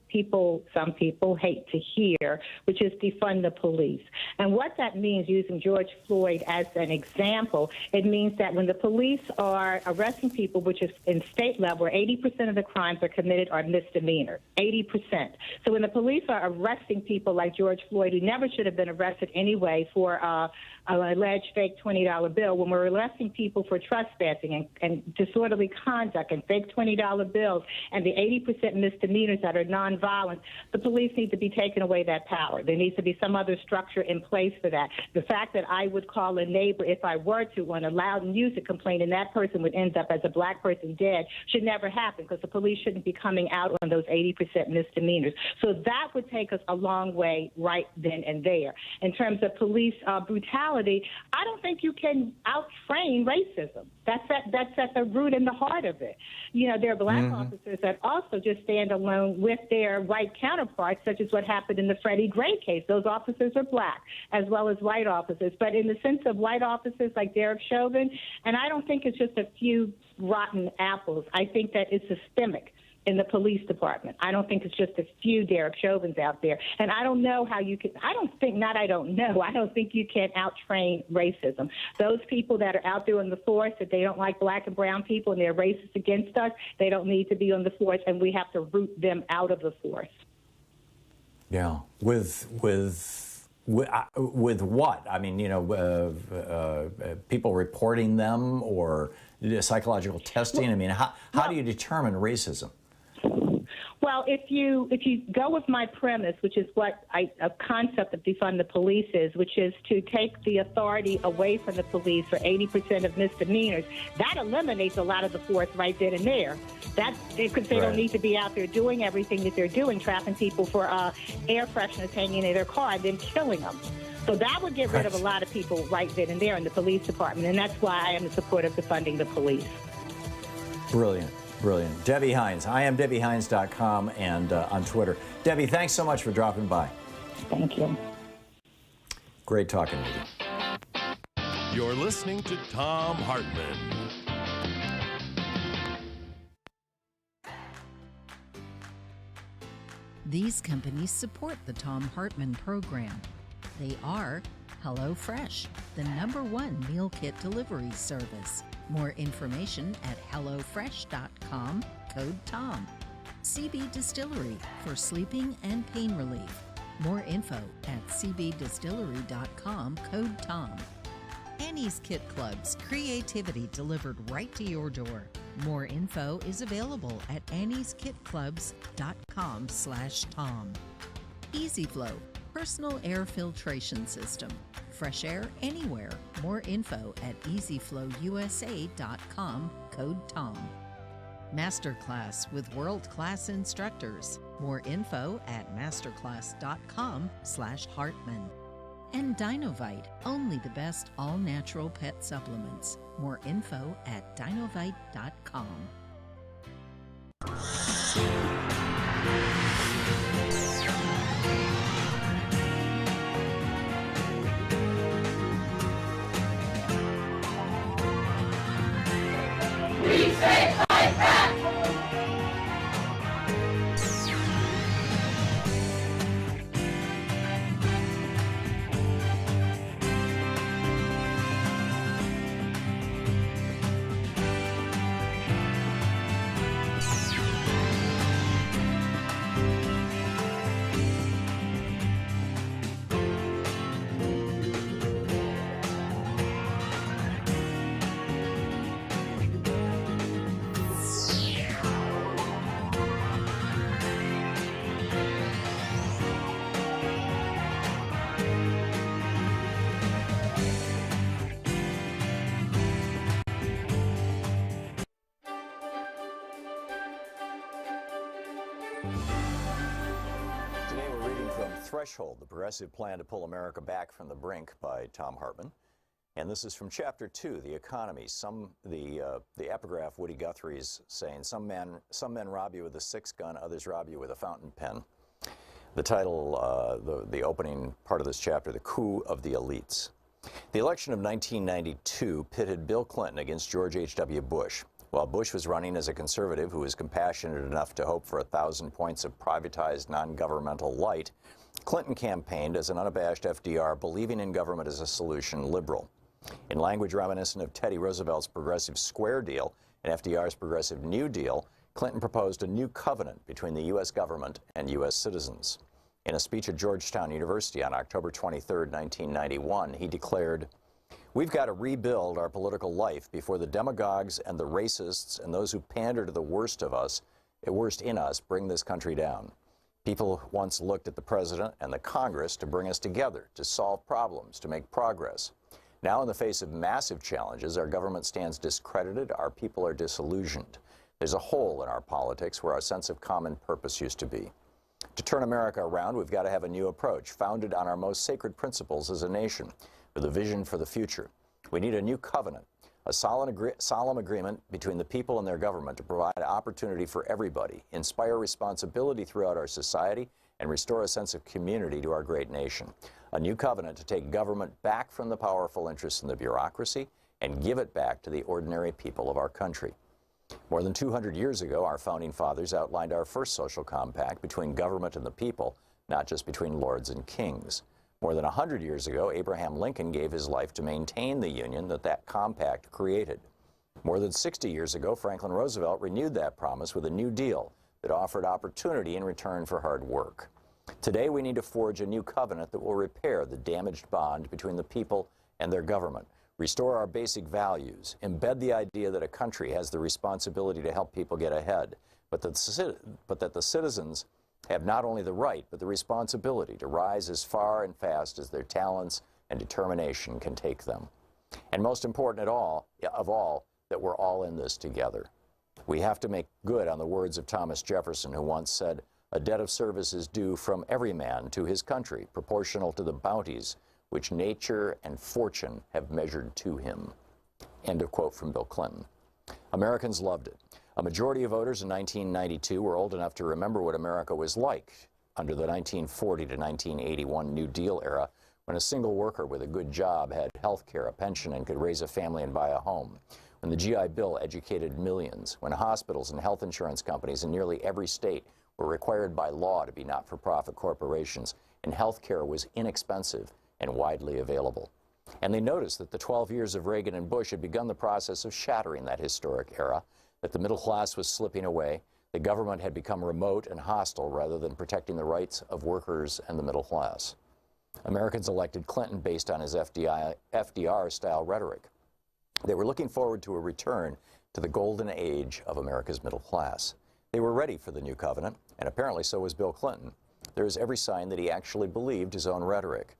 some people hate to hear, which is defund the police. And what that means, using George Floyd as an example, it means that when the police are arresting people, which is in state level, where 80% of the crimes are committed are misdemeanors, 80%. So when the police are arresting people like George Floyd, who never should have been arrested anyway for an alleged fake $20 bill, when we're arresting people for trespassing and disorderly conduct and fake $20 bills and the 80% misdemeanors that are nonviolent, violence, the police need to be taken away that power. There needs to be some other structure in place for that. The fact that I would call a neighbor if I were to on a loud music complaint and that person would end up as a black person dead should never happen, because the police shouldn't be coming out on those 80% misdemeanors. So that would take us a long way right then and there. In terms of police brutality, I don't think you can out-train racism. That's at the root and the heart of it. You know, there are black officers that also just stand alone with their white counterparts, such as what happened in the Freddie Gray case. Those officers are black as well as white officers. But in the sense of white officers like Derik Chauvin, and I don't think it's just a few rotten apples. I think that it's systemic in the police department. I don't think it's just a few Derik Chauvins out there. And I don't know how you can, I don't think you can out-train racism. Those people that are out there on the force, that they don't like black and brown people and they're racist against us, they don't need to be on the force, and we have to root them out of the force. Yeah. With what? I mean, you know, people reporting them or psychological testing? I mean, how do you determine racism? Well, if you go with my premise, which is what a concept of defund the police is, which is to take the authority away from the police for 80% of misdemeanors, that eliminates a lot of the force right then and there. That's because they don't need to be out there doing everything that they're doing, trapping people for air fresheners hanging in their car and then killing them. So that would get rid of a lot of people right then and there in the police department, and that's why I am in support of defunding the police. Brilliant. Brilliant. Debbie Hines. I am DebbieHines.com and on Twitter. Debbie, thanks so much for dropping by. Thank you. Great talking with you. You're listening to Thom Hartmann. These companies support the Thom Hartmann Program. They are HelloFresh, the #1 meal kit delivery service. More information at HelloFresh.com, code TOM. CB Distillery for sleeping and pain relief. More info at cbdistillery.com, code TOM. Annie's Kit Clubs, creativity delivered right to your door. More info is available at annieskitclubs.com/Tom. EasyFlow, personal air filtration system. Fresh air anywhere. More info at easyflowusa.com, code TOM. Masterclass with world-class instructors. More info at masterclass.com/Hartman. And Dinovite, only the best all-natural pet supplements. More info at dinovite.com. We say fight back! Today we're reading from Threshold, the progressive plan to pull America back from the brink by Thom Hartmann. And this is from Chapter 2, The Economy. The epigraph Woody Guthrie's saying, some men rob you with a six-gun, others rob you with a fountain pen. The title, the opening part of this chapter, The Coup of the Elites. The election of 1992 pitted Bill Clinton against George H.W. Bush. While Bush was running as a conservative who was compassionate enough to hope for 1,000 points of privatized non-governmental light, Clinton campaigned as an unabashed FDR, believing in government as a solution liberal. In language reminiscent of Teddy Roosevelt's Progressive Square Deal and FDR's Progressive New Deal, Clinton proposed a new covenant between the U.S. government and U.S. citizens. In a speech at Georgetown University on October 23, 1991, he declared, "We've got to rebuild our political life before the demagogues and the racists and those who pander to the worst in us bring this country down. People once looked at the president and the Congress to bring us together, to solve problems, to make progress. Now, in the face of massive challenges, our government stands discredited, our people are disillusioned. There's a hole in our politics where our sense of common purpose used to be. To turn America around, we've got to have a new approach, founded on our most sacred principles as a nation, with a vision for the future. We need a new covenant, a solemn agreement between the people and their government to provide opportunity for everybody, inspire responsibility throughout our society, and restore a sense of community to our great nation. A new covenant to take government back from the powerful interests in the bureaucracy and give it back to the ordinary people of our country. More than 200 years ago, our founding fathers outlined our first social compact between government and the people, not just between lords and kings. More than 100 years ago, Abraham Lincoln gave his life to maintain the union that compact created. More than 60 years ago, Franklin Roosevelt renewed that promise with a New Deal that offered opportunity in return for hard work. Today, we need to forge a new covenant that will repair the damaged bond between the people and their government, restore our basic values, embed the idea that a country has the responsibility to help people get ahead, but that the citizens have not only the right, but the responsibility to rise as far and fast as their talents and determination can take them. And most important of all, that we're all in this together. We have to make good on the words of Thomas Jefferson, who once said, "A debt of service is due from every man to his country, proportional to the bounties which nature and fortune have measured to him." End of quote from Bill Clinton. Americans loved it. A majority of voters in 1992 were old enough to remember what America was like under the 1940 to 1981 New Deal era, when a single worker with a good job had health care, a pension, and could raise a family and buy a home. When the GI Bill educated millions. When hospitals and health insurance companies in nearly every state were required by law to be not-for-profit corporations, and health care was inexpensive and widely available. And they noticed that the 12 years of Reagan and Bush had begun the process of shattering that historic era, that the middle class was slipping away, the government had become remote and hostile rather than protecting the rights of workers and the middle class. Americans elected Clinton based on his FDR-style rhetoric. They were looking forward to a return to the golden age of America's middle class. They were ready for the new covenant, and apparently so was Bill Clinton. There is every sign that he actually believed his own rhetoric.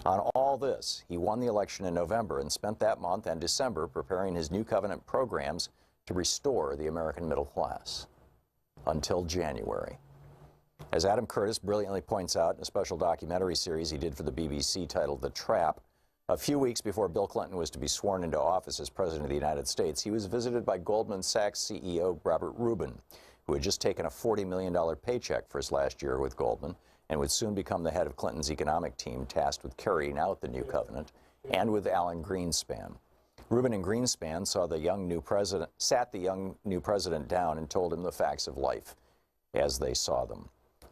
On all this, he won the election in November and spent that month and December preparing his new covenant programs to restore the American middle class. Until January. As Adam Curtis brilliantly points out in a special documentary series he did for the BBC titled The Trap, a few weeks before Bill Clinton was to be sworn into office as President of the United States, he was visited by Goldman Sachs CEO Robert Rubin, who had just taken a $40 million paycheck for his last year with Goldman and would soon become the head of Clinton's economic team tasked with carrying out the new covenant, and with Alan Greenspan. Rubin and Greenspan sat the young new president down and told him the facts of life as they saw them.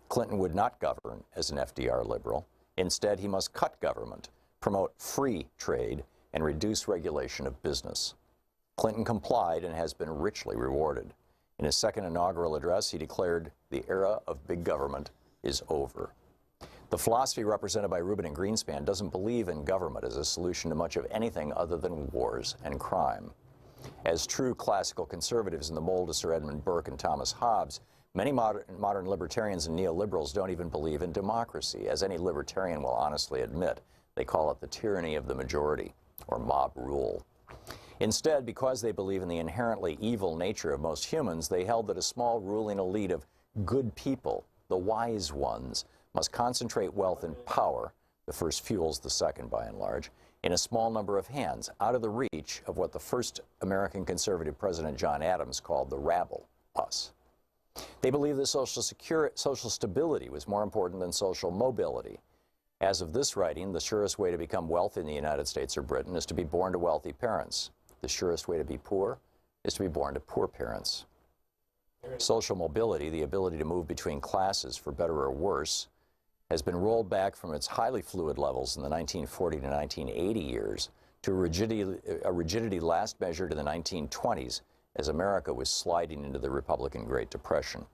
Clinton would not govern as an FDR liberal. Instead, he must cut government, promote free trade, and reduce regulation of business. Clinton complied and has been richly rewarded. In his second inaugural address, he declared, "The era of big government is over." The philosophy represented by Rubin and Greenspan doesn't believe in government as a solution to much of anything other than wars and crime. As true classical conservatives in the mold of Sir Edmund Burke and Thomas Hobbes, many modern libertarians and neoliberals don't even believe in democracy. As any libertarian will honestly admit, they call it the tyranny of the majority, or mob rule. Instead, because they believe in the inherently evil nature of most humans, they held that a small ruling elite of good people, the wise ones, must concentrate wealth and power, the first fuels the second by and large, in a small number of hands, out of the reach of what the first American conservative President John Adams called the rabble, us. They believed that social stability was more important than social mobility. As of this writing, the surest way to become wealthy in the United States or Britain is to be born to wealthy parents. The surest way to be poor is to be born to poor parents. Social mobility, the ability to move between classes for better or worse, has been rolled back from its highly fluid levels in the 1940 to 1980 years to a rigidity last measured in the 1920s as America was sliding into the Republican Great Depression.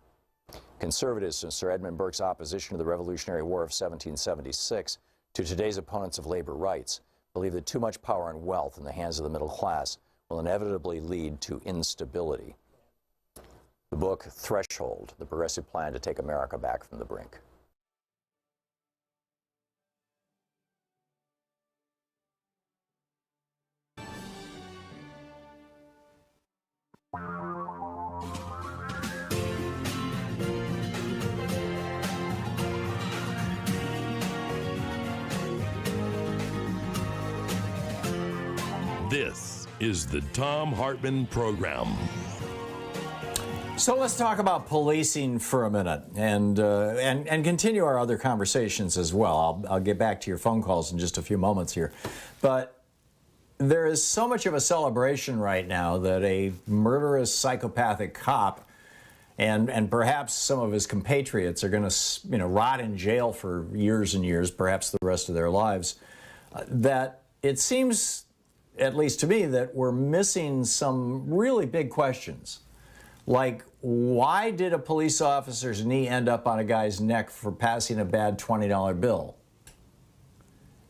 Conservatives, since Sir Edmund Burke's opposition to the Revolutionary War of 1776 to today's opponents of labor rights, believe that too much power and wealth in the hands of the middle class will inevitably lead to instability. The book, Threshold, The Progressive Plan to Take America Back from the Brink. This is the Thom Hartmann Program. So let's talk about policing for a minute and continue our other conversations as well. I'll get back to your phone calls in just a few moments here. But there is so much of a celebration right now that a murderous psychopathic cop and perhaps some of his compatriots are going to rot in jail for years and years, perhaps the rest of their lives, that it seems, at least to me, that we're missing some really big questions. Like, why did a police officer's knee end up on a guy's neck for passing a bad $20 bill?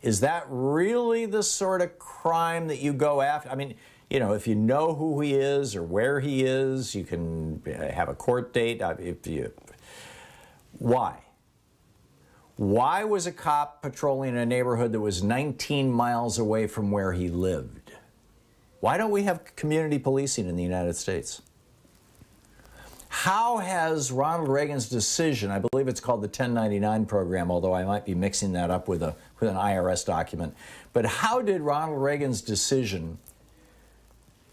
Is that really the sort of crime that you go after? I mean, you know, if you know who he is or where he is, you can have a court date. Why? Why was a cop patrolling a neighborhood that was 19 miles away from where he lived? Why don't we have community policing in the United States? How has Ronald Reagan's decision, I believe it's called the 1099 program, although I might be mixing that up with an IRS document, but how did Ronald Reagan's decision,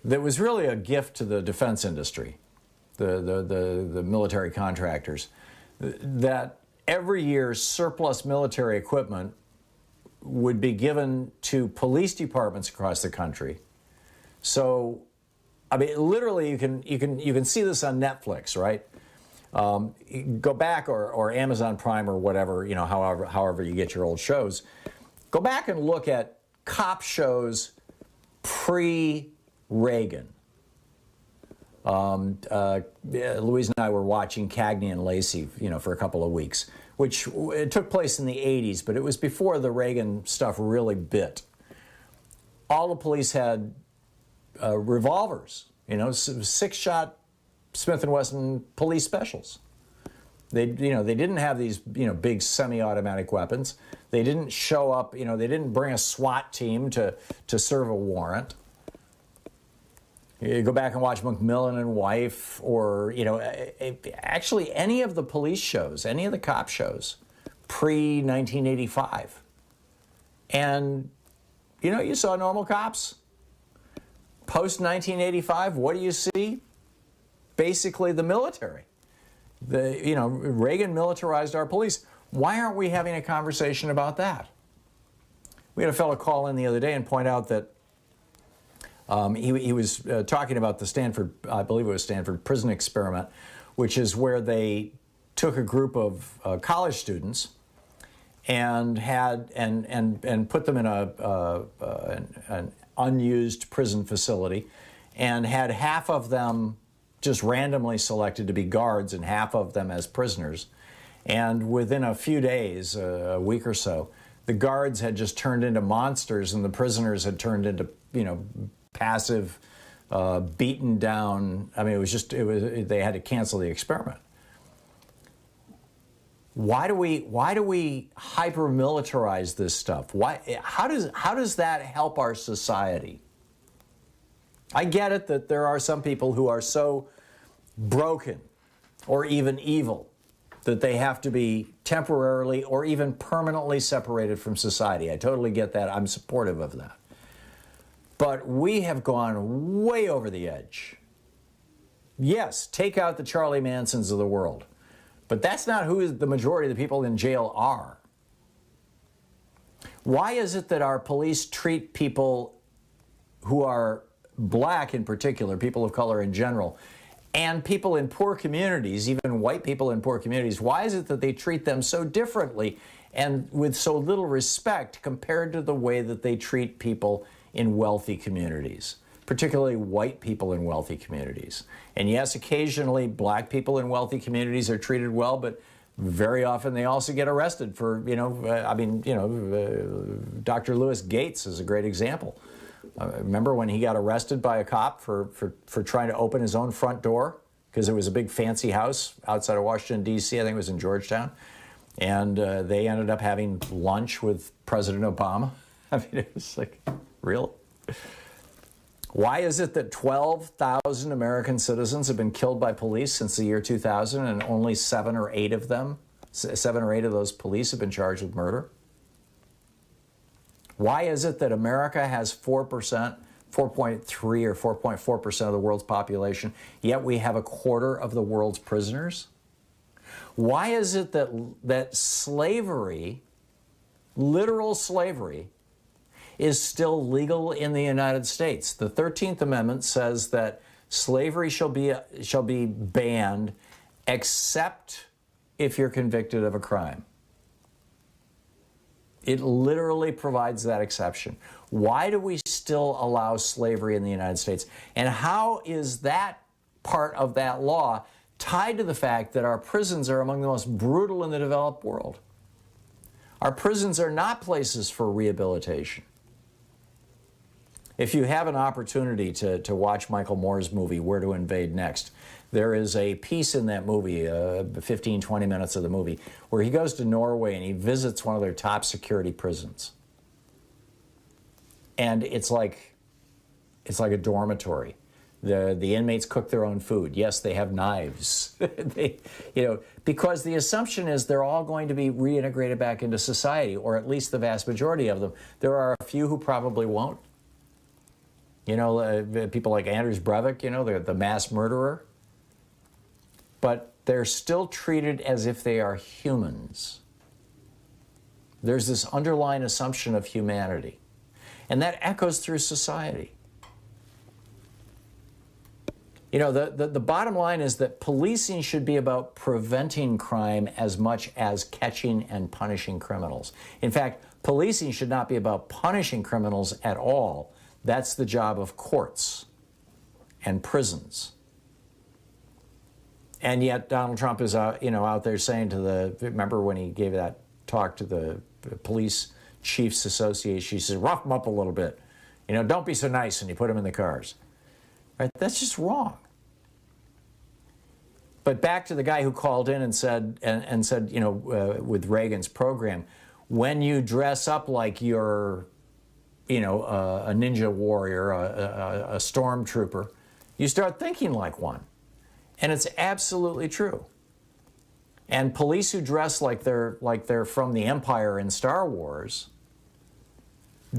that was really a gift to the defense industry, the military contractors, that every year surplus military equipment would be given to police departments across the country? So, I mean, literally, you can see this on Netflix, right? Go back or Amazon Prime or whatever, you know, however you get your old shows. Go back and look at cop shows pre-Reagan. Louise and I were watching Cagney and Lacey, you know, for a couple of weeks, which it took place in the 80s, but it was before the Reagan stuff really bit. All the police had revolvers, you know, 6-shot Smith & Wesson police specials. They didn't have these, you know, big semi-automatic weapons. They didn't show up, you know, they didn't bring a SWAT team to serve a warrant. You go back and watch McMillan and Wife, or, you know, actually any of the police shows, any of the cop shows pre-1985. And, you know, you saw normal cops. Post-1985, what do you see? Basically the military. Reagan militarized our police. Why aren't we having a conversation about that? We had a fellow call in the other day and point out that he was talking about the Stanford, I believe it was Stanford prison experiment, which is where they took a group of college students and put them in an unused prison facility, and had half of them just randomly selected to be guards and half of them as prisoners. And within a few days, a week or so, the guards had just turned into monsters and the prisoners had turned into, you know, passive, beaten down. I mean, they had to cancel the experiment. Why do we hyper-militarize this stuff? How does that help our society? I get it that there are some people who are so broken or even evil that they have to be temporarily or even permanently separated from society. I totally get that. I'm supportive of that. But we have gone way over the edge. Yes, take out the Charlie Mansons of the world. But that's not who the majority of the people in jail are. Why is it that our police treat people who are black in particular, people of color in general, and people in poor communities, even white people in poor communities, why is it that they treat them so differently and with so little respect compared to the way that they treat people in wealthy communities, particularly white people in wealthy communities? And yes, occasionally black people in wealthy communities are treated well, but very often they also get arrested for, Dr. Lewis Gates is a great example. Remember when he got arrested by a cop for trying to open his own front door because it was a big fancy house outside of Washington, D.C. I think it was in Georgetown. And they ended up having lunch with President Obama. I mean, it was like, really? Why is it that 12,000 American citizens have been killed by police since the year 2000 and only 7 or 8 of those police have been charged with murder? Why is it that America has 4.3 or 4.4% of the world's population, yet we have a quarter of the world's prisoners? Why is it that slavery, literal slavery, is still legal in the United States? The 13th Amendment says that slavery shall be banned except if you're convicted of a crime. It literally provides that exception. Why do we still allow slavery in the United States? And how is that part of that law tied to the fact that our prisons are among the most brutal in the developed world? Our prisons are not places for rehabilitation. If you have an opportunity to watch Michael Moore's movie, Where to Invade Next, there is a piece in that movie, 15, 20 minutes of the movie, where he goes to Norway and he visits one of their top security prisons. And it's like a dormitory. The inmates cook their own food. Yes, they have knives. Because the assumption is they're all going to be reintegrated back into society, or at least the vast majority of them. There are a few who probably won't. People like Anders Breivik, the mass murderer. But they're still treated as if they are humans. There's this underlying assumption of humanity. And that echoes through society. The bottom line is that policing should be about preventing crime as much as catching and punishing criminals. In fact, policing should not be about punishing criminals at all. That's the job of courts and prisons. And yet Donald Trump is out there saying remember when he gave that talk to the Police Chiefs Association, he says, rough them up a little bit. Don't be so nice, and you put them in the cars. Right? That's just wrong. But back to the guy who called in and said, with Reagan's program, when you dress up like you're, a ninja warrior, a stormtrooper, you start thinking like one. And it's absolutely true. And police who dress like they're from the Empire in Star Wars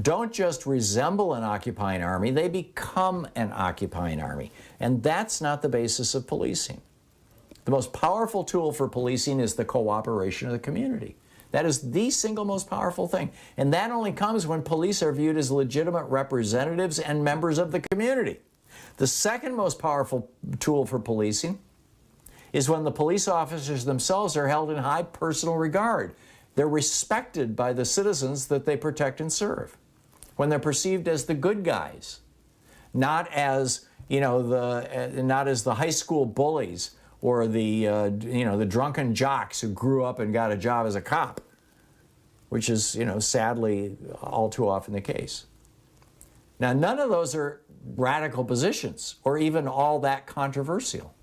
don't just resemble an occupying army, they become an occupying army. And that's not the basis of policing. The most powerful tool for policing is the cooperation of the community. That is the single most powerful thing. And that only comes when police are viewed as legitimate representatives and members of the community. The second most powerful tool for policing is when the police officers themselves are held in high personal regard. They're respected by the citizens that they protect and serve. When they're perceived as the good guys, not as the high school bullies or the drunken jocks who grew up and got a job as a cop, which is sadly all too often the case. Now, none of those are radical positions or even all that controversial.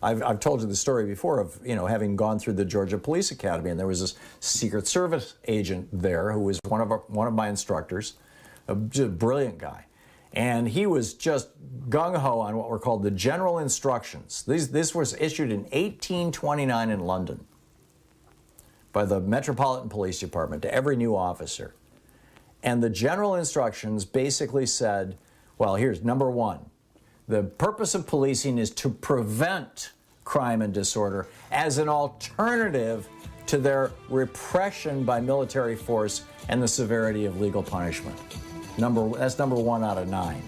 I've told you the story before of having gone through the Georgia Police Academy, and there was this Secret Service agent there who was one of my instructors, a brilliant guy, and he was just gung-ho on what were called the general instructions. This was issued in 1829 in London by the Metropolitan Police Department to every new officer. And the general instructions basically said, well, here's number one. The purpose of policing is to prevent crime and disorder as an alternative to their repression by military force and the severity of legal punishment. That's number 1 out of 9.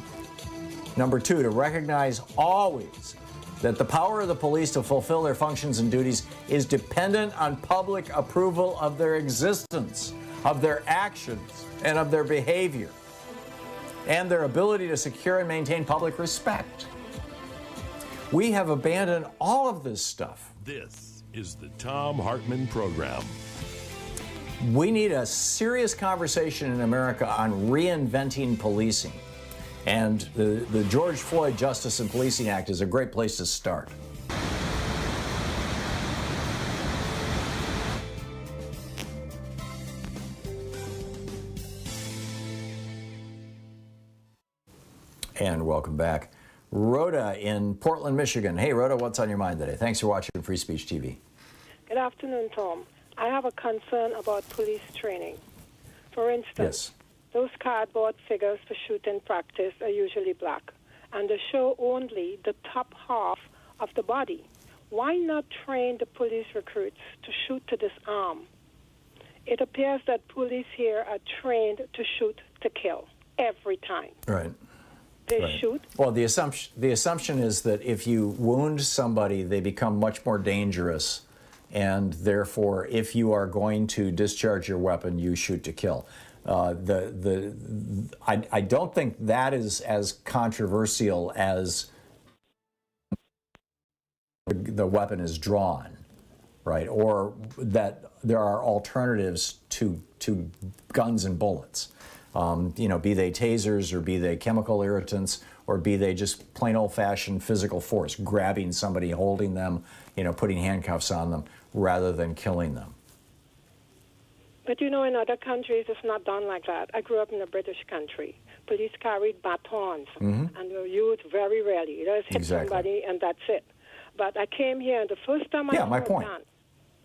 Number 2, to recognize always that the power of the police to fulfill their functions and duties is dependent on public approval of their existence, of their actions, and of their behavior, and their ability to secure and maintain public respect. We have abandoned all of this stuff. This is the Thom Hartmann Program. We need a serious conversation in America on reinventing policing. And the George Floyd Justice and Policing Act is a great place to start. And welcome back. Rhoda in Portland, Michigan. Hey, Rhoda, what's on your mind today? Thanks for watching Free Speech TV. Good afternoon, Tom. I have a concern about police training. For instance, those cardboard figures for shooting practice are usually black, and they show only the top half of the body. Why not train the police recruits to shoot to disarm? It appears that police here are trained to shoot to kill every time. Right. They shoot. Well, the assumption is that if you wound somebody, they become much more dangerous, and therefore, if you are going to discharge your weapon, you shoot to kill. I don't think that is as controversial as the weapon is drawn, right? Or that there are alternatives to guns and bullets. Be they tasers or be they chemical irritants or be they just plain old-fashioned physical force, grabbing somebody, holding them, putting handcuffs on them rather than killing them. But in other countries, it's not done like that. I grew up in a British country. Police carried batons, and they were used very rarely. They just hit somebody, and that's it. But I came here, and the first time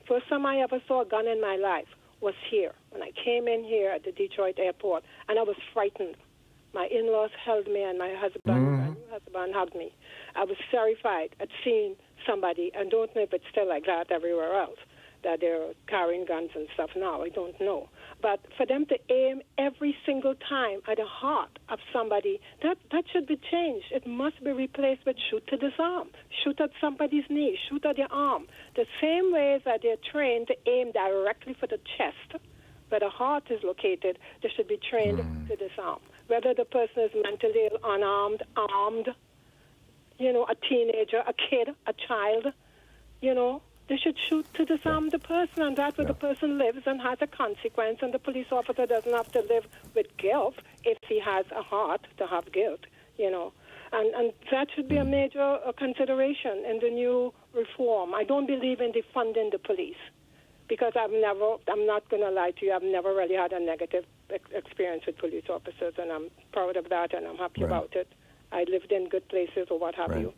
first time I ever saw a gun in my life was here, when I came in here at the Detroit airport, and I was frightened. My in-laws held me, and my husband, my new husband, hugged me. I was terrified at seeing somebody, and don't know if it's still like that everywhere else, that they're carrying guns and stuff now. I don't know. But for them to aim every single time at the heart of somebody, that should be changed. It must be replaced with shoot to disarm, shoot at somebody's knee, shoot at their arm. The same way that they're trained to aim directly for the chest, where the heart is located, they should be trained to disarm. Whether the person is mentally ill, unarmed, armed, a teenager, a kid, a child, they should shoot to disarm the person, and that way the person lives and has a consequence, and the police officer doesn't have to live with guilt if he has a heart to have guilt, And that should be a major consideration in the new reform. I don't believe in defunding the police because I'm not going to lie to you, I've never really had a negative experience with police officers, and I'm proud of that, and I'm happy about it. I lived in good places or what have you.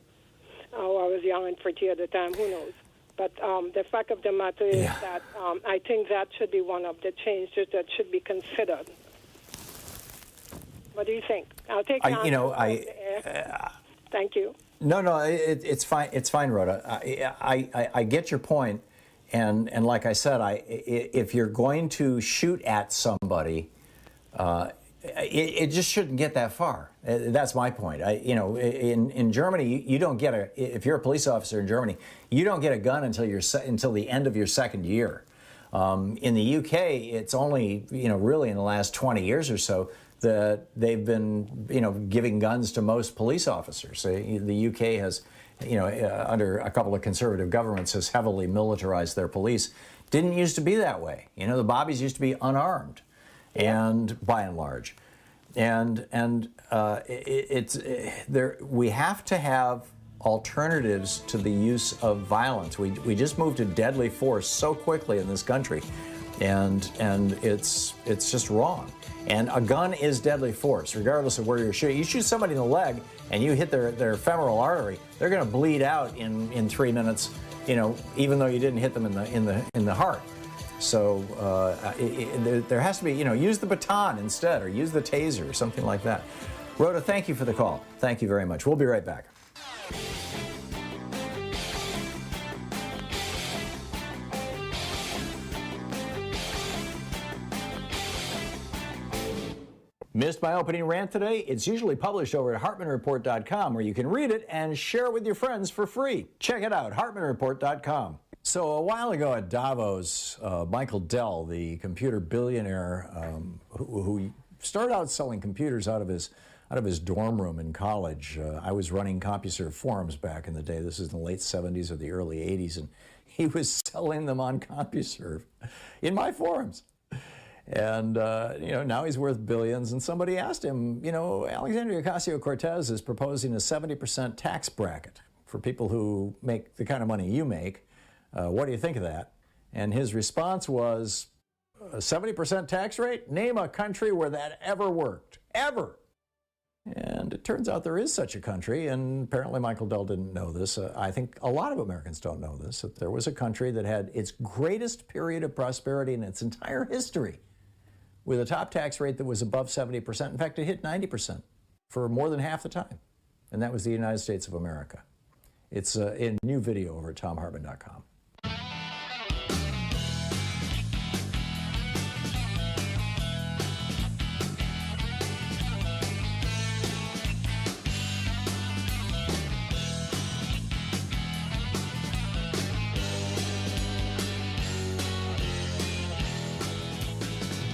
Oh, I was young and pretty at the time, who knows? But the fact of the matter is that I think that should be one of the changes that should be considered. What do you think? I'll take Thank you. No, it's fine. It's fine, Rhoda. I get your point, and like I said, if you're going to shoot at somebody, it just shouldn't get that far. That's my point. In Germany, you don't get if you're a police officer in Germany, you don't get a gun until the end of your second year. In the UK, it's only really in the last 20 years or so that they've been giving guns to most police officers. The UK has under a couple of conservative governments has heavily militarized their police. Didn't used to be that way. The bobbies used to be unarmed. And by and large, we have to have alternatives to the use of violence. We just moved to deadly force so quickly in this country, and it's just wrong. And a gun is deadly force, regardless of where you're shooting. You shoot somebody in the leg and you hit their femoral artery, they're going to bleed out in 3 minutes. Even though you didn't hit them in the heart. So there has to be, use the baton instead, or use the taser, or something like that. Rhoda, thank you for the call. Thank you very much. We'll be right back. Missed my opening rant today? It's usually published over at HartmannReport.com, where you can read it and share it with your friends for free. Check it out, HartmannReport.com. So a while ago at Davos, Michael Dell, the computer billionaire who started out selling computers out of his dorm room in college. I was running CompuServe forums back in the day. This is in the late 70s or the early 80s, and he was selling them on CompuServe in my forums. And, now he's worth billions. And somebody asked him, Alexandria Ocasio-Cortez is proposing a 70% tax bracket for people who make the kind of money you make. What do you think of that? And his response was, a 70% tax rate? Name a country where that ever worked. Ever. And it turns out there is such a country, and apparently Michael Dell didn't know this. I think a lot of Americans don't know this, that there was a country that had its greatest period of prosperity in its entire history with a top tax rate that was above 70%. In fact, it hit 90% for more than half the time. And that was the United States of America. It's a new video over at thomhartmann.com.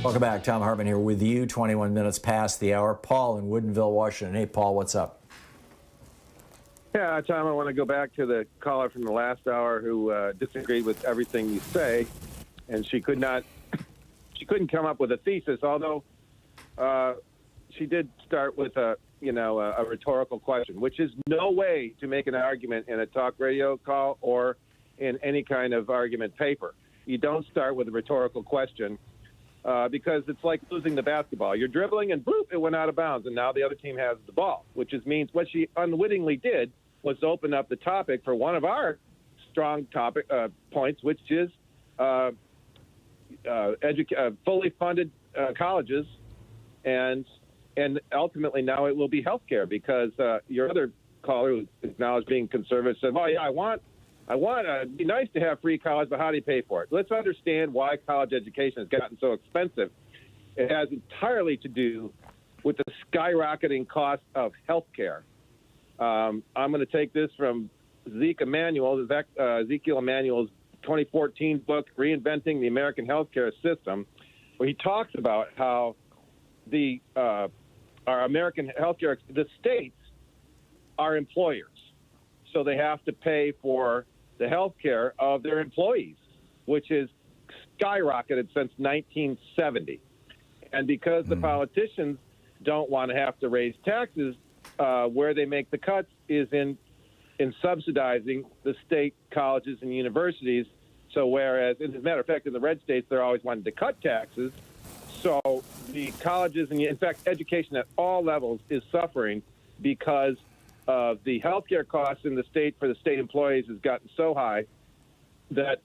Welcome back. Thom Hartmann here with you, 21 minutes past the hour. Paul in Woodinville, Washington. Hey, Paul, what's up? Yeah, Tom, I want to go back to the caller from the last hour who disagreed with everything you say, and she couldn't come up with a thesis, although she did start with a rhetorical question, which is no way to make an argument in a talk radio call or in any kind of argument paper. You don't start with a rhetorical question. Because it's like losing the basketball. You're dribbling and boop, it went out of bounds, and now the other team has the ball, which means what she unwittingly did was open up the topic for one of our strong topic points, which is fully funded colleges, and ultimately now it will be health care, because your other caller who acknowledged being conservative said, well, yeah, I want it'd be nice to have free college, but how do you pay for it? Let's understand why college education has gotten so expensive. It has entirely to do with the skyrocketing cost of health care. I'm going to take this from Ezekiel Emanuel's 2014 book, Reinventing the American Healthcare System, where he talks about how our American healthcare, the states are employers, so they have to pay for the health care of their employees, which is skyrocketed since 1970. And because the politicians don't want to have to raise taxes, where they make the cuts is in subsidizing the state colleges and universities. So whereas, as a matter of fact, in the red states, they're always wanting to cut taxes. So the colleges, and in fact, education at all levels is suffering because the healthcare costs in the state for the state employees has gotten so high that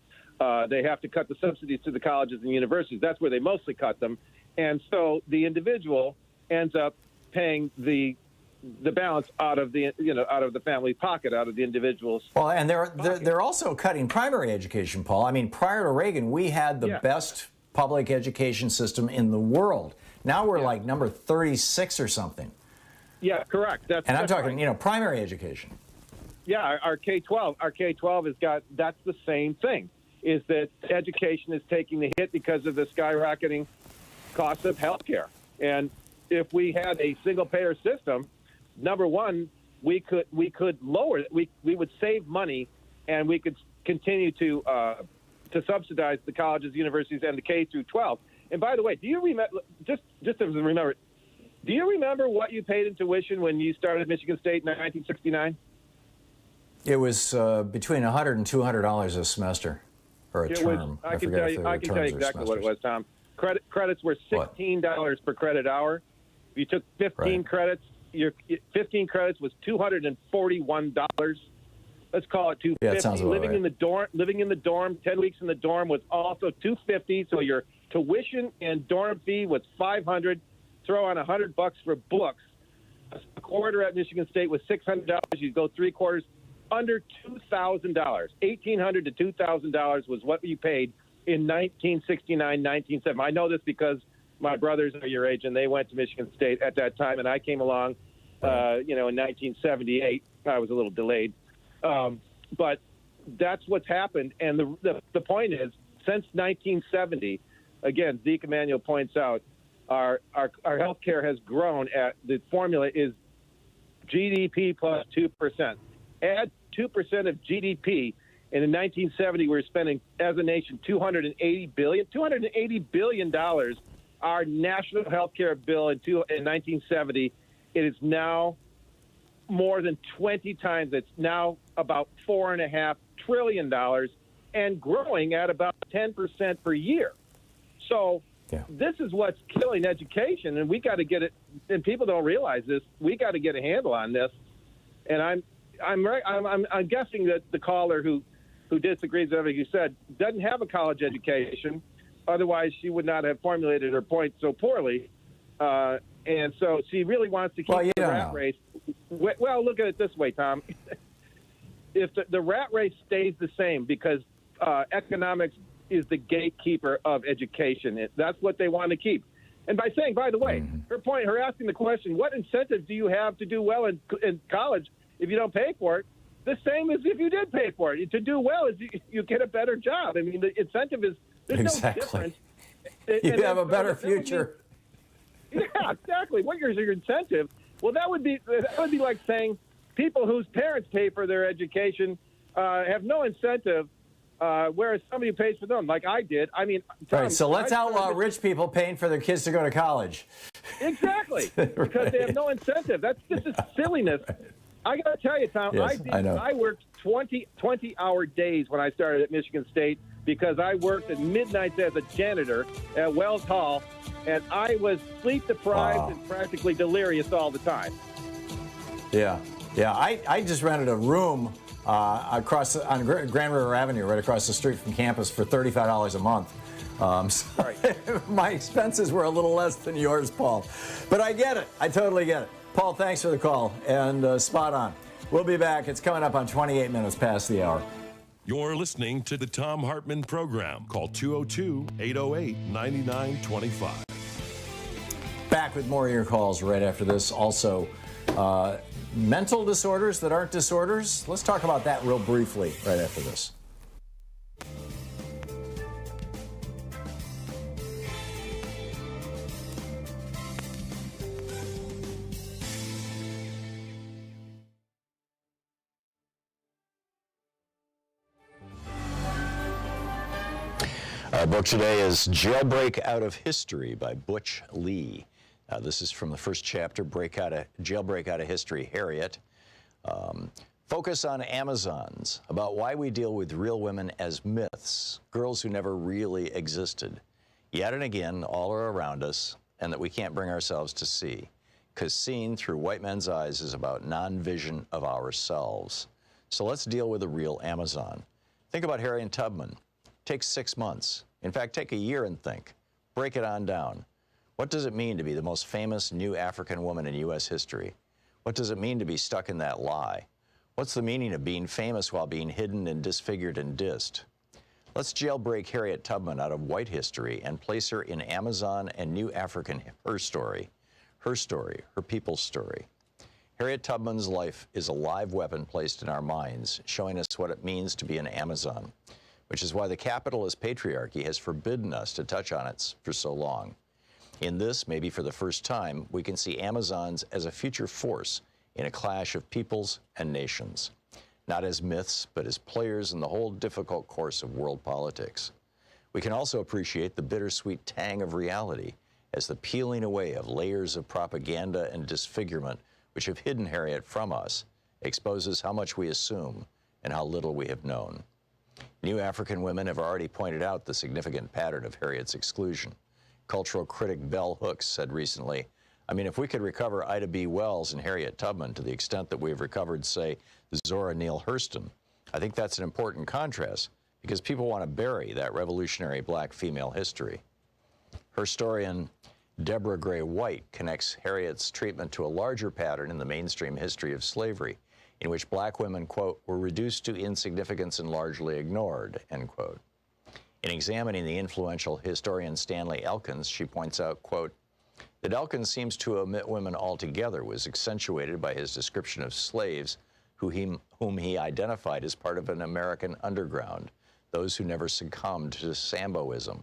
they have to cut the subsidies to the colleges and universities. That's where they mostly cut them. And so the individual ends up paying the balance out of the family pocket, out of the individual's. Well, and they're also cutting primary education, Paul. I mean, prior to Reagan, we had the best public education system in the world. Now we're like number 36 or something. Yeah, correct. I'm talking, right. Primary education. Yeah, our K-12 has got, that's the same thing, is that education is taking the hit because of the skyrocketing cost of health care. And if we had a single-payer system, number one, we could lower it. We would save money, and we could continue to subsidize the colleges, universities, and the K through 12. And by the way, do you remember? Just as a remember, do you remember what you paid in tuition when you started at Michigan State in 1969? It was between $100 and $200 a semester, or a term. I can tell you exactly what it was, Tom. Credits were $16 per credit hour. If you took 15 credits, your 15 credits was $241. Let's call it $250. Yeah, that sounds about right. Living in the dorm, 10 weeks in the dorm was also $250. So your tuition and dorm fee was $500. Throw on $100 for books. A quarter at Michigan State was $600. You go 3 quarters, under $2,000. $1,800 to $2,000 was what you paid in 1969, 1970. I know this because my brothers are your age, and they went to Michigan State at that time, and I came along, in 1978. I was a little delayed. But that's what's happened. And the point is, since 1970, again, Zeke Emanuel points out, our health care has grown at, the formula is GDP plus 2%. Add 2% of GDP, and in 1970 we were spending as a nation $280 billion our national health care bill in 1970, it is now more than 20 times. It's now about $4.5 trillion and growing at about 10% per year. So this is what's killing education, and we got to get it. And people don't realize this. We got to get a handle on this. And I'm guessing that the caller who disagrees with everything you said doesn't have a college education. Otherwise, she would not have formulated her point so poorly. And so she really wants to keep the rat race. Well, look at it this way, Tom. If the rat race stays the same because economics is the gatekeeper of education, that's what they want to keep. And by saying, by the way, her asking the question, what incentive do you have to do well in college if you don't pay for it? The same as if you did pay for it. To do well is you get a better job. I mean, the incentive is there's no difference. You have a better future. Yeah, exactly. What is your incentive? Well, that would be like saying people whose parents pay for their education have no incentive, whereas somebody who pays for them, like I did. I mean, Tom, right. So let's outlaw rich people paying for their kids to go to college. Exactly, because they have no incentive. This is silliness. I got to tell you, Tom, yes, I know. I worked 20-hour days when I started at Michigan State because I worked at midnights as a janitor at Wells Hall, and I was sleep-deprived and practically delirious all the time. Yeah. I just rented a room on Grand River Avenue, right across the street from campus, for $35 a month. So my expenses were a little less than yours, Paul. But I get it. I totally get it. Paul, thanks for the call, and spot on. We'll be back. It's coming up on 28 minutes past the hour. You're listening to the Thom Hartmann Program. Call 202-808-9925. Back with more of your calls right after this. Also, mental disorders that aren't disorders. Let's talk about that real briefly right after this. Our book today is Jailbreak Out of History by Butch Lee. This is from the first chapter, Jailbreak Out of History, Harriet. Focus on Amazons, about why we deal with real women as myths, girls who never really existed. Yet and again, all are around us, and that we can't bring ourselves to see. Because seeing through white men's eyes is about non-vision of ourselves. So let's deal with a real Amazon. Think about Harriet Tubman. Take 6 months. In fact, take a year and think. Break it on down. What does it mean to be the most famous new African woman in U.S. history? What does it mean to be stuck in that lie? What's the meaning of being famous while being hidden and disfigured and dissed? Let's jailbreak Harriet Tubman out of white history and place her in Amazon and new African, her story, her people's story. Harriet Tubman's life is a live weapon placed in our minds, showing us what it means to be an Amazon, which is why the capitalist patriarchy has forbidden us to touch on it for so long. In this, maybe for the first time, we can see Amazons as a future force in a clash of peoples and nations, not as myths, but as players in the whole difficult course of world politics. We can also appreciate the bittersweet tang of reality as the peeling away of layers of propaganda and disfigurement which have hidden Harriet from us exposes how much we assume and how little we have known. New African women have already pointed out the significant pattern of Harriet's exclusion. Cultural critic Bell Hooks said recently, I mean, if we could recover Ida B. Wells and Harriet Tubman to the extent that we've recovered, say, Zora Neale Hurston, I think that's an important contrast because people want to bury that revolutionary black female history. Historian Deborah Gray White connects Harriet's treatment to a larger pattern in the mainstream history of slavery, in which black women, quote, were reduced to insignificance and largely ignored, end quote. In examining the influential historian Stanley Elkins, she points out, quote, that Elkins seems to omit women altogether was accentuated by his description of slaves whom he identified as part of an American underground, those who never succumbed to Samboism.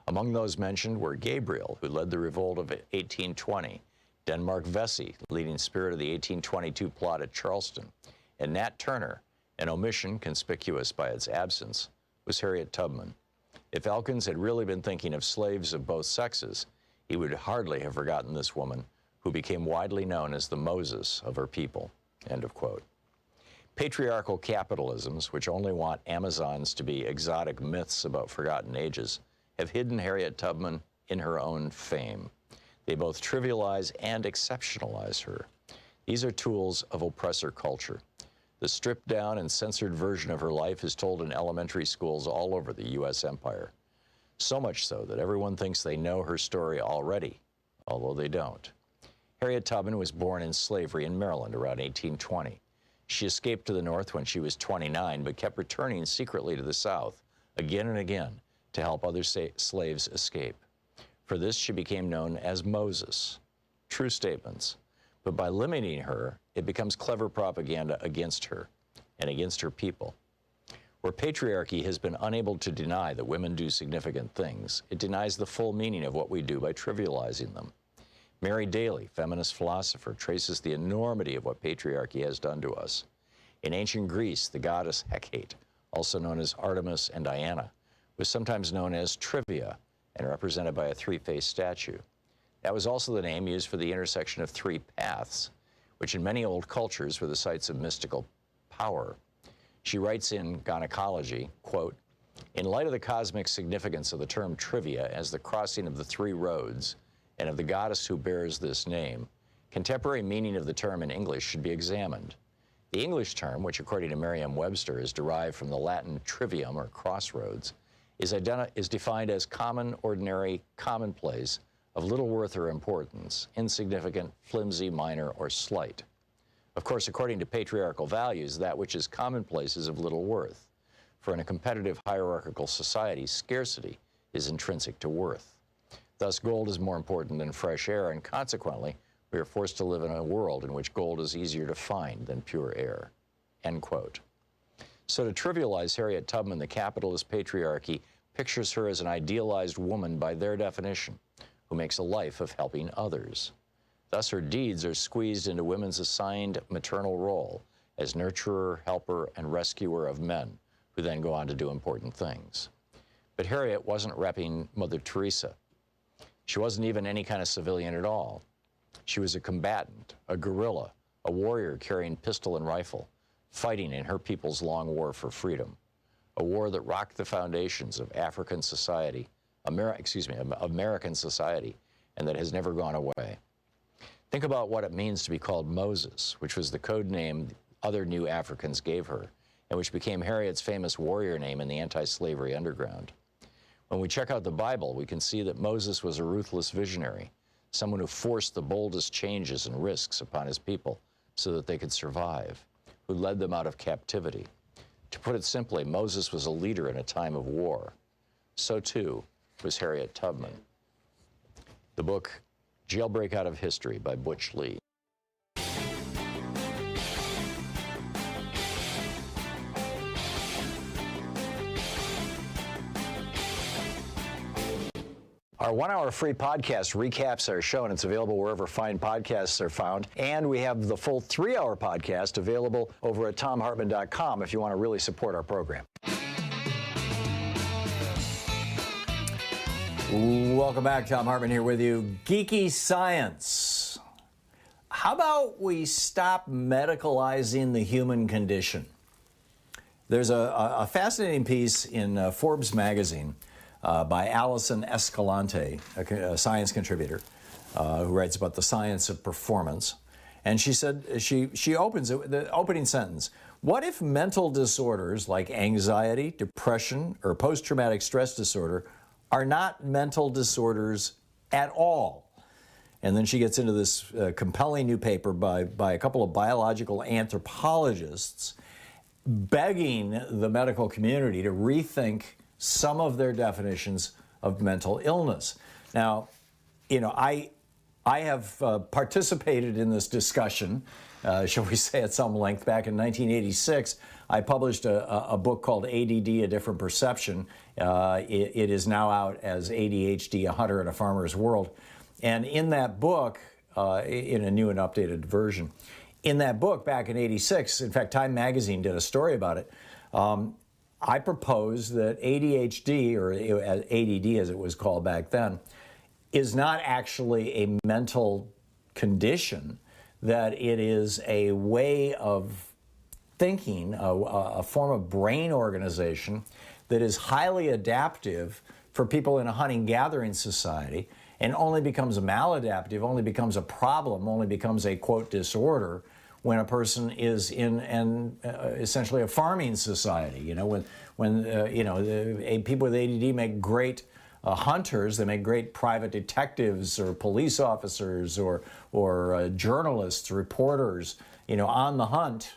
Among those mentioned were Gabriel, who led the revolt of 1820, Denmark Vesey, leading spirit of the 1822 plot at Charleston, and Nat Turner, an omission conspicuous by its absence, was Harriet Tubman. If Elkins had really been thinking of slaves of both sexes, he would hardly have forgotten this woman who became widely known as the Moses of her people, end of quote. Patriarchal capitalisms, which only want Amazons to be exotic myths about forgotten ages, have hidden Harriet Tubman in her own fame. They both trivialize and exceptionalize her. These are tools of oppressor culture. The stripped down and censored version of her life is told in elementary schools all over the U.S. empire. So much so that everyone thinks they know her story already, although they don't. Harriet Tubman was born in slavery in Maryland around 1820. She escaped to the North when she was 29, but kept returning secretly to the South again and again to help other slaves escape. For this, she became known as Moses. True statements. But by limiting her, it becomes clever propaganda against her and against her people. Where patriarchy has been unable to deny that women do significant things, it denies the full meaning of what we do by trivializing them. Mary Daly, feminist philosopher, traces the enormity of what patriarchy has done to us. In ancient Greece, the goddess Hecate, also known as Artemis and Diana, was sometimes known as Trivia and represented by a three-faced statue. That was also the name used for the intersection of three paths, which in many old cultures were the sites of mystical power. She writes in Gynecology, quote, "In light of the cosmic significance of the term trivia as the crossing of the three roads and of the goddess who bears this name, contemporary meaning of the term in English should be examined. The English term, which according to Merriam-Webster is derived from the Latin trivium or crossroads, is defined as common, ordinary, commonplace, of little worth or importance, insignificant, flimsy, minor, or slight. Of course, according to patriarchal values, that which is commonplace is of little worth. For in a competitive hierarchical society, scarcity is intrinsic to worth. Thus, gold is more important than fresh air, and consequently, we are forced to live in a world in which gold is easier to find than pure air." End quote. So to trivialize Harriet Tubman, the capitalist patriarchy pictures her as an idealized woman by their definition, who makes a life of helping others. Thus, her deeds are squeezed into women's assigned maternal role as nurturer, helper, and rescuer of men, who then go on to do important things. But Harriet wasn't repping Mother Teresa. She wasn't even any kind of civilian at all. She was a combatant, a guerrilla, a warrior carrying pistol and rifle, fighting in her people's long war for freedom, a war that rocked the foundations of African society, American society, and that has never gone away. Think about what it means to be called Moses, which was the code name other new Africans gave her, and which became Harriet's famous warrior name in the anti-slavery underground. When we check out the Bible, we can see that Moses was a ruthless visionary, someone who forced the boldest changes and risks upon his people so that they could survive, who led them out of captivity. To put it simply, Moses was a leader in a time of war. So too was Harriet Tubman. The book Jailbreak Out of History by Butch Lee. Our 1-hour free podcast recaps our show, and it's available wherever fine podcasts are found. And we have the full 3-hour podcast available over at thomhartmann.com if you want to really support our program. Welcome back. Thom Hartmann here with you. Geeky science. How about we stop medicalizing the human condition? There's a fascinating piece in Forbes magazine by Allison Escalante, a science contributor, who writes about the science of performance. And she said, she opens it, the opening sentence, what if mental disorders like anxiety, depression, or post-traumatic stress disorder are not mental disorders at all? And then she gets into this compelling new paper by a couple of biological anthropologists begging the medical community to rethink some of their definitions of mental illness. Now, you know, I have participated in this discussion, shall we say, at some length. Back in 1986, I published a book called ADD, A Different Perception. It is now out as ADHD, A Hunter in a Farmer's World. And in that book, in a new and updated version, in that book back in 86, in fact, Time Magazine did a story about it, I proposed that ADHD, or ADD as it was called back then, is not actually a mental condition, that it is a way of thinking, a form of brain organization that is highly adaptive for people in a hunting-gathering society, and only becomes maladaptive, only becomes a problem, only becomes a, quote, disorder when a person is in essentially a farming society. You know, when people with ADD make great hunters, they make great private detectives or police officers or journalists, reporters, you know, on the hunt,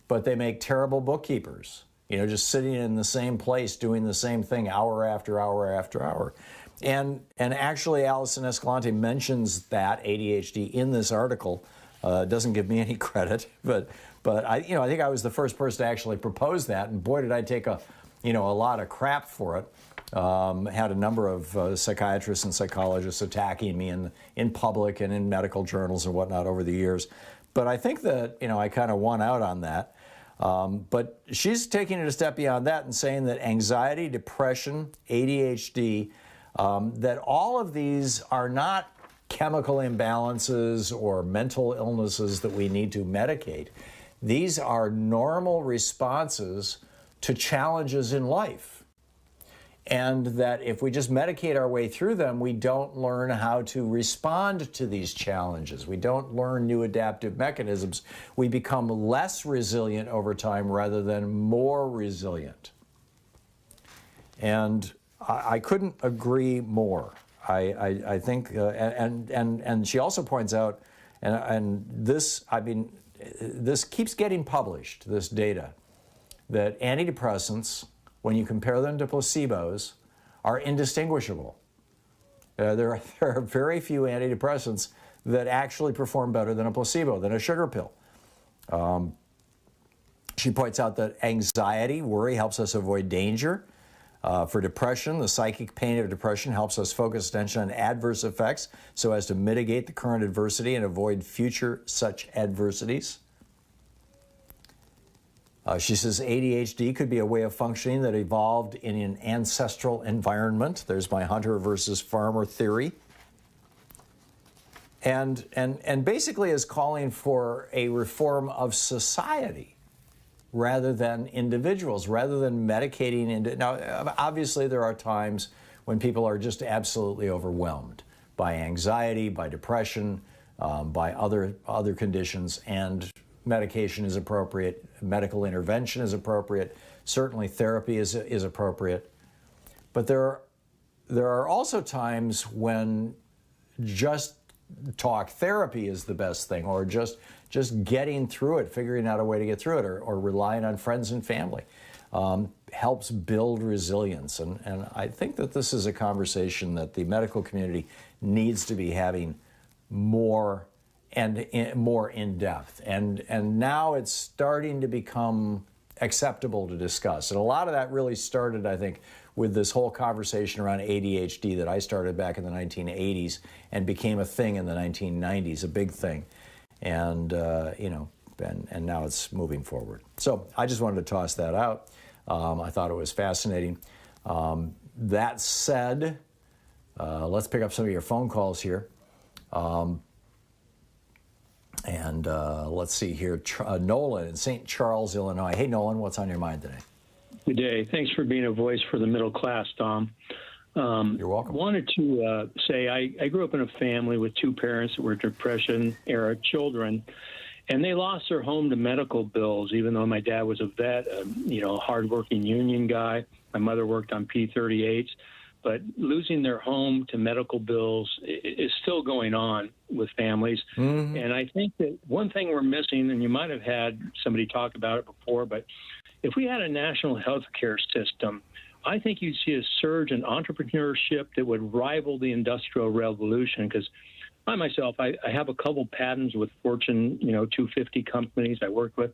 but they make terrible bookkeepers, you know, just sitting in the same place doing the same thing hour after hour after hour. And actually, Allison Escalante mentions that ADHD in this article. Doesn't give me any credit, but I think I was the first person to actually propose that, and boy, did I take a lot of crap for it. Had a number of psychiatrists and psychologists attacking me in public and in medical journals and whatnot over the years. But I think that, I kind of won out on that. But she's taking it a step beyond that and saying that anxiety, depression, ADHD, that all of these are not chemical imbalances or mental illnesses that we need to medicate. These are normal responses to challenges in life. And that if we just medicate our way through them, we don't learn how to respond to these challenges. We don't learn new adaptive mechanisms. We become less resilient over time rather than more resilient. And I couldn't agree more. I think, and she also points out, and this, this keeps getting published, this data, that antidepressants, when you compare them to placebos, are indistinguishable. There are very few antidepressants that actually perform better than a placebo, than a sugar pill. She points out that anxiety, worry, helps us avoid danger. For depression, the psychic pain of depression helps us focus attention on adverse effects so as to mitigate the current adversity and avoid future such adversities. She says ADHD could be a way of functioning that evolved in an ancestral environment. There's my hunter versus farmer theory. And basically is calling for a reform of society rather than individuals, rather than medicating. Now, obviously, there are times when people are just absolutely overwhelmed by anxiety, by depression, by other conditions, and medication is appropriate, medical intervention is appropriate, certainly therapy is appropriate. But there are also times when just talk therapy is the best thing, or just getting through it, figuring out a way to get through it, or relying on friends and family helps build resilience. And I think that this is a conversation that the medical community needs to be having more in depth. And now it's starting to become acceptable to discuss. And a lot of that really started, I think, with this whole conversation around ADHD that I started back in the 1980s and became a thing in the 1990s, a big thing. And, and now it's moving forward. So I just wanted to toss that out. I thought it was fascinating. That said, let's pick up some of your phone calls here. Let's see here. Nolan in St. Charles, Illinois. Hey, Nolan, what's on your mind today? Good day. Thanks for being a voice for the middle class, Tom. You're welcome. Wanted to say I grew up in a family with two parents that were Depression-era children, and they lost their home to medical bills, even though my dad was a vet, a hardworking union guy. My mother worked on P-38s. But losing their home to medical bills is still going on with families. Mm-hmm. And I think that one thing we're missing, and you might have had somebody talk about it before, but if we had a national health care system, I think you'd see a surge in entrepreneurship that would rival the Industrial Revolution. Because I myself, I have a couple patents with Fortune, 250 companies I work with.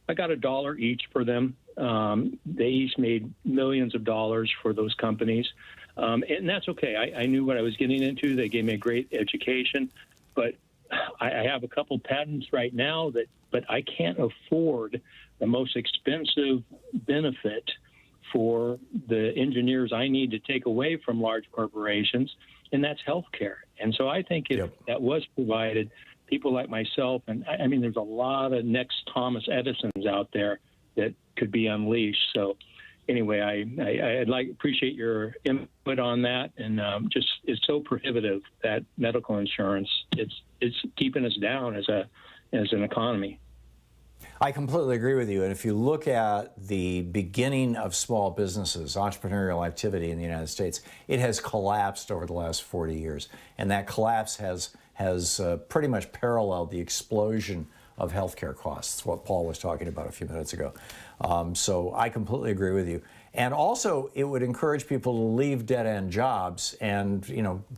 I got $1 each for them. They each made millions of dollars for those companies. And that's okay. I knew what I was getting into. They gave me a great education. But I have a couple patents right now but I can't afford the most expensive benefit for the engineers I need to take away from large corporations. and that's health care. And so I think if that was provided, people like myself, and I mean, there's a lot of next Thomas Edisons out there that could be unleashed. So anyway, I'd appreciate your input on that, and just it's so prohibitive that medical insurance it's keeping us down as an economy. I completely agree with you. And if you look at the beginning of small businesses, entrepreneurial activity in the United States, it has collapsed over the last 40 years. And that collapse has pretty much paralleled the explosion of healthcare costs, what Paul was talking about a few minutes ago. So I completely agree with you. And also, it would encourage people to leave dead-end jobs and,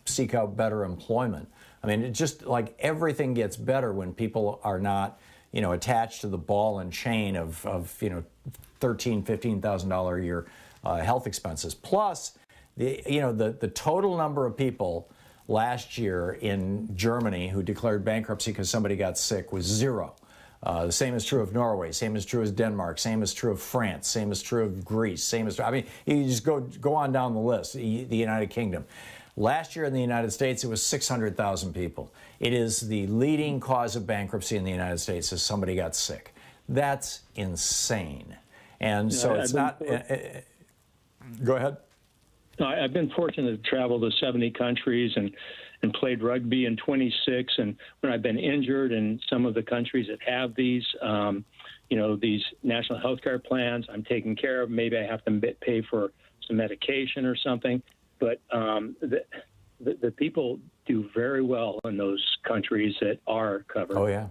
seek out better employment. I mean, it just like everything gets better when people are not attached to the ball and chain of $13,000, $15,000 a year health expenses. Plus, the total number of people last year in Germany who declared bankruptcy because somebody got sick was 0. The same is true of Norway. Same is true as Denmark. Same is true of France. Same is true of Greece. You just go on down the list. The United Kingdom. Last year in the United States, it was 600,000 people. It is the leading cause of bankruptcy in the United States as somebody got sick. That's insane. And so it's not... go ahead. I've been fortunate to travel to 70 countries and played rugby in 26. And when I've been injured in some of the countries that have these, these national health care plans, I'm taken care of. Maybe I have to pay for some medication or something. But the people do very well in those countries that are covered. Oh, yeah.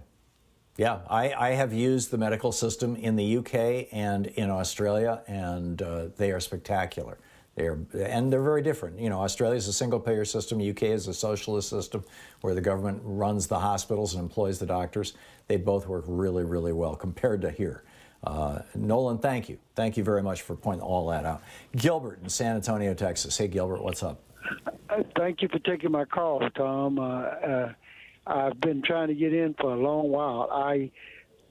Yeah, I have used the medical system in the UK and in Australia, and they are spectacular. They're very different. Australia is a single-payer system. UK is a socialist system where the government runs the hospitals and employs the doctors. They both work really, really well compared to here. Nolan, thank you. Thank you very much for pointing all that out. Gilbert in San Antonio, Texas. Hey, Gilbert, what's up? Thank you for taking my call, Tom. I've been trying to get in for a long while.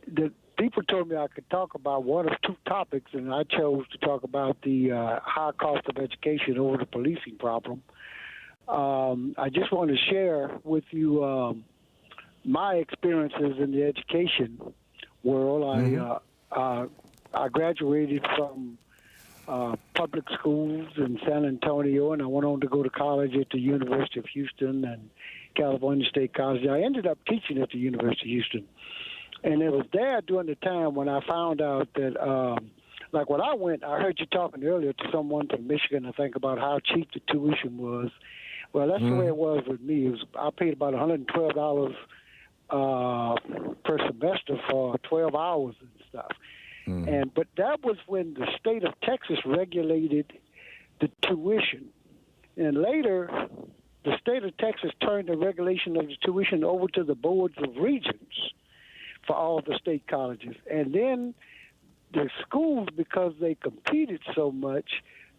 The people told me I could talk about one of two topics, and I chose to talk about the high cost of education over the policing problem. I just want to share with you my experiences in the education world. Mm-hmm. I graduated from public schools in San Antonio, and I went on to go to college at the University of Houston and California State College. I ended up teaching at the University of Houston. And it was there during the time when I found out that, like when I went, I heard you talking earlier to someone from Michigan, I think, about how cheap the tuition was. Well, that's the way it was with me. I paid about $112 per semester for 12 hours and stuff. But that was when the state of Texas regulated the tuition. And later, the state of Texas turned the regulation of the tuition over to the boards of regents for all the state colleges. And then the schools, because they competed so much,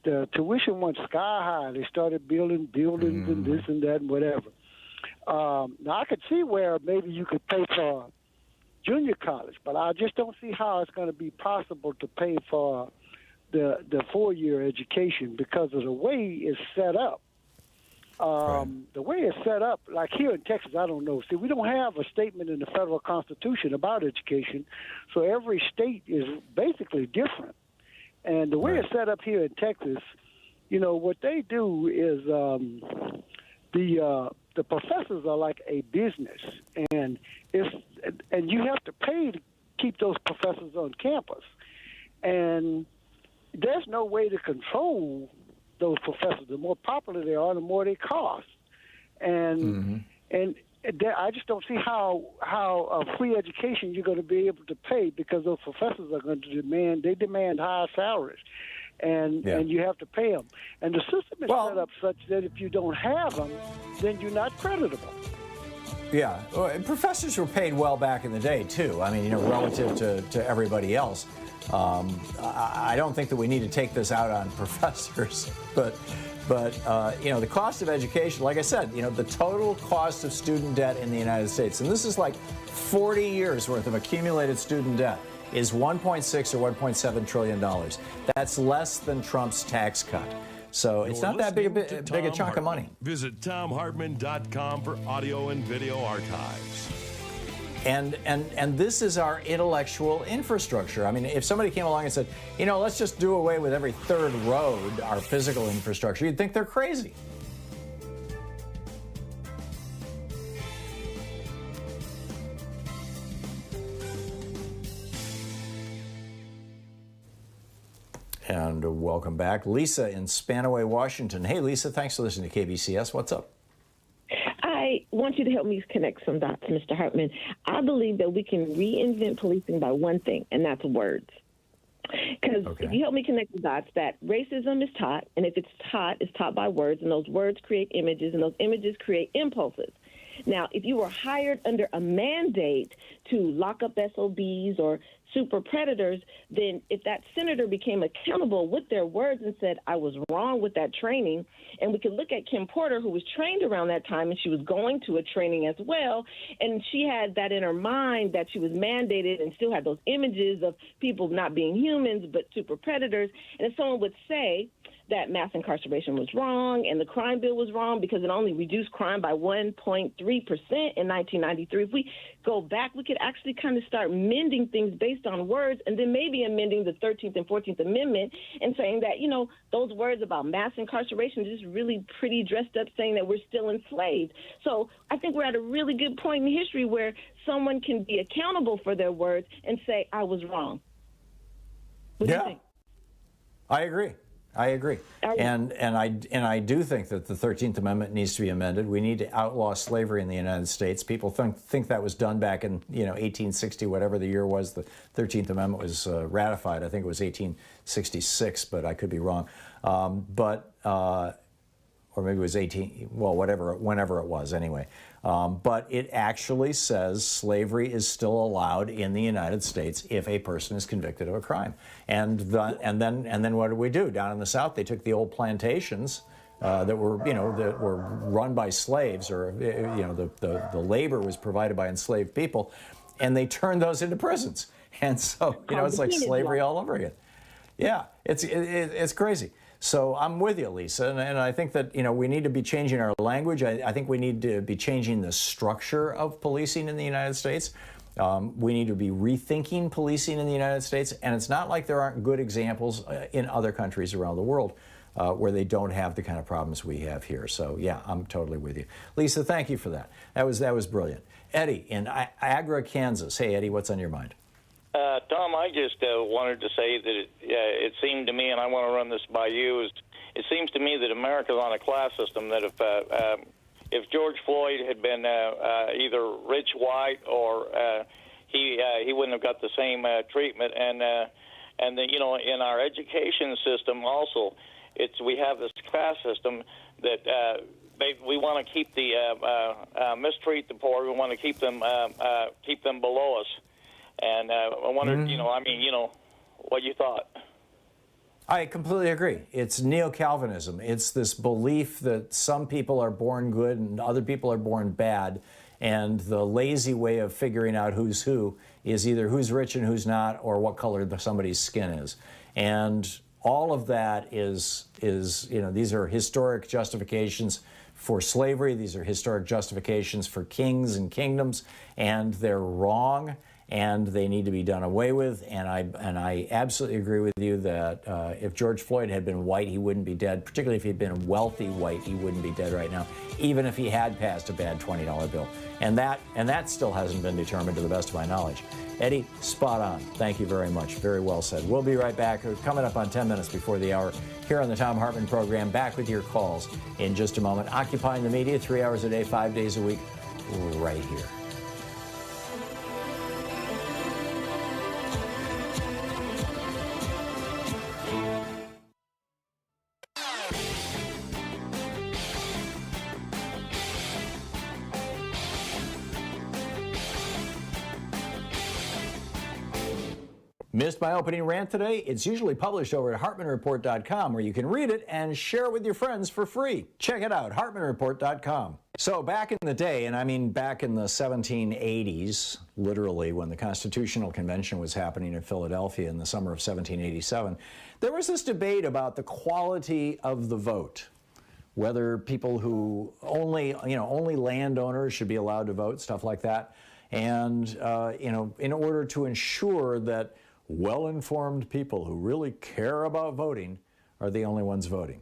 the tuition went sky high. They started building buildings and this and that and whatever. Now, I could see where maybe you could pay for junior college, but I just don't see how it's going to be possible to pay for the 4-year education because of the way it's set up. The way it's set up, like here in Texas, I don't know. See, we don't have a statement in the federal Constitution about education, so every state is basically different. And the way it's set up here in Texas, what they do is the professors are like a business, and you have to pay to keep those professors on campus. And there's no way to control those professors. The more popular they are, the more they cost. And I just don't see how a free education you're going to be able to pay, because those professors are going to demand high salaries, and you have to pay them. And the system is set up such that if you don't have them, then you're not creditable. Yeah, professors were paid well back in the day too. I mean, relative to everybody else. I don't think that we need to take this out on professors, but the cost of education, like I said, the total cost of student debt in the United States, and this is like 40 years worth of accumulated student debt, is $1.6 or $1.7 trillion. That's less than Trump's tax cut. So it's not that big a chunk of money. Visit ThomHartmann.com for audio and video archives. And this is our intellectual infrastructure. I mean, if somebody came along and said, you know, let's just do away with every third road, our physical infrastructure, you'd think they're crazy. And welcome back. Lisa in Spanaway, Washington. Hey, Lisa, thanks for listening to KBCS. What's up? I want you to help me connect some dots, Mr. Hartman. I believe that we can reinvent policing by one thing, and that's words. Because if you help me connect the dots, that racism is taught, and if it's taught by words, and those words create images, and those images create impulses. Now, if you were hired under a mandate to lock up SOBs or super predators, then if that senator became accountable with their words and said, I was wrong with that training, and we could look at Kim Porter, who was trained around that time, and she was going to a training as well, and she had that in her mind that she was mandated and still had those images of people not being humans but super predators, and if someone would say that mass incarceration was wrong and the crime bill was wrong because it only reduced crime by 1.3% in 1993. If we go back, we could actually kind of start mending things based on words, and then maybe amending the 13th and 14th Amendment and saying that, you know, those words about mass incarceration is just really pretty dressed up, saying that we're still enslaved. So I think we're at a really good point in history where someone can be accountable for their words and say, I was wrong. What do you think? I agree. And I do think that the 13th Amendment needs to be amended. We need to outlaw slavery in the United States. People think that was done back in 1860, whatever the year was the 13th Amendment was ratified. I think it was 1866, but I could be wrong. Or maybe it was whenever it was anyway. But it actually says slavery is still allowed in the United States if a person is convicted of a crime. And then what did we do? Down in the South, they took the old plantations that were run by slaves, or the labor was provided by enslaved people, and they turned those into prisons. And so it's like slavery all over again. Yeah, it's crazy. So I'm with you, Lisa, and I think that we need to be changing our language. I think we need to be changing the structure of policing in the United States. We need to be rethinking policing in the United States, and it's not like there aren't good examples in other countries around the world where they don't have the kind of problems we have here. So yeah, I'm totally with you, Lisa. Thank you for that. That was brilliant. Eddie in Agra, Kansas. Hey, Eddie, what's on your mind? Tom, I just wanted to say that it seemed to me, and I want to run this by you, it seems to me that America's on a class system that if George Floyd had been either rich, white, or he wouldn't have got the same treatment. And in our education system also, we have this class system that we want to keep the mistreat the poor. We want to keep them below us. And I wondered, what you thought. I completely agree. It's neo-Calvinism. It's this belief that some people are born good and other people are born bad, and the lazy way of figuring out who's who is either who's rich and who's not, or what color somebody's skin is. And all of that is these are historic justifications for slavery. These are historic justifications for kings and kingdoms, and they're wrong. And they need to be done away with. And I absolutely agree with you that if George Floyd had been white, he wouldn't be dead. Particularly if he'd been wealthy white, he wouldn't be dead right now, even if he had passed a bad $20 bill. And that still hasn't been determined to the best of my knowledge. Eddie, spot on. Thank you very much. Very well said. We'll be right back. We're coming up on 10 minutes before the hour here on the Thom Hartmann Program. Back with your calls in just a moment. Occupying the media 3 hours a day, 5 days a week, right here. Missed my opening rant today? It's usually published over at HartmannReport.com, where you can read it and share it with your friends for free. Check it out, HartmannReport.com. So back in the day, and I mean back in the 1780s, literally, when the Constitutional Convention was happening in Philadelphia in the summer of 1787, there was this debate about the quality of the vote. Whether people who only landowners should be allowed to vote, stuff like that. And, in order to ensure that well-informed people who really care about voting are the only ones voting.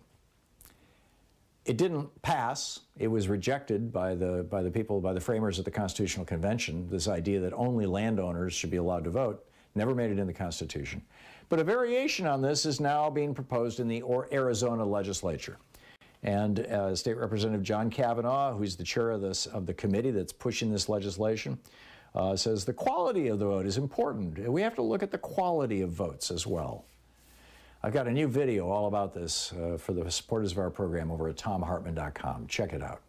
It didn't pass. It was rejected by the framers of the Constitutional Convention, this idea that only landowners should be allowed to vote. Never made it in the Constitution. But a variation on this is now being proposed in the Arizona legislature. And State Representative John Kavanaugh, who's the chair of the committee that's pushing this legislation, says the quality of the vote is important. We have to look at the quality of votes as well. I've got a new video all about this for the supporters of our program over at thomhartmann.com. Check it out.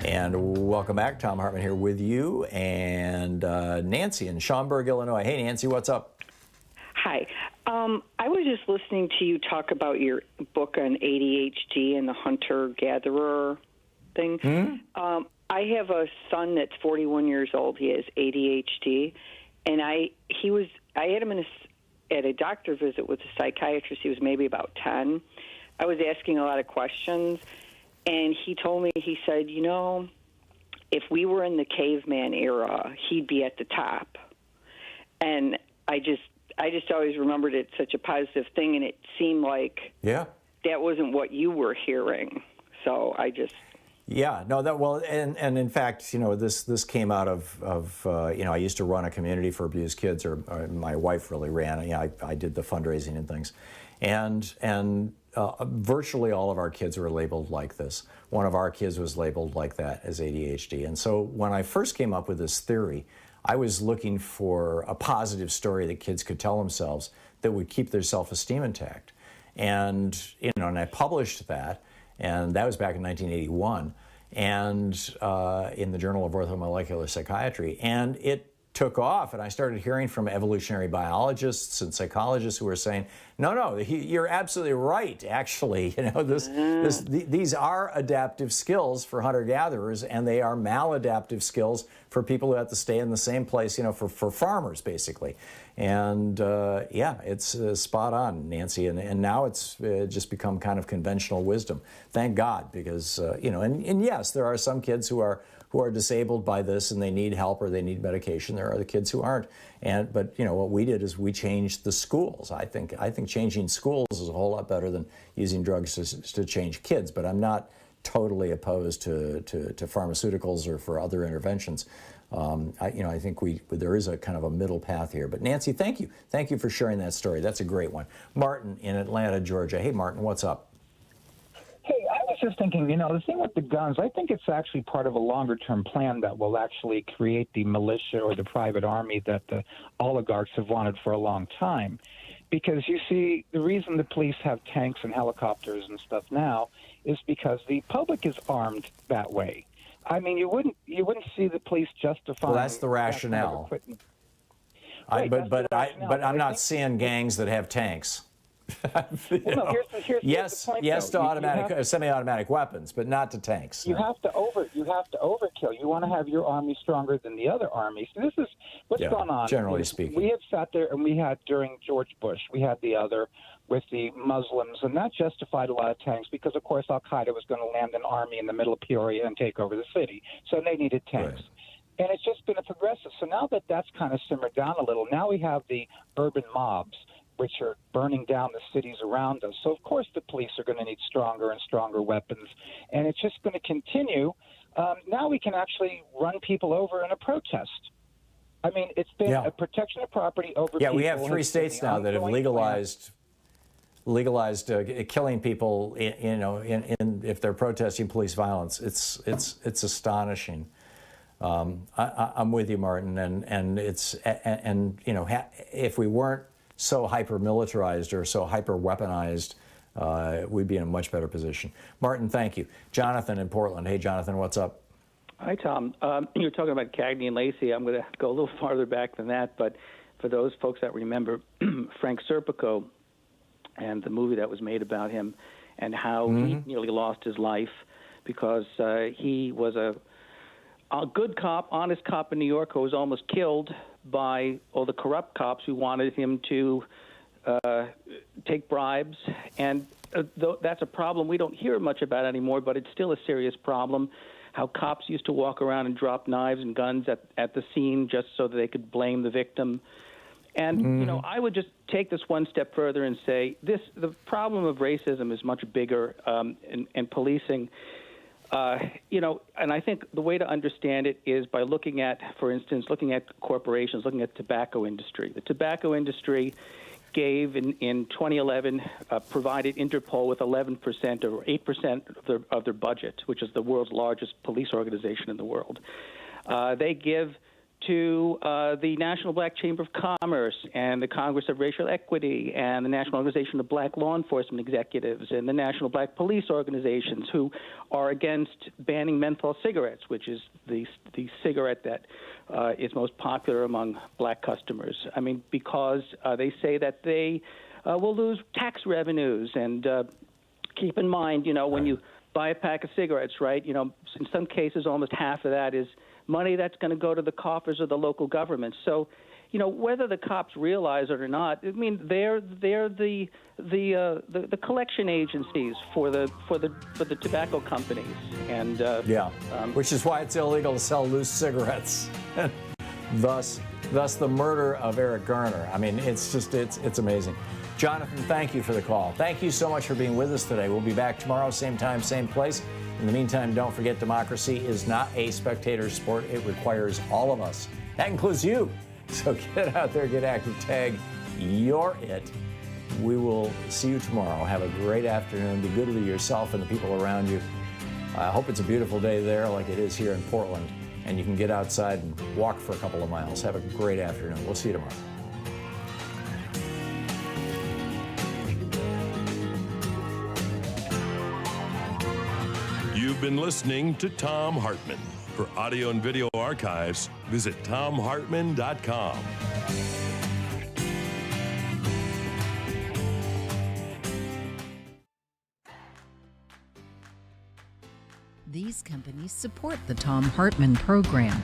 And welcome back. Thom Hartmann here with you. And Nancy in Schaumburg, Illinois. Hey, Nancy, what's up? Hi. I was just listening to you talk about your book on ADHD and the hunter-gatherer thing. Mm-hmm. I have a son that's 41 years old. He has ADHD, and I had him at a doctor visit with a psychiatrist. He was maybe about 10. I was asking a lot of questions, and he told me, he said, if we were in the caveman era, he'd be at the top. And I just always remembered it such a positive thing, and it seemed like that wasn't what you were hearing. So I just... Yeah, no, and in fact, this came out of I used to run a community for abused kids, or my wife really ran. I did the fundraising and things, and virtually all of our kids were labeled like this. One of our kids was labeled like that, as ADHD. And so when I first came up with this theory, I was looking for a positive story that kids could tell themselves that would keep their self-esteem intact. And, and I published that, and that was back in 1981, and in the Journal of Orthomolecular Psychiatry. And it took off, and I started hearing from evolutionary biologists and psychologists who were saying, no, you're absolutely right, actually. These are adaptive skills for hunter-gatherers, and they are maladaptive skills for people who have to stay in the same place, for farmers, basically. And it's spot on, Nancy. And now it's just become kind of conventional wisdom. Thank God, because, and yes, there are some kids who are disabled by this and they need help or they need medication. There are the kids who aren't. But what we did is we changed the schools. I think changing schools is a whole lot better than using drugs to change kids. But I'm not totally opposed to pharmaceuticals or for other interventions. I think there is a kind of a middle path here. But Nancy, thank you. Thank you for sharing that story. That's a great one. Martin in Atlanta, Georgia. Hey, Martin, what's up? Hey, I was just thinking, the thing with the guns, I think it's actually part of a longer-term plan that will actually create the militia or the private army that the oligarchs have wanted for a long time. Because you see, the reason the police have tanks and helicopters and stuff now is because the public is armed that way. I mean, you wouldn't see the police justifying. Well, that's the rationale. But I'm not seeing gangs that have tanks. Here's the point, yes to semi-automatic weapons, but not to tanks. You have to overkill. You want to have your army stronger than the other armies. This is what's going on. Generally speaking, we have sat there and we had during George Bush, we had the other with the Muslims, and that justified a lot of tanks because, of course, Al Qaeda was going to land an army in the middle of Peoria and take over the city, so they needed tanks. Right. And it's just been a progressive. So now that that's kind of simmered down a little, now we have the urban mobs, which are burning down the cities around us. So, of course, the police are going to need stronger and stronger weapons, and it's just going to continue. Now we can actually run people over in a protest. I mean, it's been a protection of property over people. Yeah, we have 3 states now that have legalized killing people, if they're protesting police violence. It's astonishing. I'm with you, Martin, and if we weren't so hyper-militarized or so hyper-weaponized, we'd be in a much better position. Martin, thank you. Jonathan in Portland. Hey, Jonathan, what's up? Hi, Tom. You were talking about Cagney and Lacey. I'm going to go a little farther back than that, but for those folks that remember Frank Serpico and the movie that was made about him and how he nearly lost his life because he was a good cop, honest cop in New York who was almost killed by all the corrupt cops who wanted him to take bribes. And that's a problem we don't hear much about anymore, but it's still a serious problem. How cops used to walk around and drop knives and guns at the scene just so that they could blame the victim. And, you know, I would just take this one step further and say the problem of racism is much bigger in policing. You know, and I think the way to understand it is by looking at, for instance, looking at corporations, looking at the tobacco industry. The tobacco industry gave in 2011, provided Interpol with 11% or 8% of their budget, which is the world's largest police organization in the world. They give to the National Black Chamber of Commerce and the Congress of Racial Equity and the National Organization of Black Law Enforcement Executives and the National Black Police Organizations who are against banning menthol cigarettes, which is the cigarette that is most popular among black customers. I mean, because they say that they will lose tax revenues. And keep in mind, you know, when you buy a pack of cigarettes, right, you know, in some cases almost half of that is money that's going to go to the coffers of the local government. So, you know, whether the cops realize it or not, I mean, they're the collection agencies for the tobacco companies, and which is why it's illegal to sell loose cigarettes, thus the murder of Eric Garner. I mean, it's amazing. Jonathan, thank you for the call. Thank you so much for being with us today. We'll be back tomorrow, same time, same place. In the meantime, don't forget, democracy is not a spectator sport. It requires all of us. That includes you. So get out there, get active, tag you're it. We will see you tomorrow. Have a great afternoon. Be good to yourself and the people around you. I hope it's a beautiful day there like it is here in Portland, and you can get outside and walk for a couple of miles. Have a great afternoon. We'll see you tomorrow. You've been listening to Thom Hartmann. For audio and video archives, visit thomhartmann.com. These companies support the Thom Hartmann Program.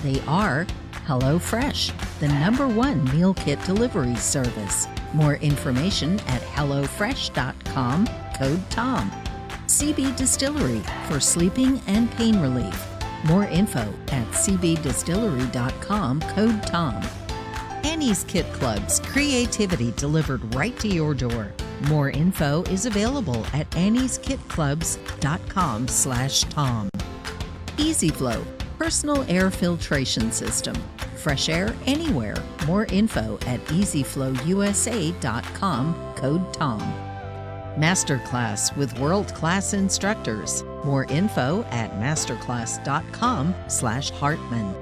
They are HelloFresh, the #1 meal kit delivery service. More information at hellofresh.com, code TOM. CB Distillery for sleeping and pain relief. More info at cbdistillery.com, code TOM. Annie's Kit Clubs, creativity delivered right to your door. More info is available at annieskitclubs.com/Tom. EasyFlow, personal air filtration system. Fresh air anywhere. More info at easyflowusa.com, code TOM. Masterclass with world-class instructors. More info at masterclass.com/Hartman.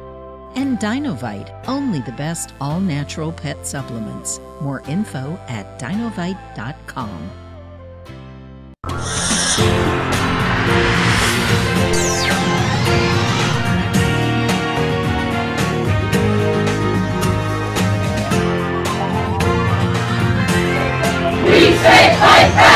And Dinovite, only the best all-natural pet supplements. More info at dinovite.com. We say fight back!